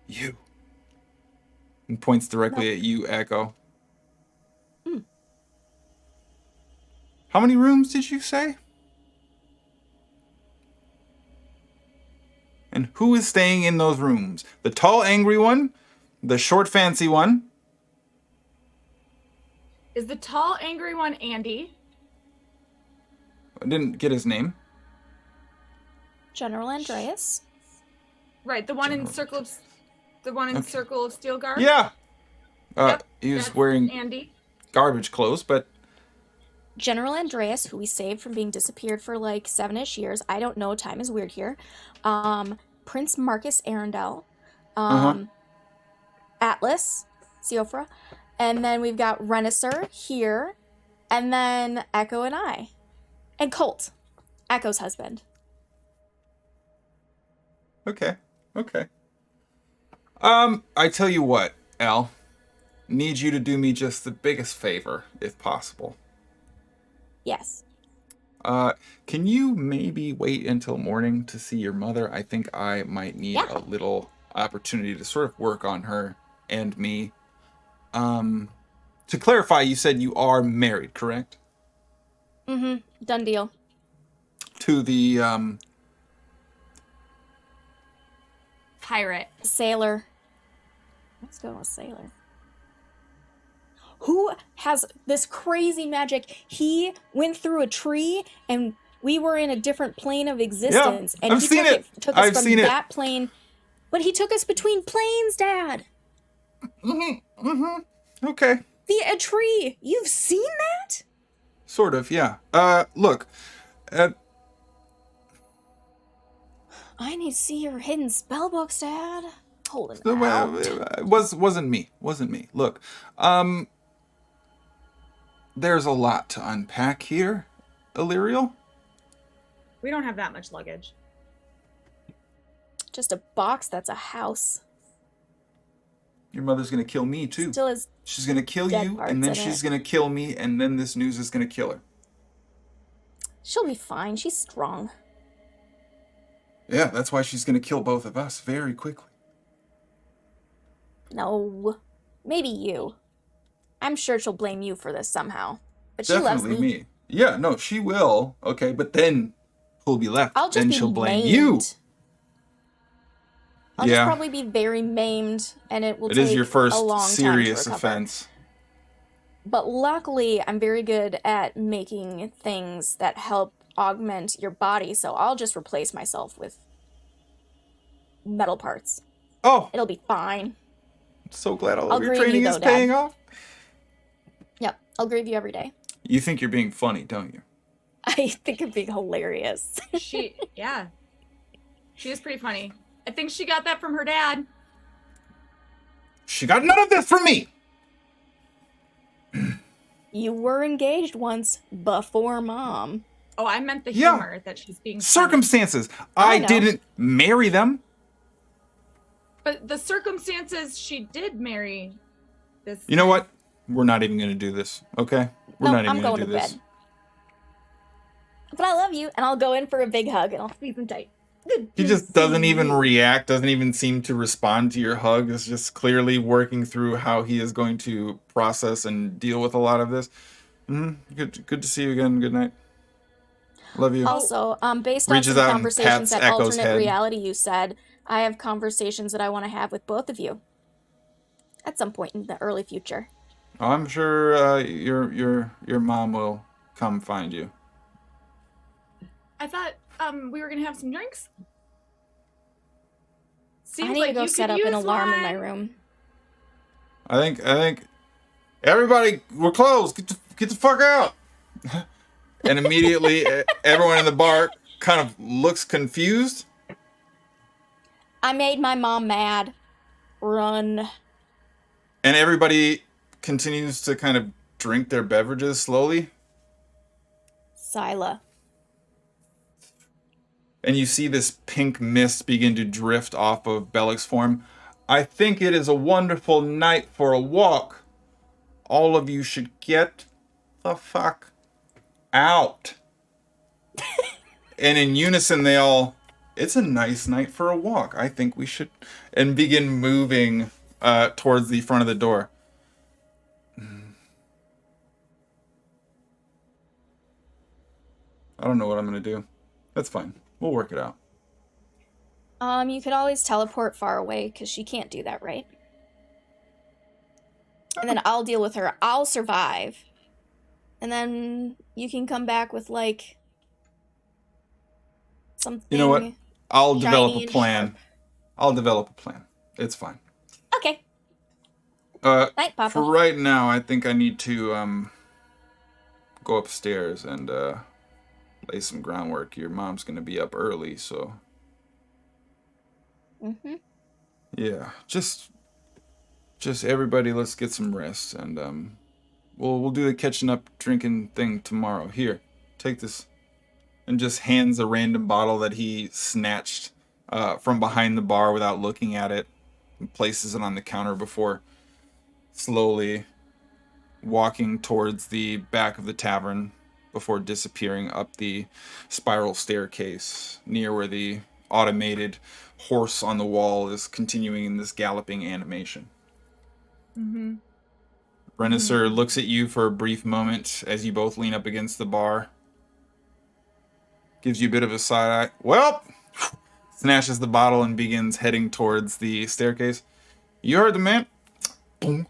You. And points directly at you, Echo. How many rooms did you say? And who is staying in those rooms? The tall, angry one? The short, fancy one? Is the tall, angry one Andy? I didn't get his name. General Andreas? Right, the one in Circle of Steel Guard? Yeah. Yep, he was that's wearing Andy. garbage clothes, but General Andreas, who we saved from being disappeared for like 7-ish years. I don't know, time is weird here. Prince Marcus Arundel. Atlas, Siofra. And then we've got Renisser here. And then Echo and I. And Colt, Echo's husband. okay. I tell you what, Al. Need you to do me just the biggest favor, if possible. Yes. Can you maybe wait until morning to see your mother? I think I might need a little opportunity to sort of work on her and me. To clarify, you said you are married, correct? Mm-hmm. Done deal. To the, Pirate. Sailor. Let's go with Sailor. Who has this crazy magic? He went through a tree and we were in a different plane of existence. And I've he seen it. took us I've from seen it. that plane. But he took us between planes, Dad. Okay. Via a tree. You've seen that? Sort of, yeah. Look. I need to see your hidden spell books, Dad. Hold it It out. wasn't me. Look, there's a lot to unpack here, Illyriel. We don't have that much luggage. Just a box that's a house. Your mother's gonna kill me too. Still has She's gonna kill dead you, parts and then in she's it. gonna kill me, and then this news is gonna kill her. She'll be fine. She's strong. Yeah, that's why she's gonna kill both of us very quickly. No. Maybe you. I'm sure she'll blame you for this somehow. But she loves Definitely me. me. Yeah, no, she will. Okay, but then who'll be left? I'll just then be she'll blame maimed. you. I'll just probably be very maimed, and it will It take is your first a long serious time to recover. offense. But luckily, I'm very good at making things that help augment your body, so I'll just replace myself with metal parts. Oh, It'll be fine. I'm so glad all I'll of your grieve training you, is though, Dad. paying off. Yep, I'll grieve you every day. You think you're being funny, don't you? I think it'd be hilarious. She is pretty funny. I think she got that from her dad. She got none of this from me. You were engaged once before Mom. Oh, I meant the Yeah. humor that she's being funny. Circumstances. I I know. didn't marry them. But the circumstances she did marry this. You know what? We're not even going to do this, okay? We're No, not even I'm going going to to do this. bed. But I love you, and I'll go in for a big hug, and I'll squeeze him tight. He just doesn't even react, doesn't even seem to respond to your hug. Is just clearly working through how he is going to process and deal with a lot of this. Good to see you again. Good night. Love you. Also, based on Reaches some out and conversations pats at Echo's alternate head. reality you said, I have conversations that I want to have with both of you. At some point in the early future. I'm sure your mom will come find you. I thought we were gonna have some drinks. Seems I need like to go you set could up an use alarm in my one. room. I think everybody, we're closed. Get the fuck out. And immediately everyone in the bar kind of looks confused. I made my mom mad. Run. And everybody continues to kind of drink their beverages slowly. Scylla. And you see this pink mist begin to drift off of Bellic's form. I think it is a wonderful night for a walk. All of you should get the fuck out. And in unison, they all, it's a nice night for a walk. I think we should, and begin moving towards the front of the door. I don't know what I'm going to do. That's fine. We'll work it out. You could always teleport far away, because she can't do that, right? And then I'll deal with her. I'll survive. And then you can come back with, like, something. You know what? I'll develop shiny a and plan. sharp. I'll develop a plan. It's fine. Okay. Night, Papa. For right now, I think I need to go upstairs and lay some groundwork. Your mom's going to be up early, so... Mm-hmm. Yeah, just everybody, let's get some rest, and we'll do the catching up drinking thing tomorrow. Here, take this, and just hands a random bottle that he snatched from behind the bar without looking at it, and places it on the counter before slowly walking towards the back of the tavern before disappearing up the spiral staircase near where the automated horse on the wall is continuing in this galloping animation. Mm-hmm. Renisser looks at you for a brief moment as you both lean up against the bar. Gives you a bit of a side eye. Well, snatches the bottle and begins heading towards the staircase. You heard the man. Boom.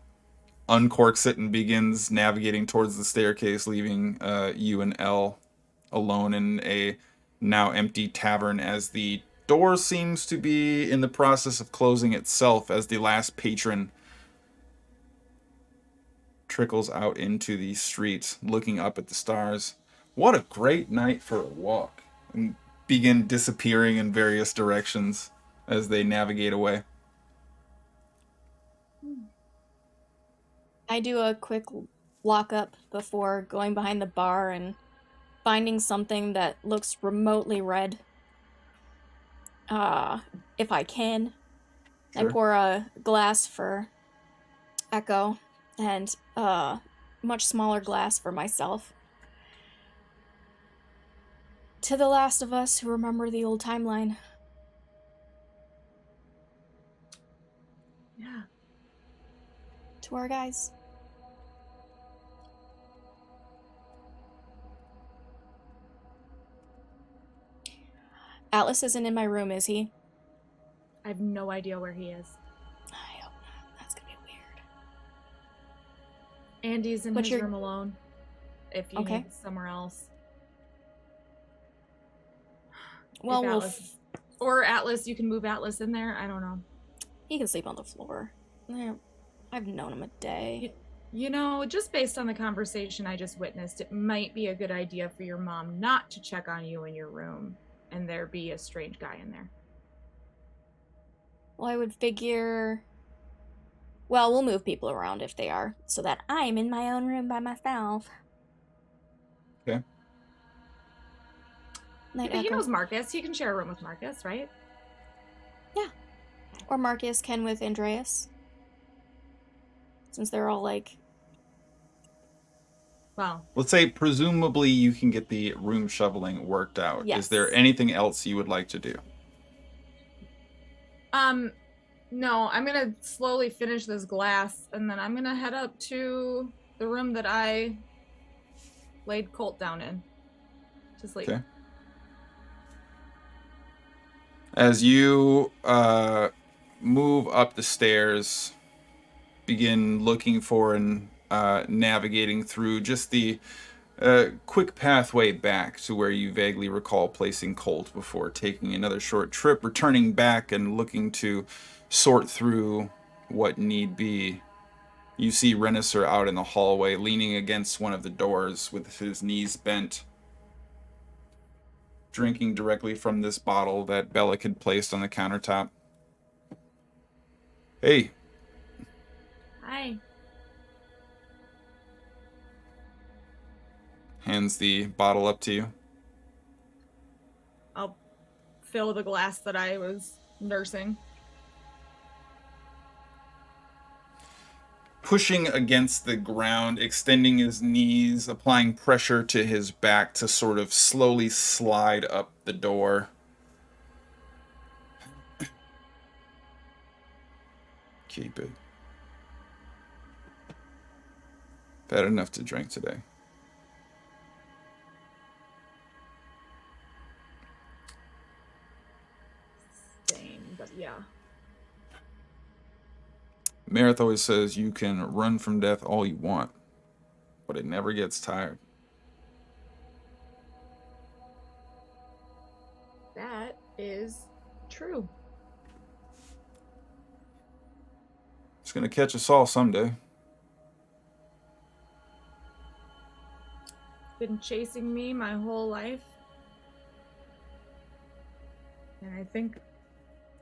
Uncorks it and begins navigating towards the staircase, leaving you and Elle alone in a now empty tavern as the door seems to be in the process of closing itself as the last patron trickles out into the streets, looking up at the stars. What a great night for a walk. And begin disappearing in various directions as they navigate away. I do a quick lock up before going behind the bar and finding something that looks remotely red. If I can. Sure. I pour a glass for Echo and a much smaller glass for myself. To the last of us who remember the old timeline. Yeah. To our guys. Atlas isn't in my room, is he? I have no idea where he is. I hope not. That's gonna be weird. Andy's in But his you're- room alone. If you Okay. need somewhere else. Well, If we'll or Atlas, you can move Atlas in there. I don't know. he can sleep on the floor. I've known him a day. You know, just based on the conversation I just witnessed, it might be a good idea for your mom not to check on you in your room and there be a strange guy in there. Well, I would figure... Well, we'll move people around if they are, so that I'm in my own room by myself. Okay. Night, He Echo. knows Marcus. He can share a room with Marcus, right? Or Marcus can with Andreas. Since they're all like... Well, Let's say presumably you can get the room shoveling worked out. Yes. Is there anything else you would like to do? no, I'm gonna slowly finish this glass and then I'm gonna head up to the room that I laid Colt down in to sleep. Okay. As you move up the stairs, begin looking for and navigating through just the quick pathway back to where you vaguely recall placing Colt before taking another short trip, returning back and looking to sort through what need be. You see Renisser out in the hallway, leaning against one of the doors with his knees bent, drinking directly from this bottle that Bellic had placed on the countertop. Hey. Hi. Hands the bottle up to you. I'll fill the glass that I was nursing. Pushing against the ground, extending his knees, applying pressure to his back to sort of slowly slide up the door. Keep it. Had enough to drink today. Same, but yeah. Marith always says you can run from death all you want, but it never gets tired. That is true. It's gonna catch us all someday. Been chasing me my whole life. And I think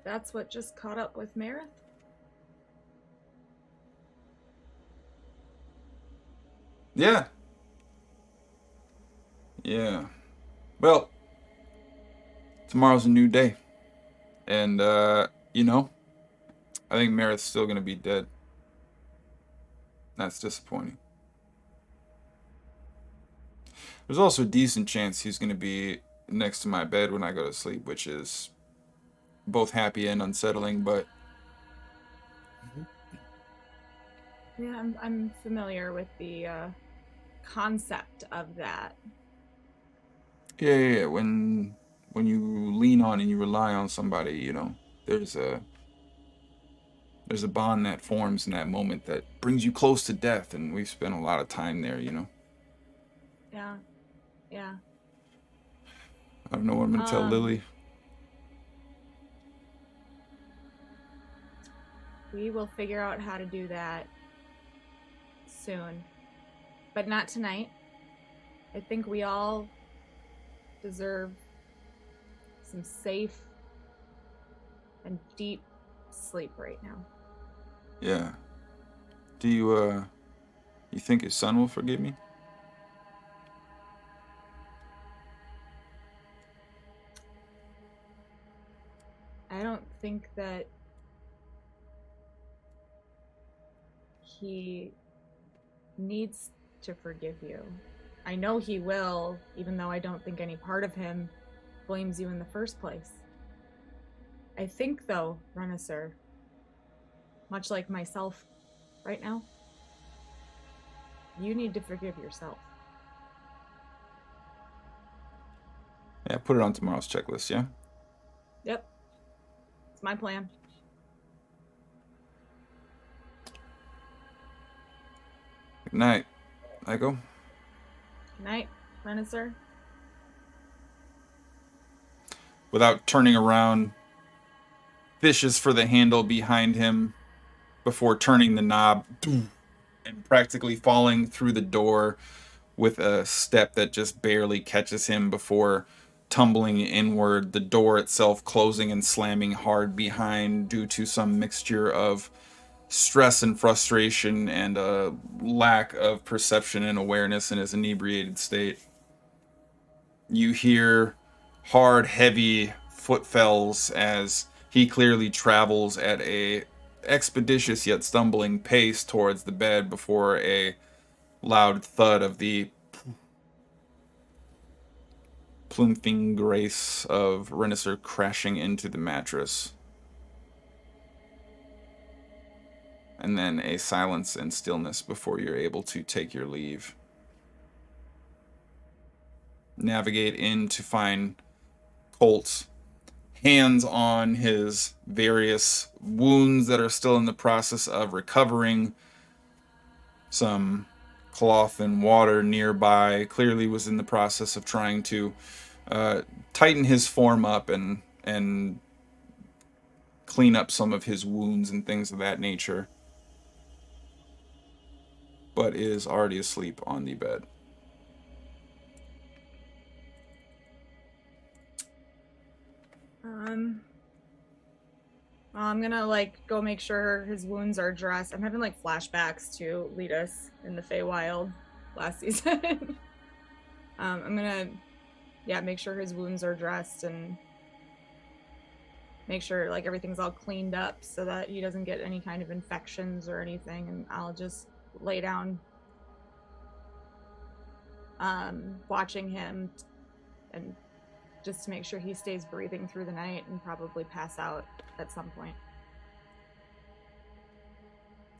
that's what just caught up with Marith. Yeah. Yeah. Well, tomorrow's a new day. And, you know, I think Marith's still gonna be dead. That's disappointing. There's also a decent chance he's gonna be next to my bed when I go to sleep, which is both happy and unsettling, but... Yeah, I'm familiar with the concept of that. Yeah. When you lean on and you rely on somebody, you know, there's a bond that forms in that moment that brings you close to death, and we've spent a lot of time there, you know. Yeah. I don't know what I'm gonna tell Lily. We will figure out how to do that soon, but not tonight. I think we all deserve some safe and deep sleep right now. Yeah. Do you think his son will forgive me? I don't think that he needs to forgive you. I know he will, even though I don't think any part of him blames you in the first place. I think, though, Renisser, much like myself right now, you need to forgive yourself. Yeah, put it on tomorrow's checklist, yeah? Yep. It's my plan. Good night. I go. Good night, Renisser. Without turning around, fishes for the handle behind him before turning the knob and practically falling through the door with a step that just barely catches him before tumbling inward, the door itself closing and slamming hard behind due to some mixture of stress and frustration and a lack of perception and awareness in his inebriated state. You hear hard, heavy footfalls as he clearly travels at a expeditious yet stumbling pace towards the bed before a loud thud of the plinthing grace of Renisser crashing into the mattress. And then a silence and stillness before you're able to take your leave. Navigate in to find Colt's hands on his various wounds that are still in the process of recovering. Some cloth and water nearby. Clearly was in the process of trying to tighten his form up and clean up some of his wounds and things of that nature. But is already asleep on the bed. I'm gonna like go make sure his wounds are dressed. I'm having like flashbacks to lead us in the Feywild last season. I'm gonna, make sure his wounds are dressed and make sure like everything's all cleaned up so that he doesn't get any kind of infections or anything. And I'll just lay down, watching him and just to make sure he stays breathing through the night and probably pass out at some point.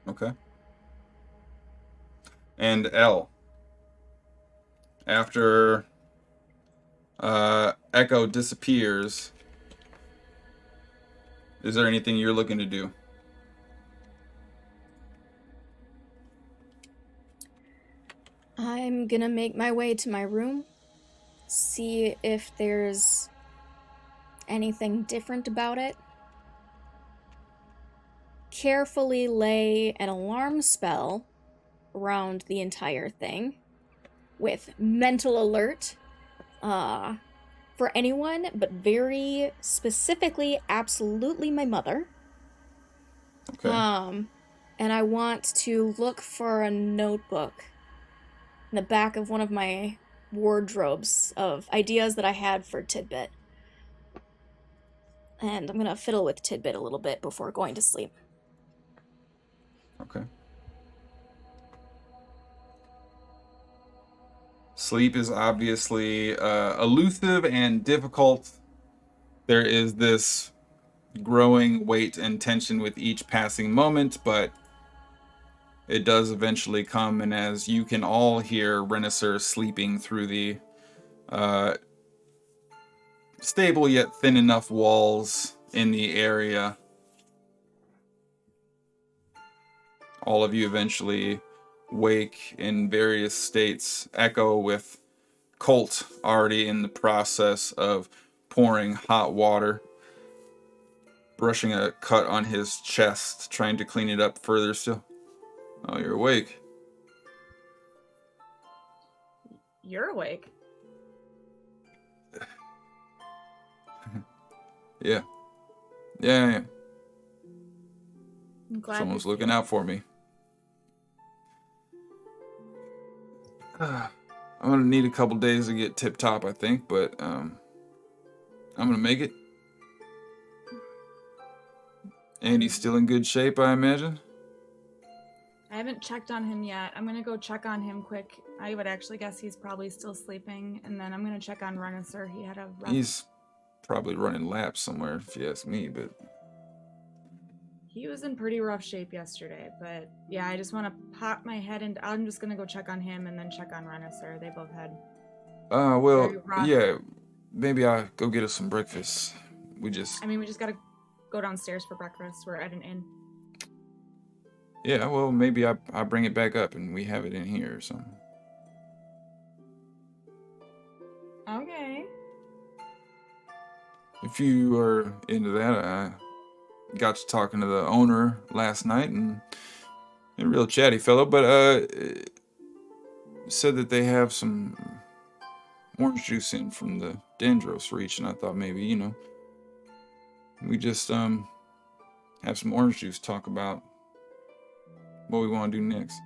Okay. And L. After Echo disappears, is there anything you're looking to do? I'm gonna make my way to my room, see if there's anything different about it. Carefully lay an alarm spell around the entire thing with mental alert for anyone, but very specifically, absolutely my mother. Okay. And I want to look for a notebook in the back of one of my wardrobes of ideas that I had for Tidbit. And I'm gonna fiddle with Tidbit a little bit before going to sleep. Okay. Sleep is obviously elusive and difficult. There is this growing weight and tension with each passing moment, but it does eventually come, and as you can all hear Renisser sleeping through the stable yet thin enough walls in the area, all of you eventually wake in various states. Echo with Colt already in the process of pouring hot water, brushing a cut on his chest, trying to clean it up further still. Oh, you're awake. You're awake. Yeah. Yeah. I'm glad Someone's looking out for me. I'm gonna need a couple days to get tip top, I think, but I'm gonna make it. Andy's still in good shape, I imagine. I haven't checked on him yet. I'm gonna go check on him quick. I would actually guess he's probably still sleeping, and then I'm gonna check on Renisser. He had a rough... He's probably running laps somewhere, if you ask me, but He was in pretty rough shape yesterday, but yeah, I just want to pop my head and I'm just gonna go check on him and then check on Renisser. They both had... well, very rough... yeah, maybe I'll go get us some breakfast. We just gotta go downstairs for breakfast. We're at an inn. Yeah, well, maybe I bring it back up and we have it in here or something. Okay. If you are into that, I got to talking to the owner last night and a real chatty fellow, but said that they have some orange juice in from the Dendros reach, and I thought maybe, we just have some orange juice, talk about what we want to do next.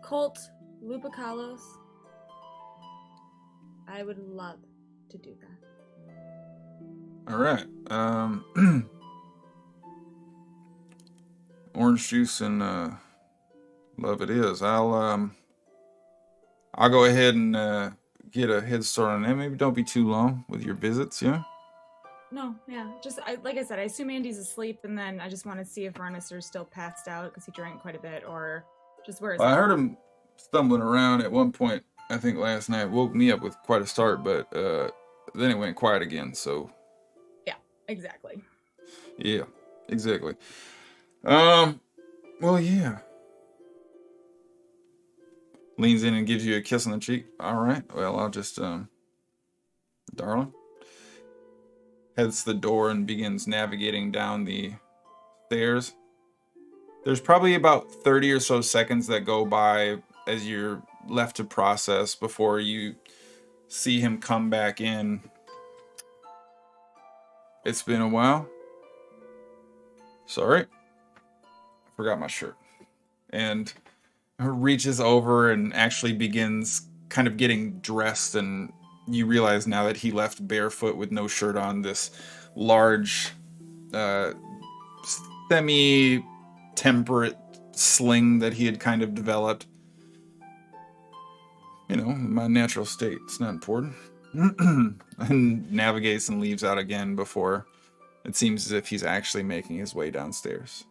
Colt, Lupicalos. I would love to do that. All right. Orange juice and love it is. I'll go ahead and get a head start on that. Maybe don't be too long with your visits, yeah? No, yeah. Just like I said, I assume Andy's asleep, and then I just want to see if Renisser's still passed out because he drank quite a bit, or just where is he? I heard him stumbling around at one point. I think last night woke me up with quite a start, but then it went quiet again. So Yeah, exactly. yeah, exactly. Well, yeah. Leans in and gives you a kiss on the cheek. All right. Well, I'll just darling. Heads to the door and begins navigating down the stairs. There's probably about 30 or so seconds that go by as you're left to process before you see him come back in. It's been a while. Sorry. I forgot my shirt. And reaches over and actually begins kind of getting dressed, and you realize now that he left barefoot with no shirt on, this large semi-temperate sling that he had kind of developed. You know, my natural state. It's not important. And navigates and leaves out again before it seems as if he's actually making his way downstairs.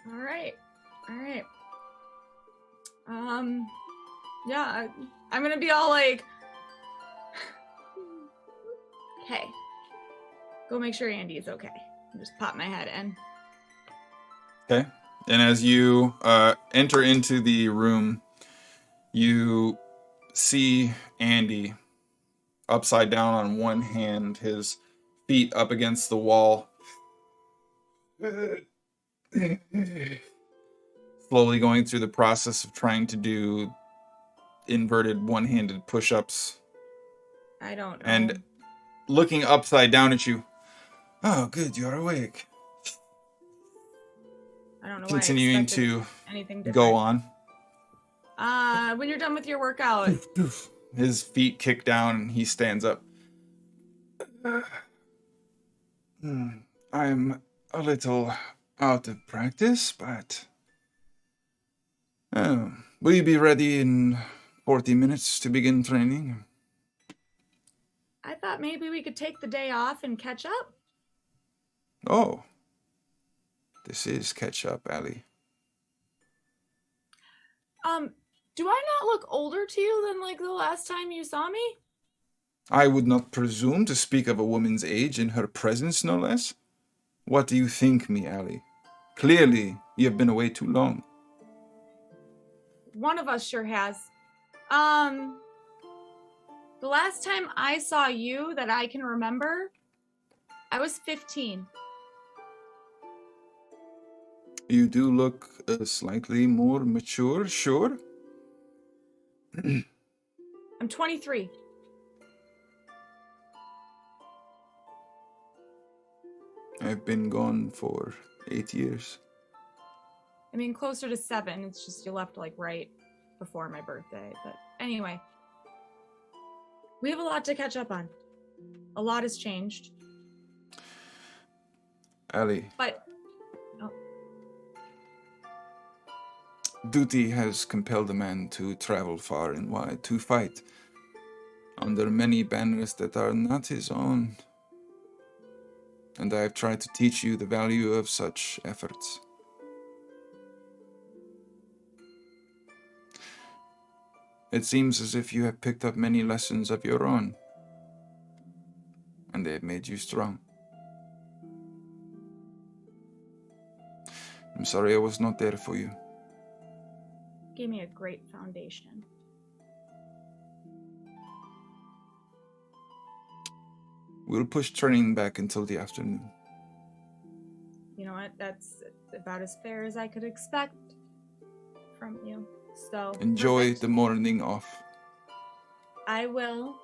All right. Yeah, I'm gonna be all like, hey, go make sure Andy's okay. Just pop my head in. Okay. And as you enter into the room, you see Andy upside down on one hand, his feet up against the wall. Slowly going through the process of trying to do inverted one-handed push-ups. I don't know. And looking upside down at you. Oh, good, you're awake. I don't know Continuing why I to anything different. go on. When you're done with your workout. His feet kick down and he stands up. I'm a little out of practice, but will you be ready in 40 minutes to begin training? I thought maybe we could take the day off and catch up. Oh, this is catch up, Allie. Do I not look older to you than like the last time you saw me? I would not presume to speak of a woman's age in her presence, no less. What do you think me, Allie? Clearly, you have been away too long. One of us sure has. The last time I saw you that I can remember, I was 15. You do look slightly more mature, sure. I'm 23. I've been gone for 8 years. I mean, closer to 7. It's just you left like right before my birthday. But anyway, we have a lot to catch up on. A lot has changed. Allie. But duty has compelled a man to travel far and wide to fight under many banners that are not his own. And I have tried to teach you the value of such efforts. It seems as if you have picked up many lessons of your own, and they have made you strong. I'm sorry I was not there for you. gave me a great foundation. We'll push training back until the afternoon. You know what? That's about as fair as I could expect from you. So Enjoy perfect. the morning off. I will.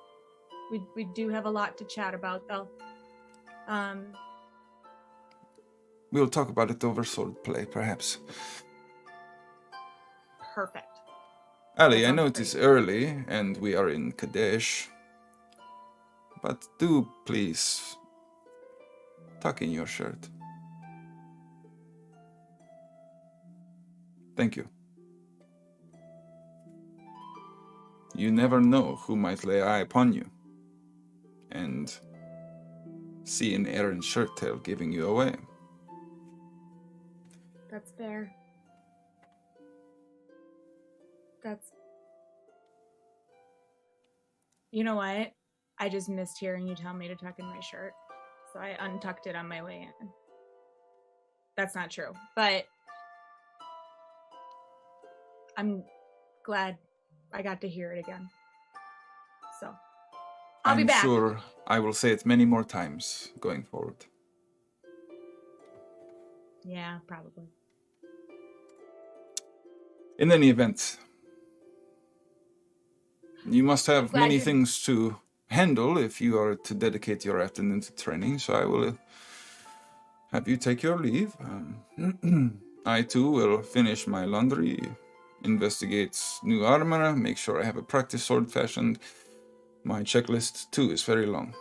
We do have a lot to chat about, though. We'll talk about it over swordplay, perhaps. Perfect. Ali, That I sounds know it is early, and we are in Kadesh. But do, please, tuck in your shirt. Thank you. You never know who might lay eye upon you and see an errant shirt tail giving you away. That's fair. That's You know what? I just missed hearing you tell me to tuck in my shirt. So I untucked it on my way in. That's not true. But I'm glad I got to hear it again. So I'll be back. I'm sure I will say it many more times going forward. Yeah, probably. In any event, you must have Glad many you- things to handle if you are to dedicate your afternoon to training, so I will have you take your leave. I too will finish my laundry, investigate new armor, make sure I have a practice sword fashioned. My checklist too is very long.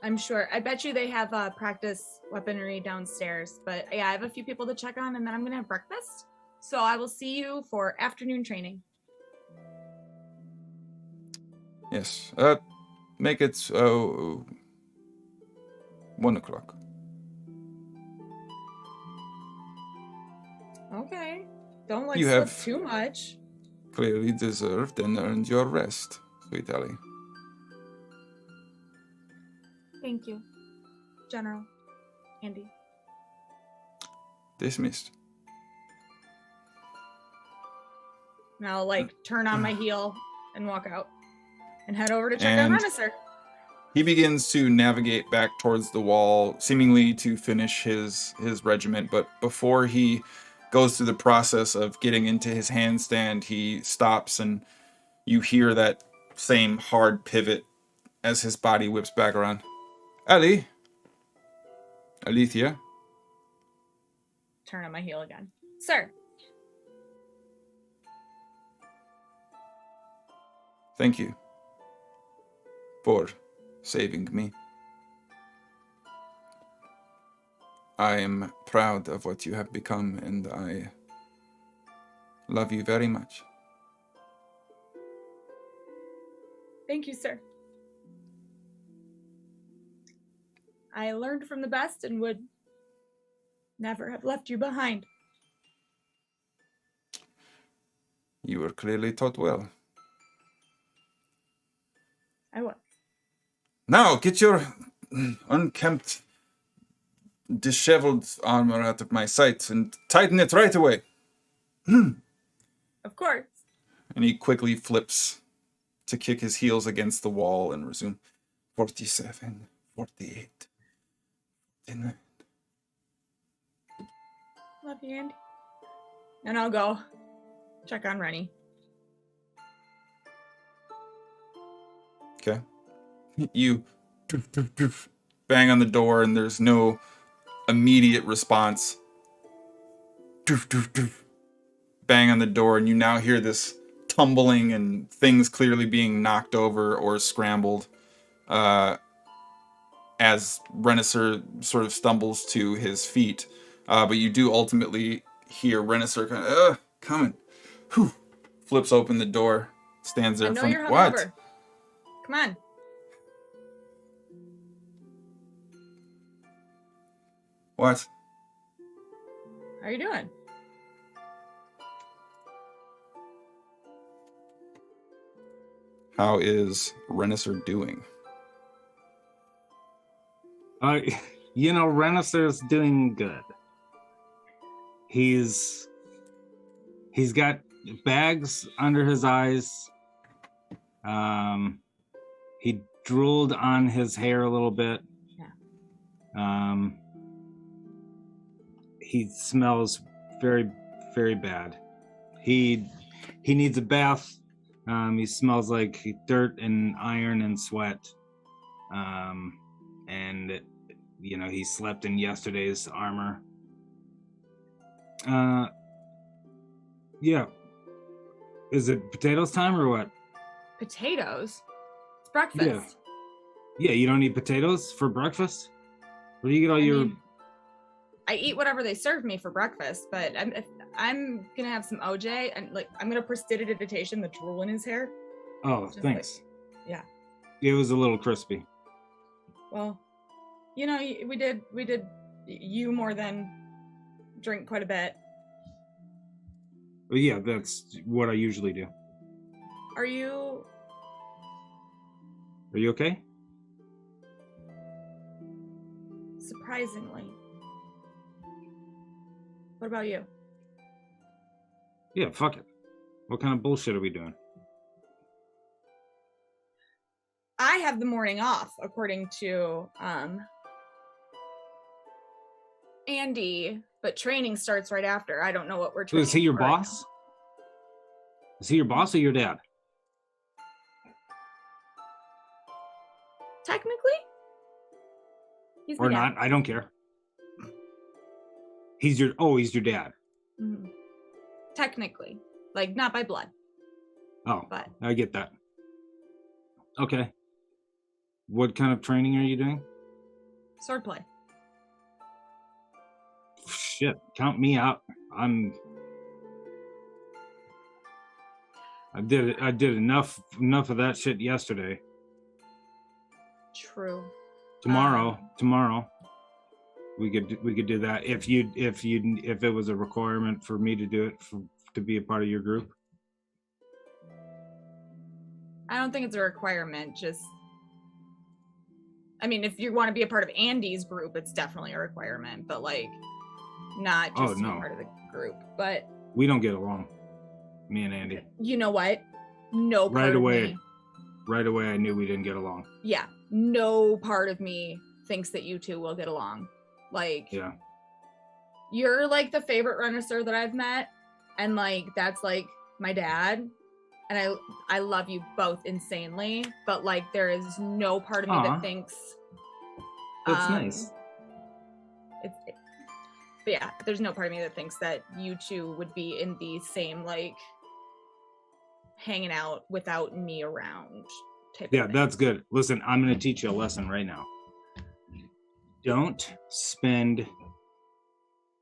I'm sure. I bet you they have practice weaponry downstairs. But yeah, I have a few people to check on, and then I'm going to have breakfast. So I will see you for afternoon training. Yes. Make it 1 o'clock. Okay. Don't like You slip have- too much. Clearly deserved and earned your rest, sweet Ellie. Thank you, General Andy. Dismissed. And I'll like turn on my heel and walk out and head over to check on And- Renacer. He begins to navigate back towards the wall, seemingly to finish his regiment, but before he goes through the process of getting into his handstand, he stops and you hear that same hard pivot as his body whips back around. Ellie? Alethea? Turn on my heel again. Sir. Thank you for saving me. I am proud of what you have become, and I love you very much. Thank you, sir. I learned from the best and would never have left you behind. You were clearly taught well. I was. Now, get your unkempt, disheveled armor out of my sight and tighten it right away. Of course. And he quickly flips to kick his heels against the wall and resume. 47, 48, 49. Love you, Andy. And I'll go check on Rennie. Okay. You bang on the door and there's no immediate response. Bang on the door and you now hear this tumbling and things clearly being knocked over or scrambled as Renacer sort of stumbles to his feet. But you do ultimately hear Renacer kind of coming. Whew. Flips open the door, stands there I know from you're what? hungover. Come on. What? How are you doing? How is Renacer doing? Renacer's doing good. He's got bags under his eyes. He drooled on his hair a little bit. Yeah. He smells very, very bad. He needs a bath. He smells like dirt and iron and sweat. And he slept in yesterday's armor. Yeah. Is it potatoes time or what? Potatoes? It's breakfast. Yeah, you don't eat potatoes for breakfast? Where do you get all your... I eat whatever they serve me for breakfast, but I'm gonna have some OJ and I'm gonna prestidigitation the drool in his hair. Oh, Just thanks. Yeah. It was a little crispy. Well, we did you more than drink quite a bit. Well, yeah, that's what I usually do. Are you Are you okay? Surprisingly. What about you? Yeah, fuck it. What kind of bullshit are we doing? I have the morning off, according to Andy, but training starts right after. I don't know what we're So training. is he your for right boss? Is he your boss or your dad? now. Technically, he's Or the dad. not? I don't care. He's your dad. Mhm. Technically, like not by blood, Oh, but I get that. Okay. What kind of training are you doing? swordplay. Shit, count me out. I did enough of that shit yesterday. True. Tomorrow we could do that if it was a requirement for me to do it to be a part of your group. I don't think it's a requirement. Just, I mean, if you want to be a part of Andy's group, it's definitely a requirement. But like, not just to be part of the group. But we don't get along, me and Andy. you know what? No part of me. Right away, I knew we didn't get along. Yeah, no part of me thinks that you two will get along. Like, Yeah. You're like the favorite Renaissance that I've met, and like that's like my dad, and I love you both insanely, but like there is no part of me that thinks that's nice. But yeah, there's no part of me that thinks that you two would be in the same like hanging out without me around type of thing. That's good. Listen, I'm going to teach you a lesson right now. Don't spend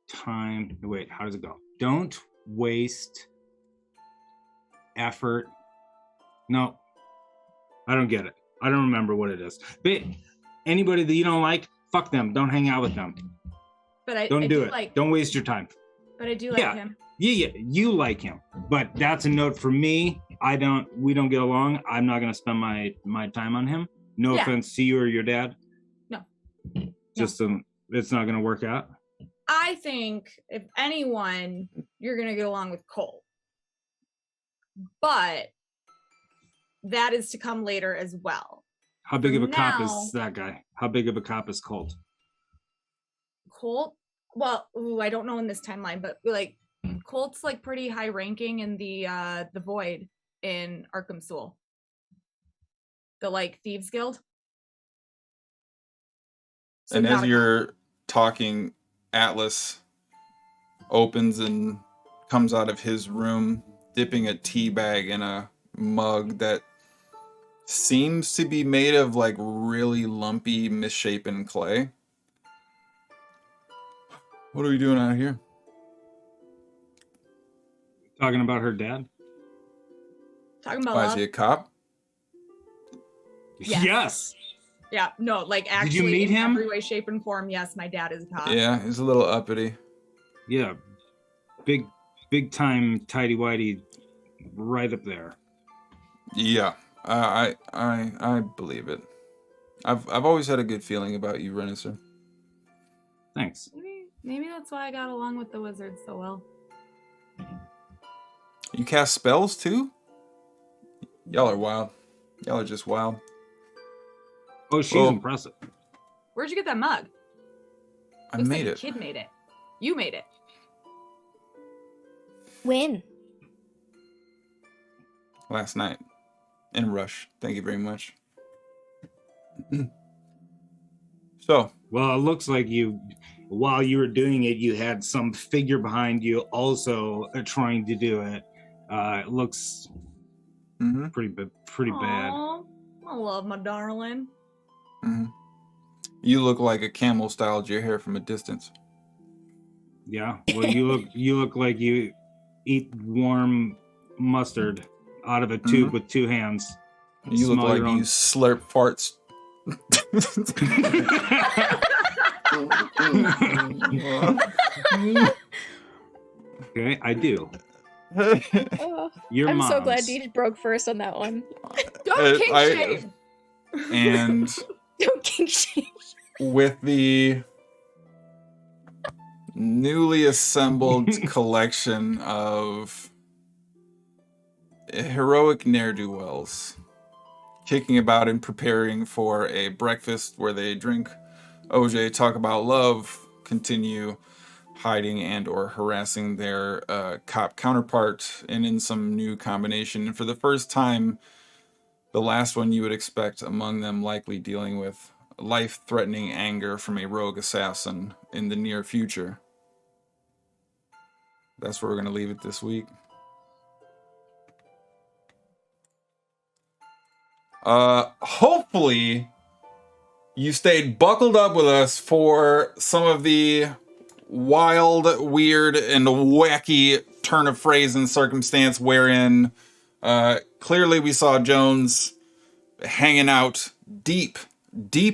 time. Wait, how does it go? Don't waste effort. No, I don't get it. I don't remember what it is. But anybody that you don't like, fuck them. Don't hang out with them. But I do it. Like, don't waste your time. But I do like him. Yeah, you like him. But that's a note for me. We don't get along. I'm not going to spend my time on him. No offense to you or your dad. No. Just it's not going to work out. I think if anyone, you're going to get along with Cole. But that is to come later as well. How big of a cop is that guy? How big of a cop is Colt? Colt? Well, I don't know in this timeline, but like Colt's like pretty high ranking in the Void in Curan'Sol. The like Thieves Guild. So and as you're talking, Atlas opens and comes out of his room, dipping a tea bag in a mug that seems to be made of like really lumpy, misshapen clay. What are we doing out here? Talking about her dad? Talking about Why, is he a cop? Yes. Yeah, no, like actually did you meet him? Every way, shape, and form, yes, my dad is a cop. Yeah, he's a little uppity. Yeah. Big time tidy whitey right up there. Yeah. I believe it. I've always had a good feeling about you, Renaissance. Thanks. Maybe that's why I got along with the wizards so well. You cast spells too? Y'all are wild. Y'all are just wild. Oh, she's impressive. Where'd you get that mug? I Looks made like it. A kid made it. You made it. When? Last night. In Rush. Thank you very much. So. Well, it looks like while you were doing it, you had some figure behind you also trying to do it. It looks pretty bad. I love my darling. Mm-hmm. You look like a camel styled your hair from a distance. Yeah. Well, you look like you eat warm mustard out of a tube with two hands. You look like you slurp farts. Okay, I do. I'm Your so glad mom's. Deej broke first on that one. Don't kink shame. And King shame. with the newly assembled collection of heroic ne'er-do-wells kicking about and preparing for a breakfast where they drink OJ, talk about love, continue hiding and or harassing their cop counterpart, and in some new combination. And for the first time, the last one you would expect among them likely dealing with life-threatening anger from a rogue assassin in the near future. That's where we're going to leave it this week. Hopefully you stayed buckled up with us for some of the wild, weird, and wacky turn of phrase and circumstance wherein clearly we saw Jones hanging out deep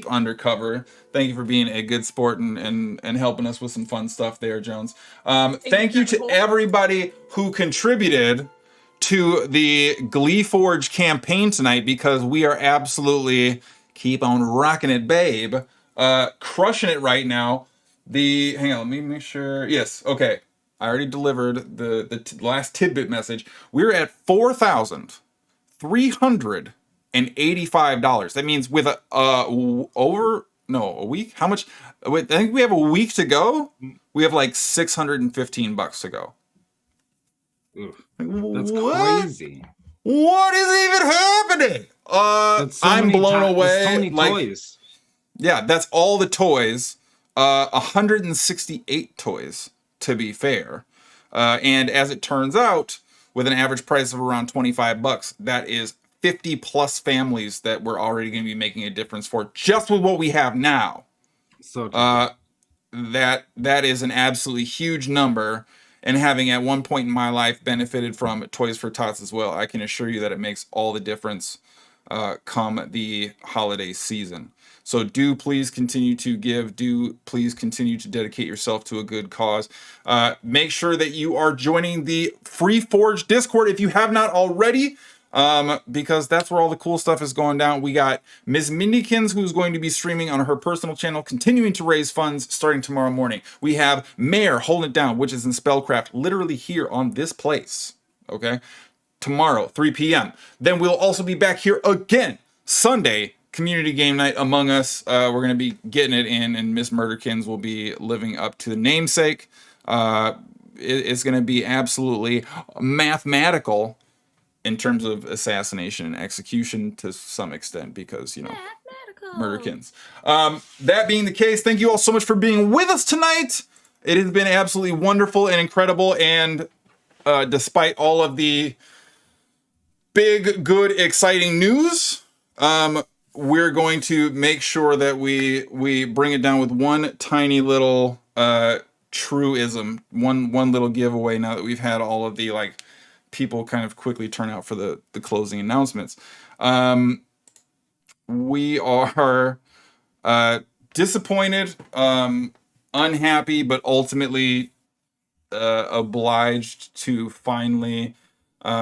undercover. Thank you for being a good sport and helping us with some fun stuff there, Jones. Thank you to everybody who contributed to the Glee Forge campaign tonight, because we are absolutely keep on rocking it, babe. Crushing it right now. Hang on, let me make sure. Yes, okay. I already delivered the last tidbit message. We're at $4,385. That means with a week? How much? I think we have a week to go. We have like $615 to go. That's what? Crazy. What is even happening? I'm blown away. So many toys. Yeah, that's all the toys. 168 toys, to be fair. And as it turns out, with an average price of around $25, that is 50 plus families that we're already going to be making a difference for just with what we have now. So that is an absolutely huge number. And having at one point in my life benefited from Toys for Tots as well, I can assure you that it makes all the difference come the holiday season. So do please continue to give. Do please continue to dedicate yourself to a good cause. Make sure that you are joining the Free Forge Discord if you have not already, because that's where all the cool stuff is going down. We got Ms. Mindykins, who's going to be streaming on her personal channel, continuing to raise funds starting tomorrow morning. We have Mayor holding it down, which is in Spellcraft, literally here on this place. Okay, tomorrow 3 p.m. Then we'll also be back here again Sunday, community game night Among Us. We're going to be getting it in, and Miss Murderkins will be living up to the namesake. It's going to be absolutely mathematical in terms of assassination and execution to some extent, because, you know, Murderkins. That being the case, thank you all so much for being with us tonight. It has been absolutely wonderful and incredible, and despite all of the big, good, exciting news, we're going to make sure that we bring it down with one tiny little truism, one little giveaway now that we've had all of the people kind of quickly turn out for the closing announcements. We are disappointed, unhappy, but ultimately obliged to finally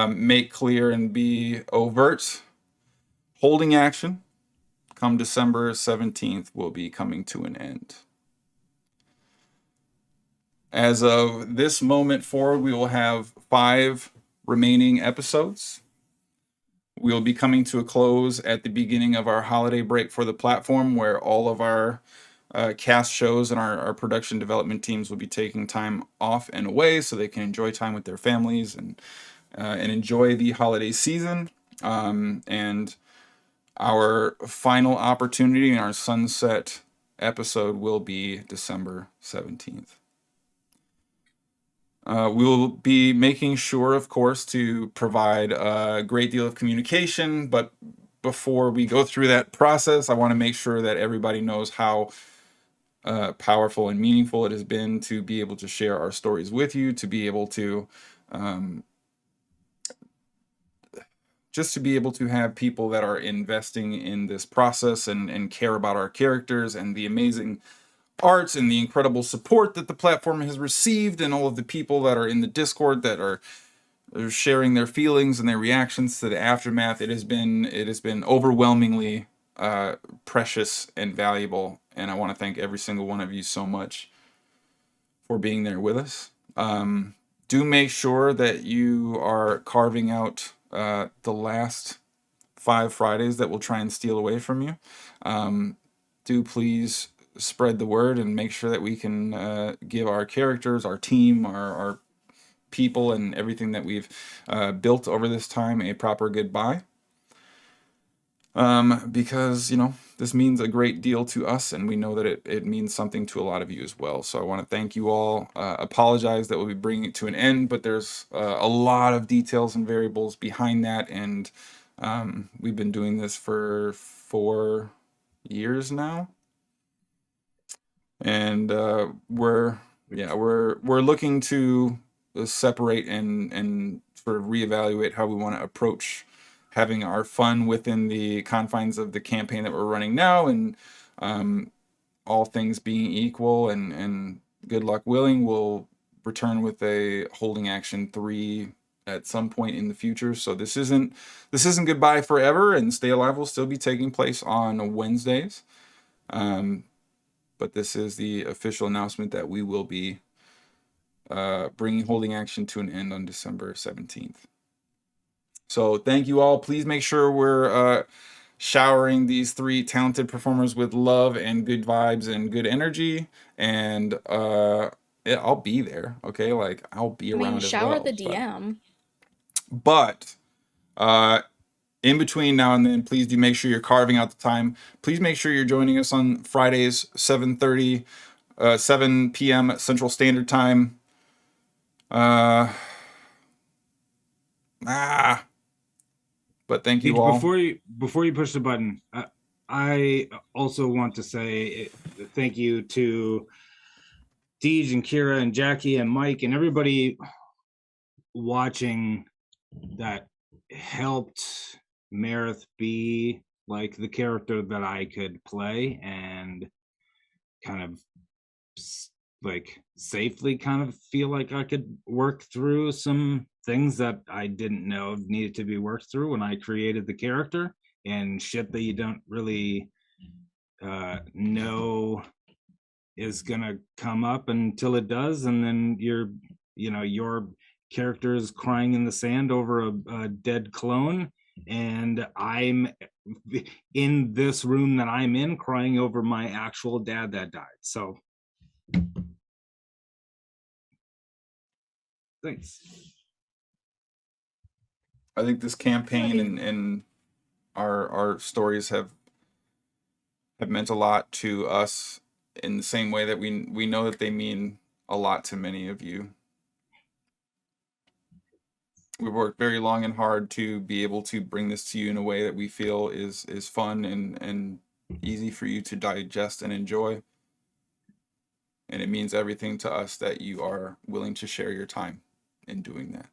make clear and be overt. Holding action come December 17th will be coming to an end. As of this moment forward, we will have 5 remaining episodes. We will be coming to a close at the beginning of our holiday break for the platform, where all of our cast shows and our production development teams will be taking time off and away so they can enjoy time with their families and enjoy the holiday season. And our final opportunity in our sunset episode will be December 17th. We will be making sure, of course, to provide a great deal of communication, but before we go through that process, I want to make sure that everybody knows how powerful and meaningful it has been to be able to share our stories with you, to be able to just to be able to have people that are investing in this process and care about our characters and the amazing arts and the incredible support that the platform has received, and all of the people that are in the Discord that are sharing their feelings and their reactions to the aftermath. It has been overwhelmingly precious and valuable. And I want to thank every single one of you so much for being there with us. Do make sure that you are carving out the last 5 Fridays that we'll try and steal away from you. Do please spread the word and make sure that we can give our characters, our team, our people, and everything that we've built over this time a proper goodbye. Because, you know, this means a great deal to us, and we know that it means something to a lot of you as well. So I want to thank you all. Apologize that we'll be bringing it to an end, but there's a lot of details and variables behind that, and we've been doing this for 4 years now, and we're looking to separate and sort of reevaluate how we want to approach having our fun within the confines of the campaign that we're running now, and all things being equal and good luck willing, we'll return with a holding action 3 at some point in the future. So this isn't goodbye forever, and Stay Alive will still be taking place on Wednesdays. But this is the official announcement that we will be bringing holding action to an end on December 17th. So thank you all. Please make sure we're showering these 3 talented performers with love and good vibes and good energy. And I'll be there, okay? Like, I'll be around as well. Shower the DM. But in between now and then, please do make sure you're carving out the time. Please make sure you're joining us on Fridays, 7 p.m. Central Standard Time. But thank you all. Before you push the button, I also want to say thank you to Deej and Kira and Jacky and Mike and everybody watching that helped Meredith be like the character that I could play and kind of like safely kind of feel like I could work through some things that I didn't know needed to be worked through when I created the character, and shit that you don't really know is gonna come up until it does, and then your character is crying in the sand over a dead clone, and I'm in this room that I'm in crying over my actual dad that died. So thanks. I think this campaign and our stories have meant a lot to us in the same way that we know that they mean a lot to many of you. We've worked very long and hard to be able to bring this to you in a way that we feel is fun and easy for you to digest and enjoy. And it means everything to us that you are willing to share your time in doing that.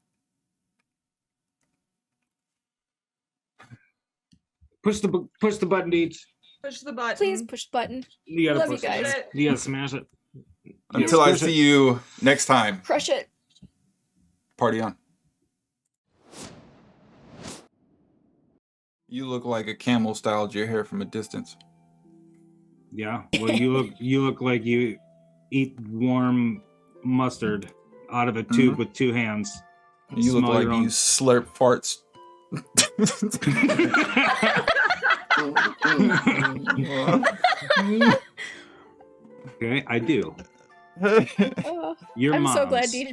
Push the button, Deej. Push the button. Please push the button. You gotta Love push you guys. it. You gotta smash it. Until I see you next time. Crush it. Party on. You look like a camel styled your hair from a distance. Yeah. Well, you look like you eat warm mustard out of a tube with 2 hands. You look like you slurp farts. Okay, I do. I'm so glad Deej